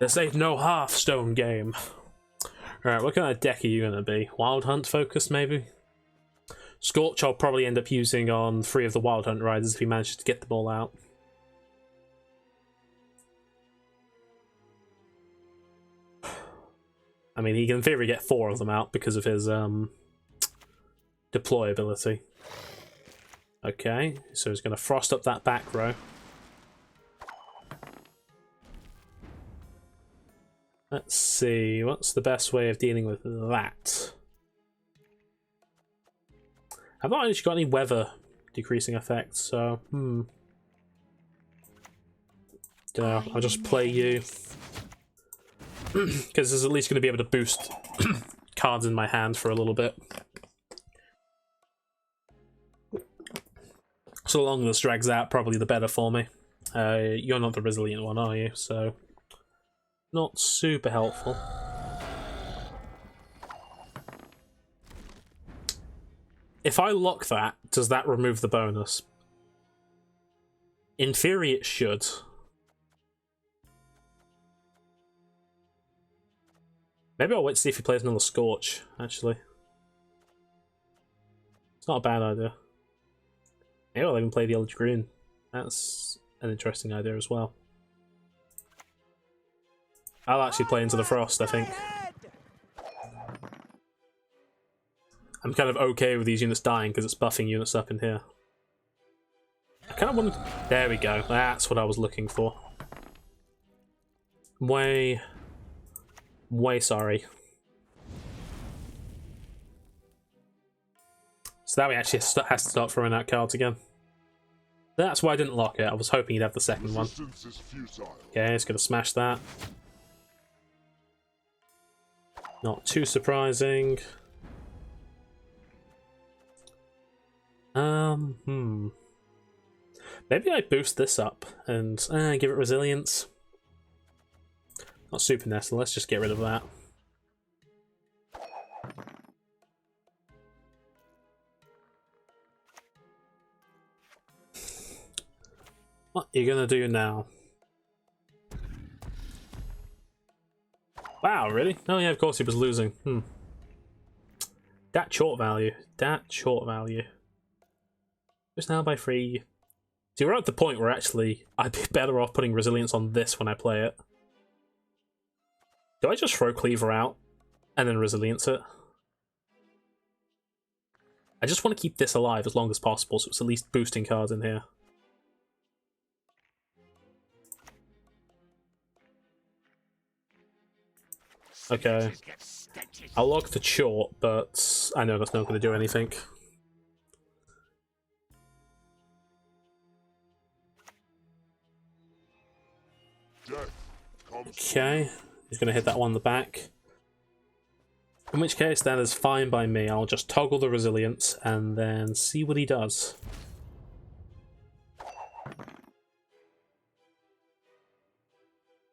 This ain't no Hearthstone game. Alright, what kind of deck are you going to be? Wild Hunt focused, maybe? Scorch I'll probably end up using on 3 of the Wild Hunt riders if he manages to get them all out. I mean, he can in theory get 4 of them out because of his deploy ability. Okay, so he's going to frost up that back row. Let's see, what's the best way of dealing with that? I've not actually got any weather decreasing effects, so don't know, I'll just play you. Because there's at least going to be able to boost cards in my hand for a little bit. So the longer this drags out, probably the better for me. You're not the resilient one, are you? So not super helpful. If I lock that, does that remove the bonus? In theory, it should. Maybe I'll wait to see if he plays another Scorch, actually. It's not a bad idea. Maybe I'll even play the Eldritch Green. That's an interesting idea as well. I'll actually play Into the Frost, I think. I'm kind of okay with these units dying because it's buffing units up in here. I kind of want to... There we go. That's what I was looking for. Way sorry. So that way actually has to start throwing out cards again. That's why I didn't lock it. I was hoping he'd have the second one. Okay, it's going to smash that. Not too surprising. Maybe I boost this up and give it resilience. Not super nestle, let's just get rid of that. What are you gonna do now? Wow, really? Oh yeah, of course he was losing. That short value. Just now by 3. See, we're at the point where actually I'd be better off putting resilience on this when I play it. Do I just throw Cleaver out and then resilience it? I just want to keep this alive as long as possible, so it's at least boosting cards in here. Okay. I'll lock the short, but I know that's not going to do anything. Okay, he's going to hit that one in the back. In which case, that is fine by me. I'll just toggle the resilience and then see what he does.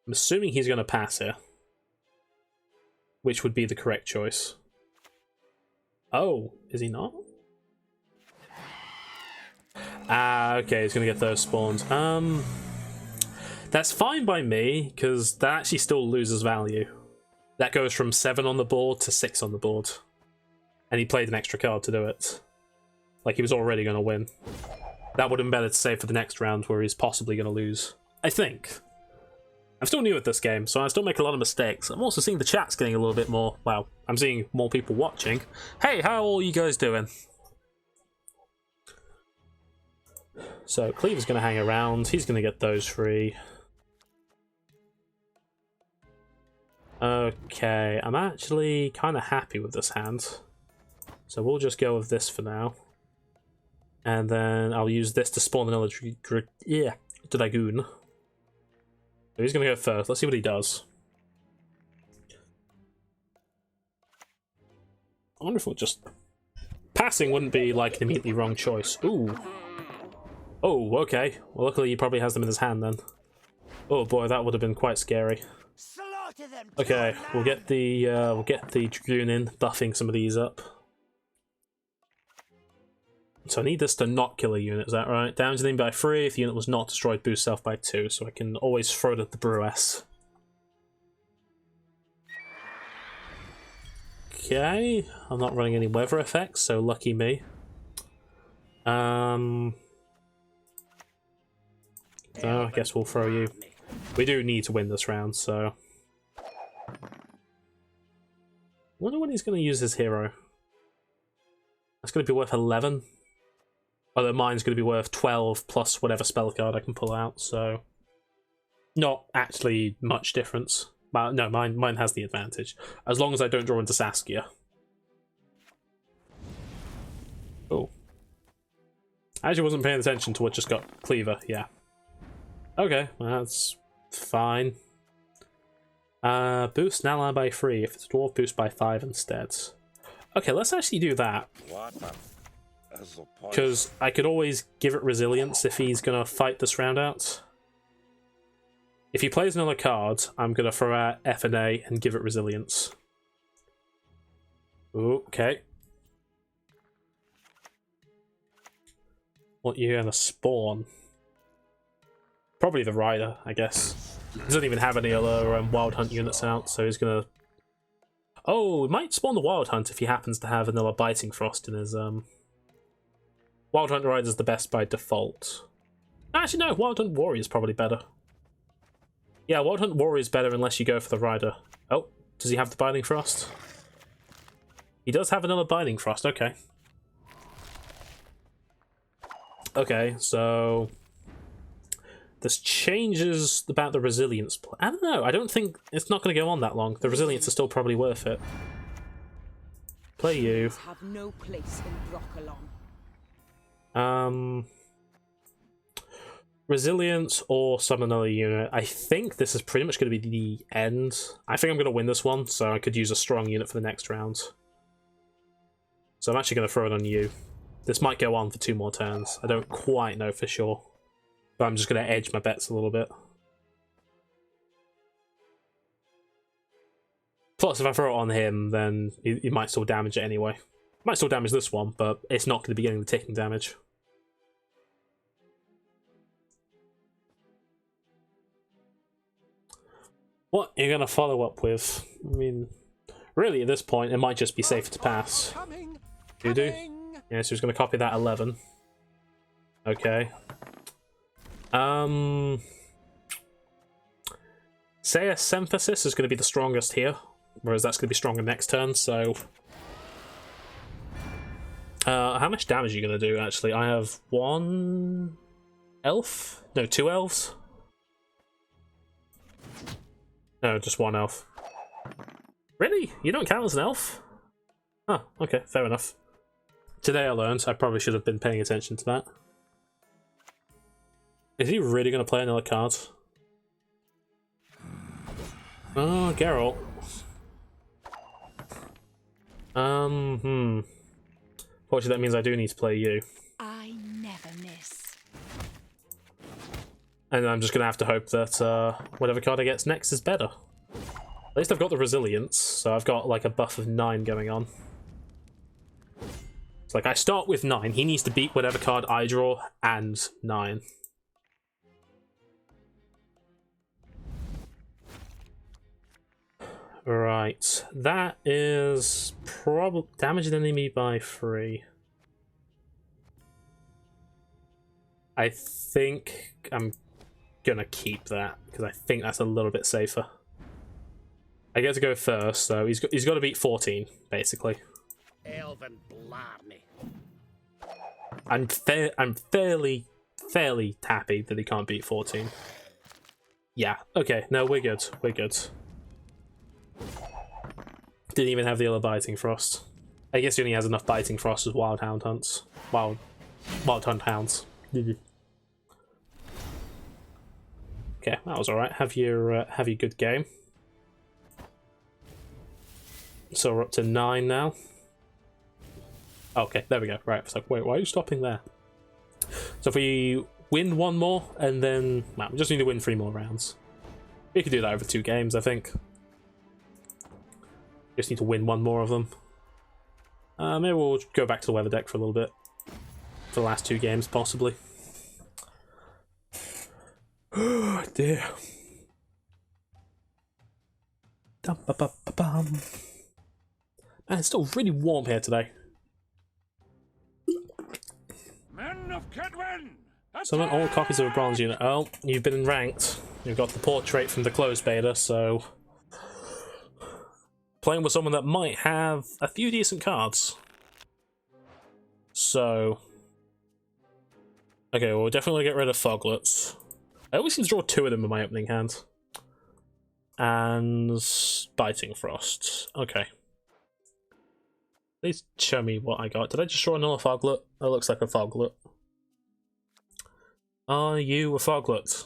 I'm assuming he's going to pass here. Which would be the correct choice. Oh, is he not? Ah, okay, he's going to get those spawned. That's fine by me, because that actually still loses value. That goes from 7 on the board to 6 on the board. And he played an extra card to do it. Like, he was already going to win. That would have been better to save for the next round, where he's possibly going to lose. I think. I'm still new at this game, so I still make a lot of mistakes. I'm also seeing the chat's getting a little bit more... Wow, I'm seeing more people watching. Hey, how are all you guys doing? So, Cleaver's going to hang around. He's going to get those free. Okay, I'm actually kind of happy with this hand. So we'll just go with this for now. And then I'll use this to spawn another Dragoon. So he's going to go first. Let's see what he does. I wonder if we'll just... Passing wouldn't be like an immediately wrong choice. Ooh. Oh, okay. Well, luckily he probably has them in his hand then. Oh boy, that would have been quite scary. Okay, we'll get the Dragoon in, buffing some of these up. So I need this to not kill a unit, is that right? Damage the enemy by 3, if the unit was not destroyed, boost self by 2, so I can always throw it at the Brewess. Okay, I'm not running any weather effects, so lucky me. So I guess we'll throw you. We do need to win this round, so... I wonder when he's going to use his hero. That's going to be worth 11. Although mine's going to be worth 12 plus whatever spell card I can pull out, so... Not actually much difference. But no, mine has the advantage. As long as I don't draw into Saskia. Oh. I actually wasn't paying attention to what just got Cleaver, yeah. Okay, well, that's fine. Boost an ally by 3. If it's a dwarf, boost by 5 instead. Okay, let's actually do that. Because I could always give it resilience if he's going to fight this round out. If he plays another card, I'm going to throw out F and A and give it resilience. Okay. What are you going to spawn? Probably the Rider, I guess. He doesn't even have any other Wild Hunt units out, so he's going to... Oh, he might spawn the Wild Hunt if he happens to have another Biting Frost in his... Wild Hunt Rider's the best by default. Actually, no, Wild Hunt Warrior's probably better. Yeah, Wild Hunt Warrior's better unless you go for the Rider. Oh, does he have the Biting Frost? He does have another Biting Frost, okay. Okay, so... This changes about the resilience. I don't know, I don't think... It's not going to go on that long. The resilience is still probably worth it. Play you. Have no place in Broccolon. Resilience or summon another unit. I think this is pretty much going to be the end. I think I'm going to win this one, so I could use a strong unit for the next round. So I'm actually going to throw it on you. This might go on for 2 more turns. I don't quite know for sure. But I'm just going to edge my bets a little bit. Plus, if I throw it on him, then he might still damage it anyway. Might still damage this one, but it's not going to be getting the ticking damage. What are you going to follow up with? I mean, really at this point, it might just be safer to pass. You do? Yeah, so he's going to copy that 11. Okay. Say a Symphysis is going to be the strongest here, whereas that's going to be stronger next turn, so... how much damage are you going to do, actually? I have 1 elf? No, 2 elves? No, just 1 elf. Really? You don't count as an elf? Oh, okay, fair enough. Today I learned, I probably should have been paying attention to that. Is he really going to play another card? Oh, Geralt. Fortunately, that means I do need to play you. I never miss. And I'm just going to have to hope that whatever card I get next is better. At least I've got the resilience, so I've got like a buff of 9 going on. It's like I start with 9. He needs to beat whatever card I draw and 9. Right, that is probably damage an enemy by 3. I think I'm gonna keep that because I think that's a little bit safer. I get to go first, so he's got to beat 14 basically. Elven blarney. I'm fairly happy that he can't beat 14. Yeah, okay, no, we're good. We're good. Didn't even have the other Biting Frost. I guess he only has enough Biting Frost as Wild Hound hunts. Wild Hunt Hounds. Okay, that was alright. Have your good game. So we're up to 9 now. Okay, there we go. Right, it's like, wait, why are you stopping there? So if we win 1 more, and then... well, we just need to win 3 more rounds. We could do that over 2 games, I think. Just need to win 1 more of them. Maybe we'll go back to the weather deck for a little bit. For the last 2 games, possibly. Oh, dear. Man, it's still really warm here today. Men of Kedwen! Summon all copies of a bronze unit. Oh, you've been ranked. You've got the portrait from the closed beta, so... playing with someone that might have a few decent cards. So... okay, well, we'll definitely get rid of Foglets. I always seem to draw 2 of them in my opening hand. And... Biting Frost. Okay. Please show me what I got. Did I just draw another Foglet? That looks like a Foglet. Are you a Foglet?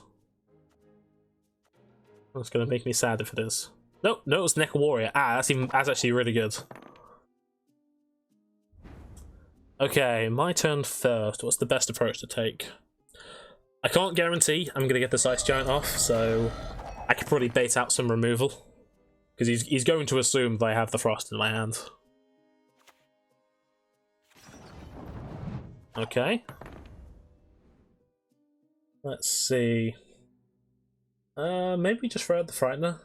That's gonna make me sad if it is. Nope, no, it's Neck Warrior. Ah, that's actually really good. Okay, my turn first. What's the best approach to take? I can't guarantee I'm gonna get this Ice Giant off, so I could probably bait out some removal. Because he's going to assume that I have the Frost in my hand. Okay. Let's see. Maybe we just throw out the Frightener.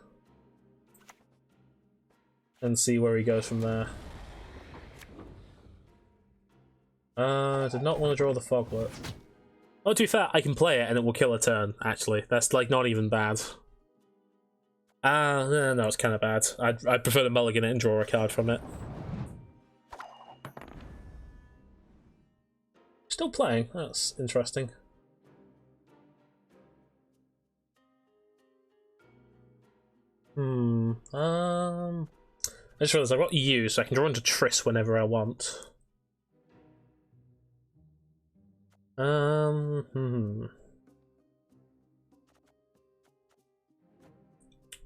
And see where he goes from there. Did not want to draw the Foglet. Oh, to be fair, I can play it and it will kill a turn, actually. That's, like, not even bad. No, it's kind of bad. I'd prefer to mulligan it and draw a card from it. Still playing. That's interesting. I just realised I've got you, so I can draw into Triss whenever I want. I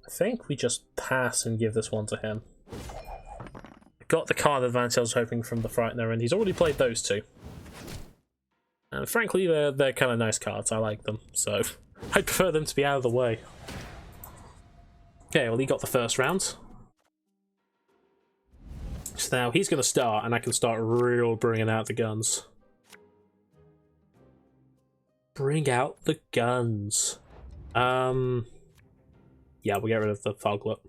think we just pass and give this one to him. I got the card advantage I was hoping from the Frightener, and he's already played those 2. And frankly, they're kind of nice cards. I like them, so I'd prefer them to be out of the way. Okay, well, he got the first round. So now he's going to start, and I can start real bringing out the guns. Bring out the guns. Yeah, we'll get rid of the Foglet.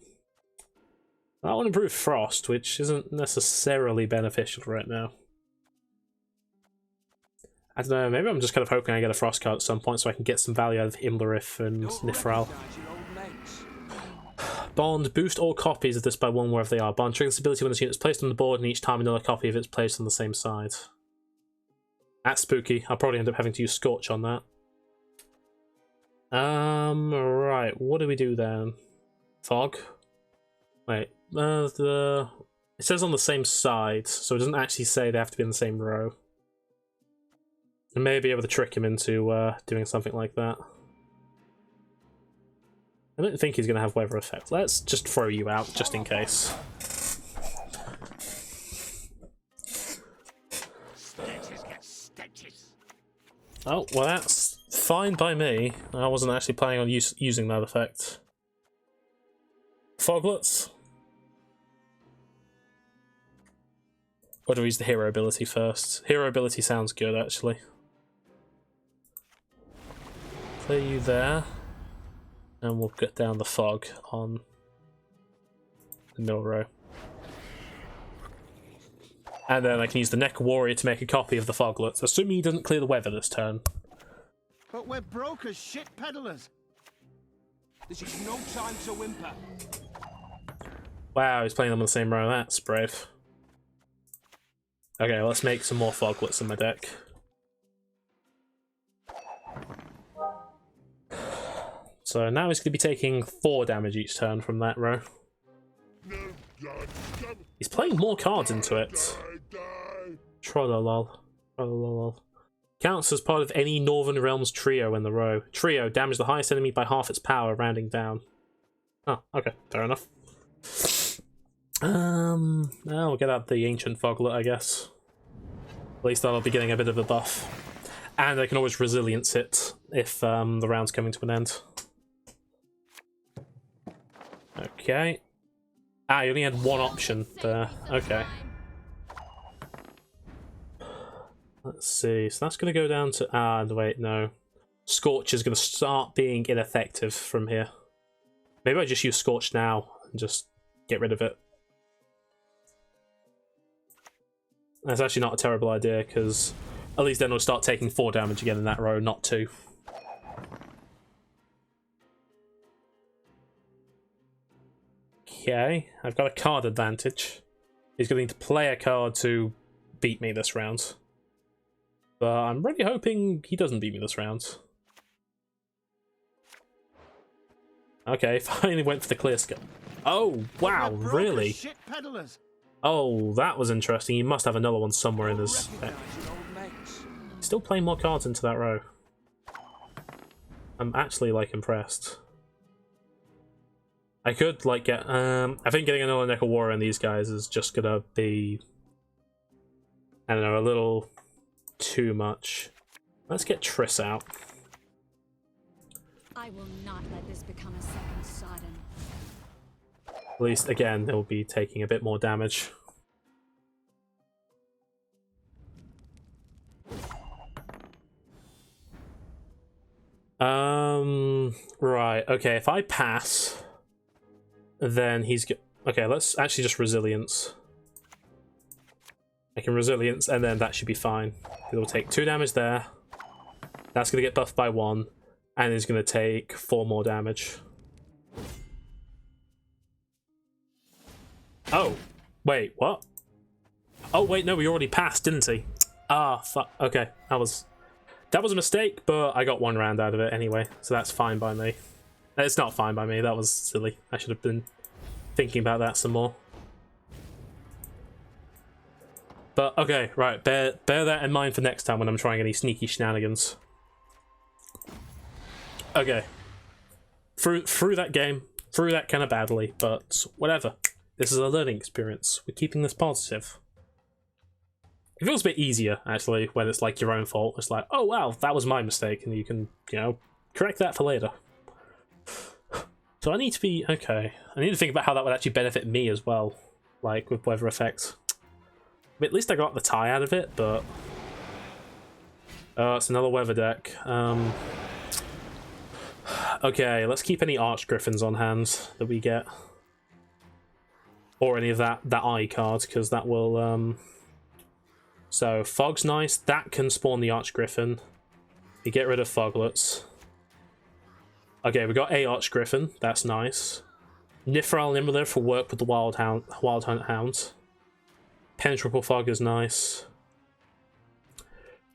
I want to improve Frost, which isn't necessarily beneficial right now. I don't know, maybe I'm just kind of hoping I get a Frost card at some point so I can get some value out of Imlerith and Nifral. Bond, boost all copies of this by 1 wherever they are. Bond triggers this ability when this unit is placed on the board and each time another copy of it is placed on the same side. That's spooky. I'll probably end up having to use Scorch on that. Right, what do we do then? Fog? Wait, it says on the same side, so it doesn't actually say they have to be in the same row. I may be able to trick him into doing something like that. I don't think he's going to have weather effect. Let's just throw you out, just in case. Stitches get stitches. Oh, well that's fine by me. I wasn't actually planning on using that effect. Foglets? Or do we use the hero ability first? Hero ability sounds good, actually. Play you there. And we'll get down the fog on the middle row. And then I can use the Neck Warrior to make a copy of the Foglets, assuming he doesn't clear the weather this turn. But we're broke as shit peddlers. This is no time to whimper. Wow, he's playing them on the same row. That's brave. Okay, let's make some more Foglets in my deck. So now he's going to be taking 4 damage each turn from that row. He's playing more cards into it. Trollolol. Trollolol. Counts as part of any Northern Realms trio in the row. Trio, damage the highest enemy by half its power, rounding down. Oh, okay, fair enough. We'll get out the Ancient Foglet, I guess. At least I'll be getting a bit of a buff. And I can always Resilience it if the round's coming to an end. Okay. Ah, you only had one option there. Okay. Let's see. So that's going to go down to... Ah, wait, no. Scorch is going to start being ineffective from here. Maybe I just use Scorch now and just get rid of it. That's actually not a terrible idea, because at least then we'll start taking 4 damage again in that row, not 2. Okay, I've got a card advantage. He's going to need to play a card to beat me this round. But I'm really hoping he doesn't beat me this round. Okay, finally went for the clear scope. Oh, wow, really? Oh, that was interesting. He must have another one somewhere in his deck. Still playing more cards into that row. I'm actually, like, impressed. I could, like, get... I think getting another Neck Warrior on these guys is just gonna be... I don't know, a little too much. Let's get Triss out. I will not let this become a second Sodom. At least, again, they'll be taking a bit more damage. Right, okay, if I pass, then he's okay, let's actually just Resilience. I can Resilience, and then that should be fine. It'll take 2 damage there. That's going to get buffed by 1, and he's going to take 4 more damage. Oh, wait, what? Oh, wait, no, we already passed, didn't he? Ah, fuck. Okay, that was a mistake, but I got 1 round out of it anyway, so that's fine by me. It's not fine by me, that was silly. I should have been thinking about that some more. But, okay, right, bear that in mind for next time when I'm trying any sneaky shenanigans. Okay. Through that game, through that kind of badly, but whatever. This is a learning experience. We're keeping this positive. It feels a bit easier, actually, when it's like your own fault. It's like, oh wow, that was my mistake, and you can, you know, correct that for later. So I need to be... okay. I need to think about how that would actually benefit me as well, like, with weather effects. I mean, at least I got the tie out of it, but... it's another weather deck. Okay, let's keep any Archgriffins on hand that we get. Or any of that eye card, because that will... So, Fog's nice. That can spawn the Archgriffin. You get rid of Foglets. Okay, we got a Archgriffin. That's nice. Nifral Nimblith will work with the Wild Hunt Hound. Penetrable Fog is nice.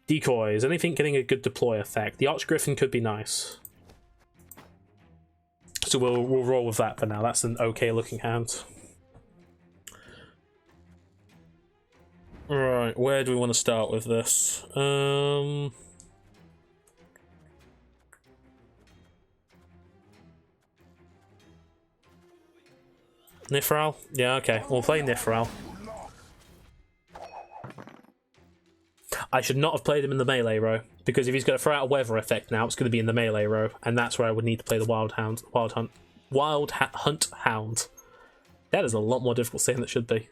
Decoys. Anything getting a good deploy effect. The Archgriffin could be nice. So we'll roll with that for now. That's an okay looking hand. Right, where do we want to start with this? Nifral? Yeah, okay. We'll play Nifral. I should not have played him in the melee row, because if he's going to throw out a weather effect now, it's going to be in the melee row, and that's where I would need to play the Wild Hunt Hound. That is a lot more difficult saying than it should be.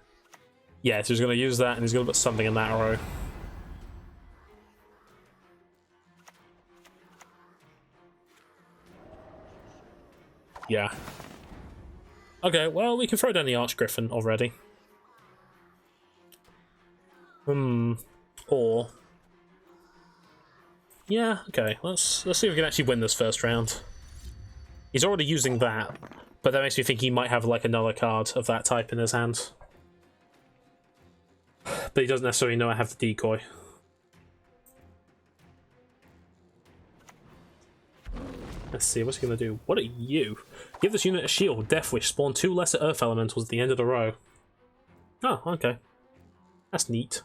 Yeah, so he's going to use that, and he's going to put something in that row. Yeah. Okay, well, we can throw down the Archgriffin already. Or... yeah, okay, let's see if we can actually win this first round. He's already using that, but that makes me think he might have, like, another card of that type in his hand. But he doesn't necessarily know I have the decoy. Let's see, what's he gonna do? What are you? Give this unit a shield. Death Wish. Spawn 2 lesser Earth Elementals at the end of the row. Oh, okay. That's neat.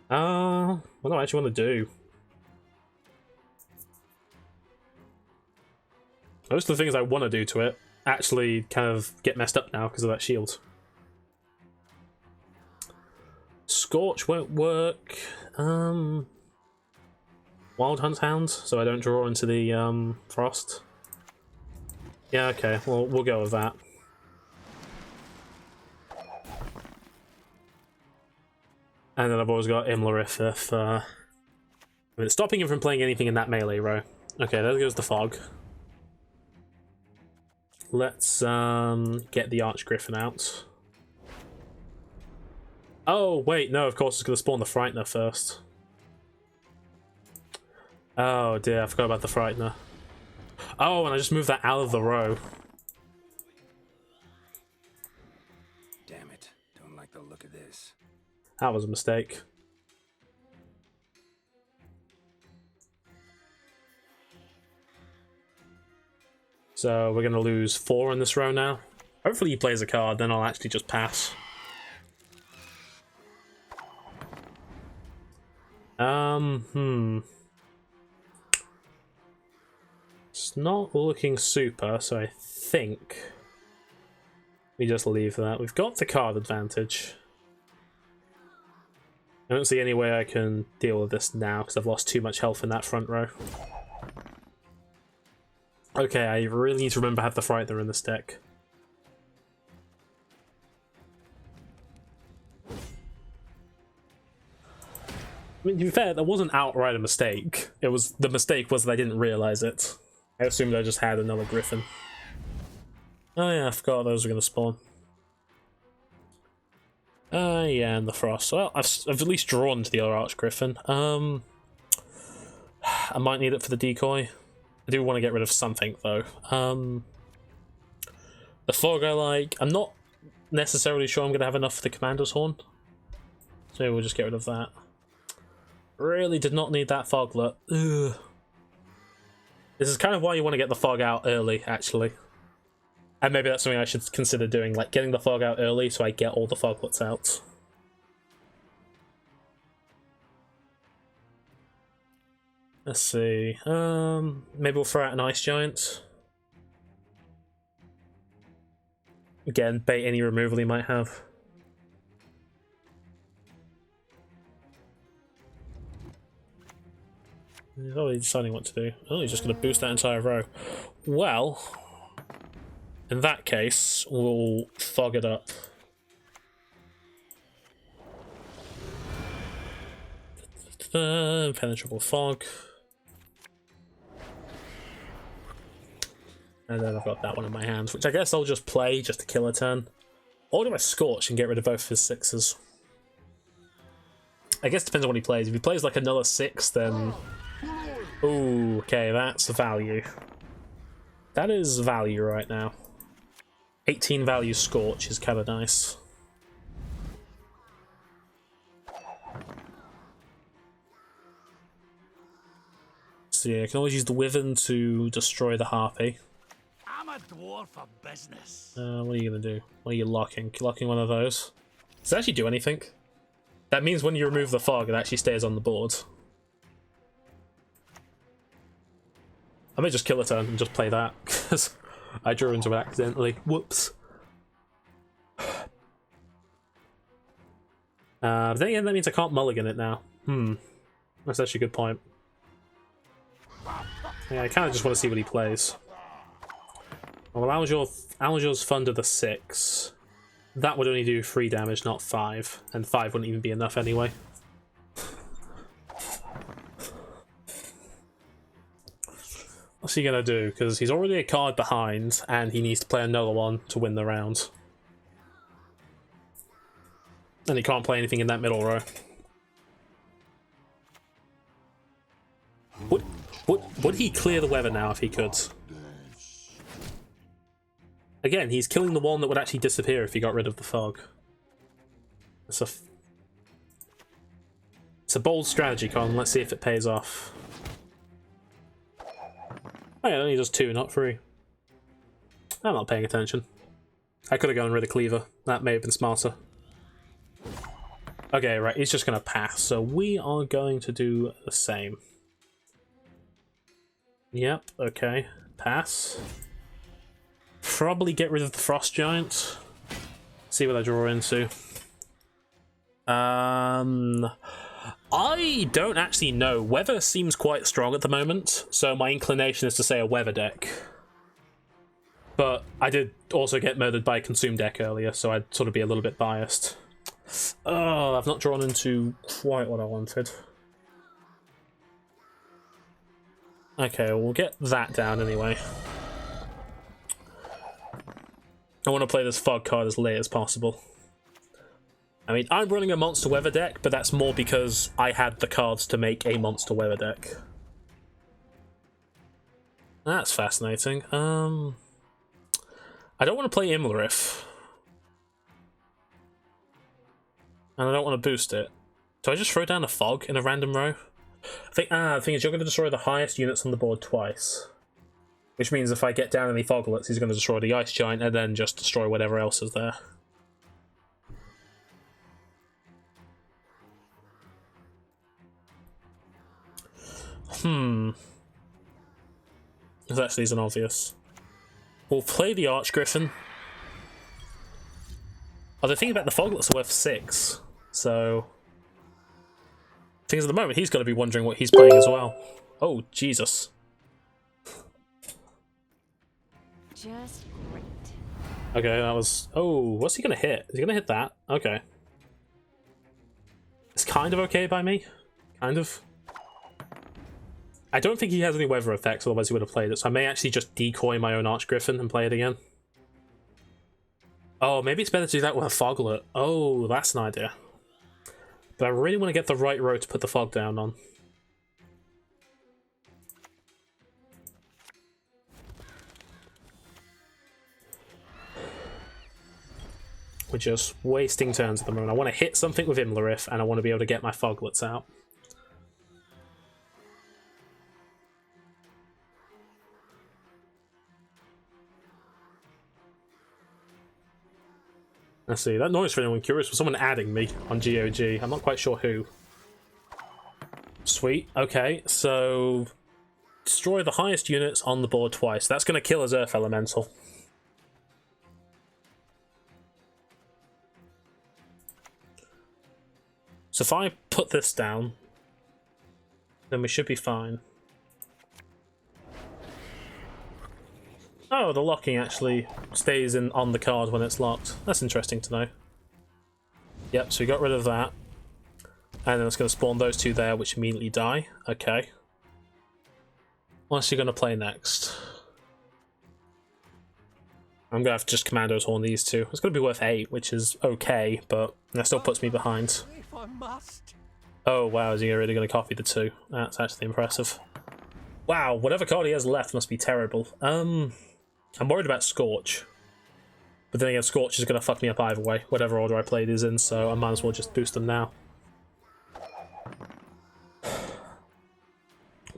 What do I actually want to do? Most of the things I want to do to it actually kind of get messed up now because of that shield. Scorch won't work. Wild Hunt Hound, so I don't draw into the frost. Yeah, okay, well, we'll go with that. And then I've always got Imlerith if... I mean, it's stopping him from playing anything in that melee row. Okay, there goes the fog. Let's get the Archgriffin out. Oh, wait, no, of course it's going to spawn the Frightener first. Oh dear, I forgot about the Frightener. Oh, and I just moved that out of the row. Damn it. Don't like the look of this. That was a mistake. So we're going to lose 4 in this row now. Hopefully he plays a card, then I'll actually just pass. It's not looking super, so I think we just leave that. We've got the card advantage. I don't see any way I can deal with this now because I've lost too much health in that front row. Okay, I really need to remember I have the Frightener in this deck. I mean, to be fair, that wasn't outright a mistake. The mistake was that I didn't realise it. I assumed I just had another Griffin. Oh yeah, I forgot those were going to spawn. Yeah, and the Frost. Well, I've at least drawn to the other Archgriffin. I might need it for the decoy. I do want to get rid of something, though. The Fog I like. I'm not necessarily sure I'm going to have enough for the Commander's Horn. So we'll just get rid of that. Really did not need that Foglet. Ugh. This is kind of why you want to get the Fog out early, actually. And maybe that's something I should consider doing, like getting the Fog out early so I get all the Foglets out. Let's see. Maybe we'll throw out an Ice Giant. Again, bait any removal he might have. He's already deciding what to do. Oh, he's just going to boost that entire row. Well, in that case, we'll fog it up. Penetrable fog. And then I've got that one in my hands, which I guess I'll just play just to kill a turn. Or do I Scorch and get rid of both of his 6s? I guess it depends on what he plays. If he plays like another 6, then... Ooh, okay, that's value. That is value right now. 18 value Scorch is kind of nice. So yeah, I can always use the Wyvern to destroy the Harpy. I'm a dwarf for business. What are you gonna do? What are you locking? Locking one of those? Does it actually do anything? That means when you remove the fog, it actually stays on the board. I may just kill a turn and just play that, because I drew into it accidentally. Whoops. Then again, that means I can't mulligan it now. That's actually a good point. Yeah, I kind of just want to see what he plays. Well, Almageur's Thunder the 6. That would only do 3 damage, not 5. And 5 wouldn't even be enough anyway. What's he gonna do? Because he's already a card behind, and he needs to play another one to win the round. And he can't play anything in that middle row. Would he clear the weather now if he could? Again, he's killing the one that would actually disappear if he got rid of the fog. It's a bold strategy, Colin. Let's see if it pays off. Oh yeah, only just 2, not 3. I'm not paying attention. I could have gone rid of Cleaver. That may have been smarter. Okay, right, he's just going to pass. So we are going to do the same. Yep, okay. Pass. Probably get rid of the Frost Giant. See what I draw into. I don't actually know. Weather seems quite strong at the moment, so my inclination is to say a weather deck. But I did also get murdered by a consume deck earlier, so I'd sort of be a little bit biased. Oh, I've not drawn into quite what I wanted. Okay, well, we'll get that down anyway. I want to play this fog card as late as possible. I mean, I'm running a monster weather deck, but that's more because I had the cards to make a monster weather deck. That's fascinating. I don't want to play Imlerith. And I don't want to boost it. Do I just throw down a fog in a random row? The thing is, you're going to destroy the highest units on the board twice. Which means if I get down any foglets, he's going to destroy the Ice Giant and then just destroy whatever else is there. This actually isn't obvious. We'll play the Archgriffin. Oh, the thing about the foglets are worth 6, so... Things at the moment, he's got to be wondering what he's playing as well. Oh, Jesus. Just great. Okay, that was... Oh, what's he going to hit? Is he going to hit that? Okay. It's kind of okay by me. Kind of. I don't think he has any weather effects, otherwise he would have played it, so I may actually just decoy my own Archgriffin and play it again. Oh, maybe it's better to do that with a foglet. Oh, that's an idea. But I really want to get the right row to put the fog down on. We're just wasting turns at the moment. I want to hit something with Imlerith, and I want to be able to get my foglets out. Let's see, that noise for anyone curious was someone adding me on GOG. I'm not quite sure who. Sweet, okay, so... Destroy the highest units on the board twice. That's going to kill his Earth Elemental. So if I put this down, then we should be fine. Oh, the locking actually stays on the card when it's locked. That's interesting to know. Yep, so we got rid of that. And then it's going to spawn those two there, which immediately die. Okay. What's he going to play next? I'm going to have to just Commando's Horn these two. It's going to be worth 8, which is okay, but that still puts me behind. If I must. Oh, wow, is he really going to copy the 2? That's actually impressive. Wow, whatever card he has left must be terrible. I'm worried about Scorch. But then again, Scorch is going to fuck me up either way, whatever order I play these in, so I might as well just boost them now.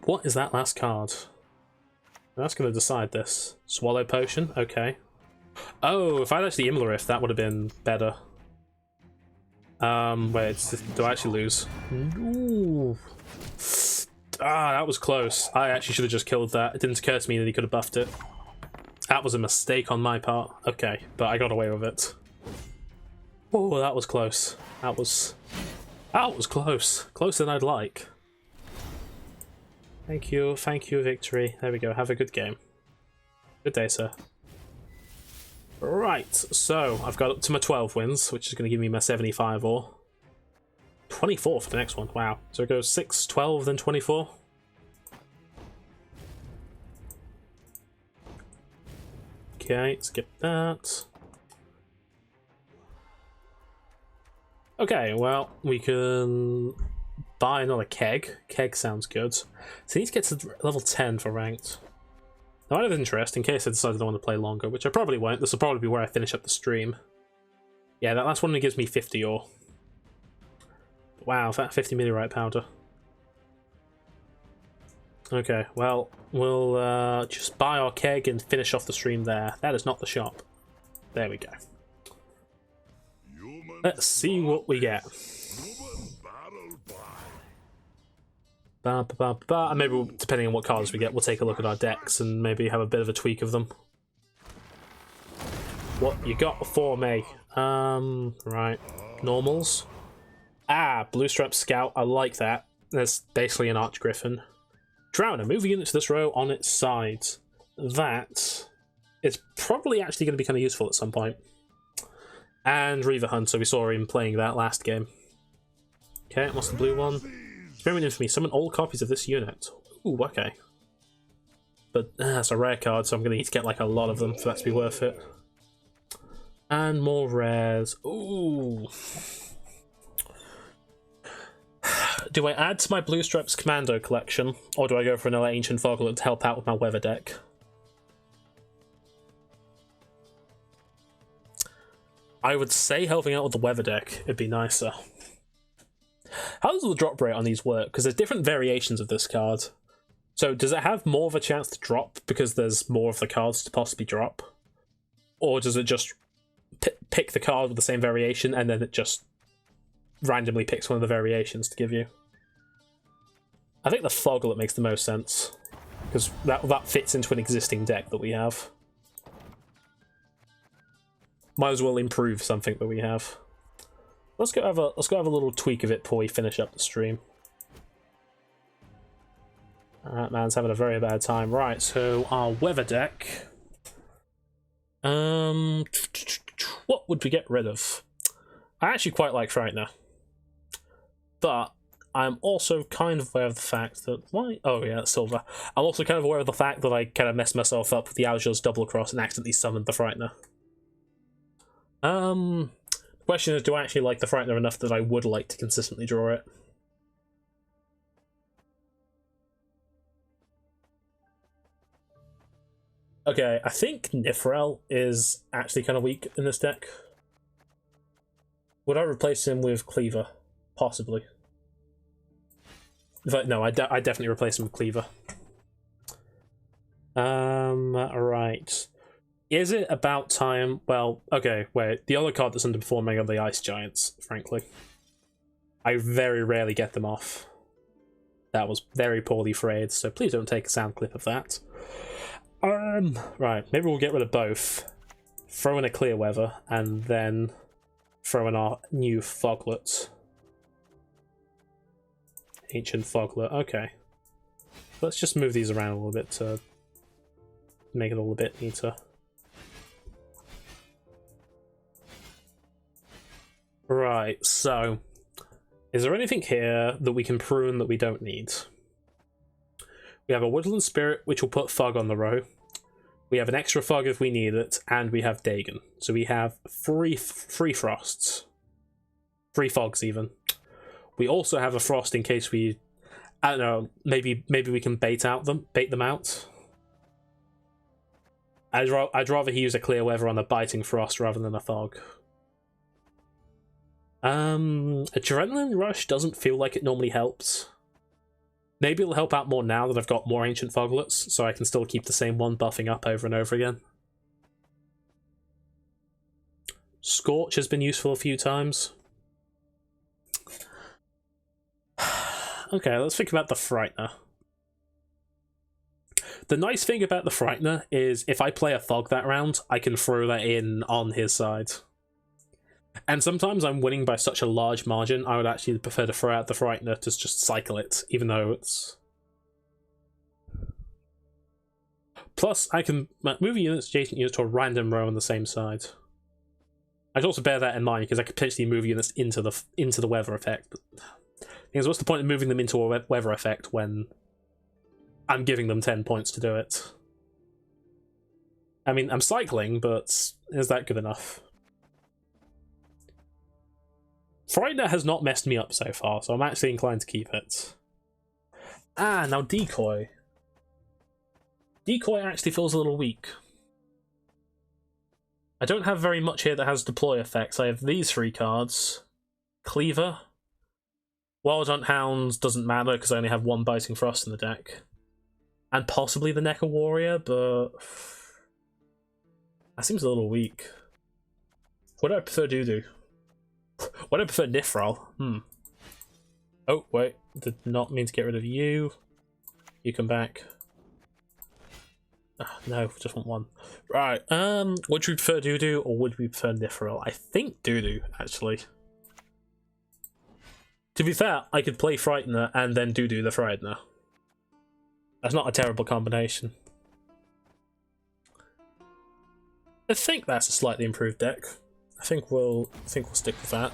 What is that last card? That's going to decide this. Swallow Potion? Okay. Oh, if I'd actually Imlerith, that would have been better. Wait, do I actually lose? Ooh. Ah, that was close. I actually should have just killed that. It didn't occur to me that he could have buffed it. That was a mistake on my part. Okay, but I got away with it. Oh, that was close. That was close. Closer than I'd like. Thank you, victory. There we go, have a good game. Good day, sir. Right, so I've got up to my 12 wins, which is going to give me my 75 ore. 24 for the next one, wow. So it goes 6, 12, then 24. Okay, skip that. Okay, well, we can buy another keg. Keg sounds good. So I need to get to level 10 for ranked. Now, out of interest, in case I decide I want to play longer, which I probably won't, this will probably be where I finish up the stream. Yeah, that last one only gives me 50 ore. Wow, 50 meteorite powder. Okay, well, we'll just buy our keg and finish off the stream there. That is not the shop. There we go. Let's see what we get. And maybe, depending on what cards we get, we'll take a look at our decks and maybe have a bit of a tweak of them. What you got for me? Right. Normals. Ah, Blue Strap Scout. I like that. That's basically an Arch Griffin. Drowner. Move a unit to this row on its sides. That is probably actually going to be kind of useful at some point. And Reaver Hunter. We saw him playing that last game. Okay, what's the blue one? Experiment Infamy. Summon all copies of this unit. Ooh, okay. But that's a rare card, so I'm going to need to get like a lot of them for that to be worth it. And more rares. Ooh. Do I add to my Blue Stripes Commando collection, or do I go for another Ancient Foglet to help out with my weather deck? I would say helping out with the weather deck would be nicer. How does the drop rate on these work? Because there's different variations of this card. So does it have more of a chance to drop because there's more of the cards to possibly drop? Or does it just pick the card with the same variation and then it just randomly picks one of the variations to give you? I think the Foglet makes the most sense, because that fits into an existing deck that we have. Might as well improve something that we have. Let's go have a little tweak of it before we finish up the stream. That man's having a very bad time. Right, so our weather deck. What would we get rid of? I actually quite like Frightener, but I'm also kind of aware of the fact that oh yeah, that's silver. I'm also kind of aware of the fact that I kind of messed myself up with the Algiers double cross and accidentally summoned the Frightener. The question is, do I actually like the Frightener enough that I would like to consistently draw it? Okay, I think Nifrel is actually kind of weak in this deck. Would I replace him with Cleaver? Possibly. But no, I definitely replace him with Cleaver. Right. Is it about time? Well, okay, wait. The other card that's underperforming are the Ice Giants, frankly. I very rarely get them off. That was very poorly phrased, so please don't take a sound clip of that. Right, maybe we'll get rid of both. Throw in a Clear Weather, and then throw in our new Foglet. Ancient Foglet, okay. Let's just move these around a little bit to make it all a bit neater. Right, so is there anything here that we can prune that we don't need? We have a Woodland Spirit, which will put Fog on the row. We have an extra Fog if we need it, and we have Dagon. So we have three Frosts. 3 Fogs, even. We also have a Frost in case we... I don't know, maybe we can bait them out. I'd rather he use a Clear Weather on a Biting Frost rather than a Fog. Adrenaline Rush doesn't feel like it normally helps. Maybe it'll help out more now that I've got more Ancient Foglets, so I can still keep the same one buffing up over and over again. Scorch has been useful a few times. Okay, let's think about the Frightener. The nice thing about the Frightener is if I play a Fog that round, I can throw that in on his side. And sometimes I'm winning by such a large margin, I would actually prefer to throw out the Frightener to just cycle it, even though it's... Plus, I can move units, adjacent units to a random row on the same side. I should also bear that in mind, because I could potentially move units into the weather effect. But... Because what's the point of moving them into a weather effect when I'm giving them 10 points to do it? I mean, I'm cycling, but is that good enough? Frightener has not messed me up so far, so I'm actually inclined to keep it. Ah, now Decoy. Decoy actually feels a little weak. I don't have very much here that has deploy effects. I have these 3 cards. Cleaver. Wild Hunt Hounds doesn't matter because I only have 1 Biting Frost in the deck. And possibly the Neca Warrior, but... that seems a little weak. What do I prefer Doo-Doo? What do I prefer Nifral? Oh, wait. Did not mean to get rid of you. You come back. No, just want 1. Right, would we prefer Doo-Doo or would we prefer Nifral? I think Doo-Doo, actually. To be fair, I could play Frightener and then Doo-Doo the Frightener. That's not a terrible combination. I think that's a slightly improved deck. I think we'll stick with that.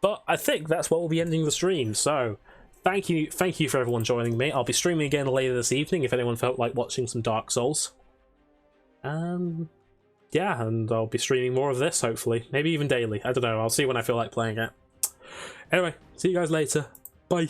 But I think that's what we'll be ending the stream. So thank you for everyone joining me. I'll be streaming again later this evening if anyone felt like watching some Dark Souls. Yeah, and I'll be streaming more of this hopefully, maybe even daily. I don't know. I'll see when I feel like playing it. Anyway, see you guys later. Bye.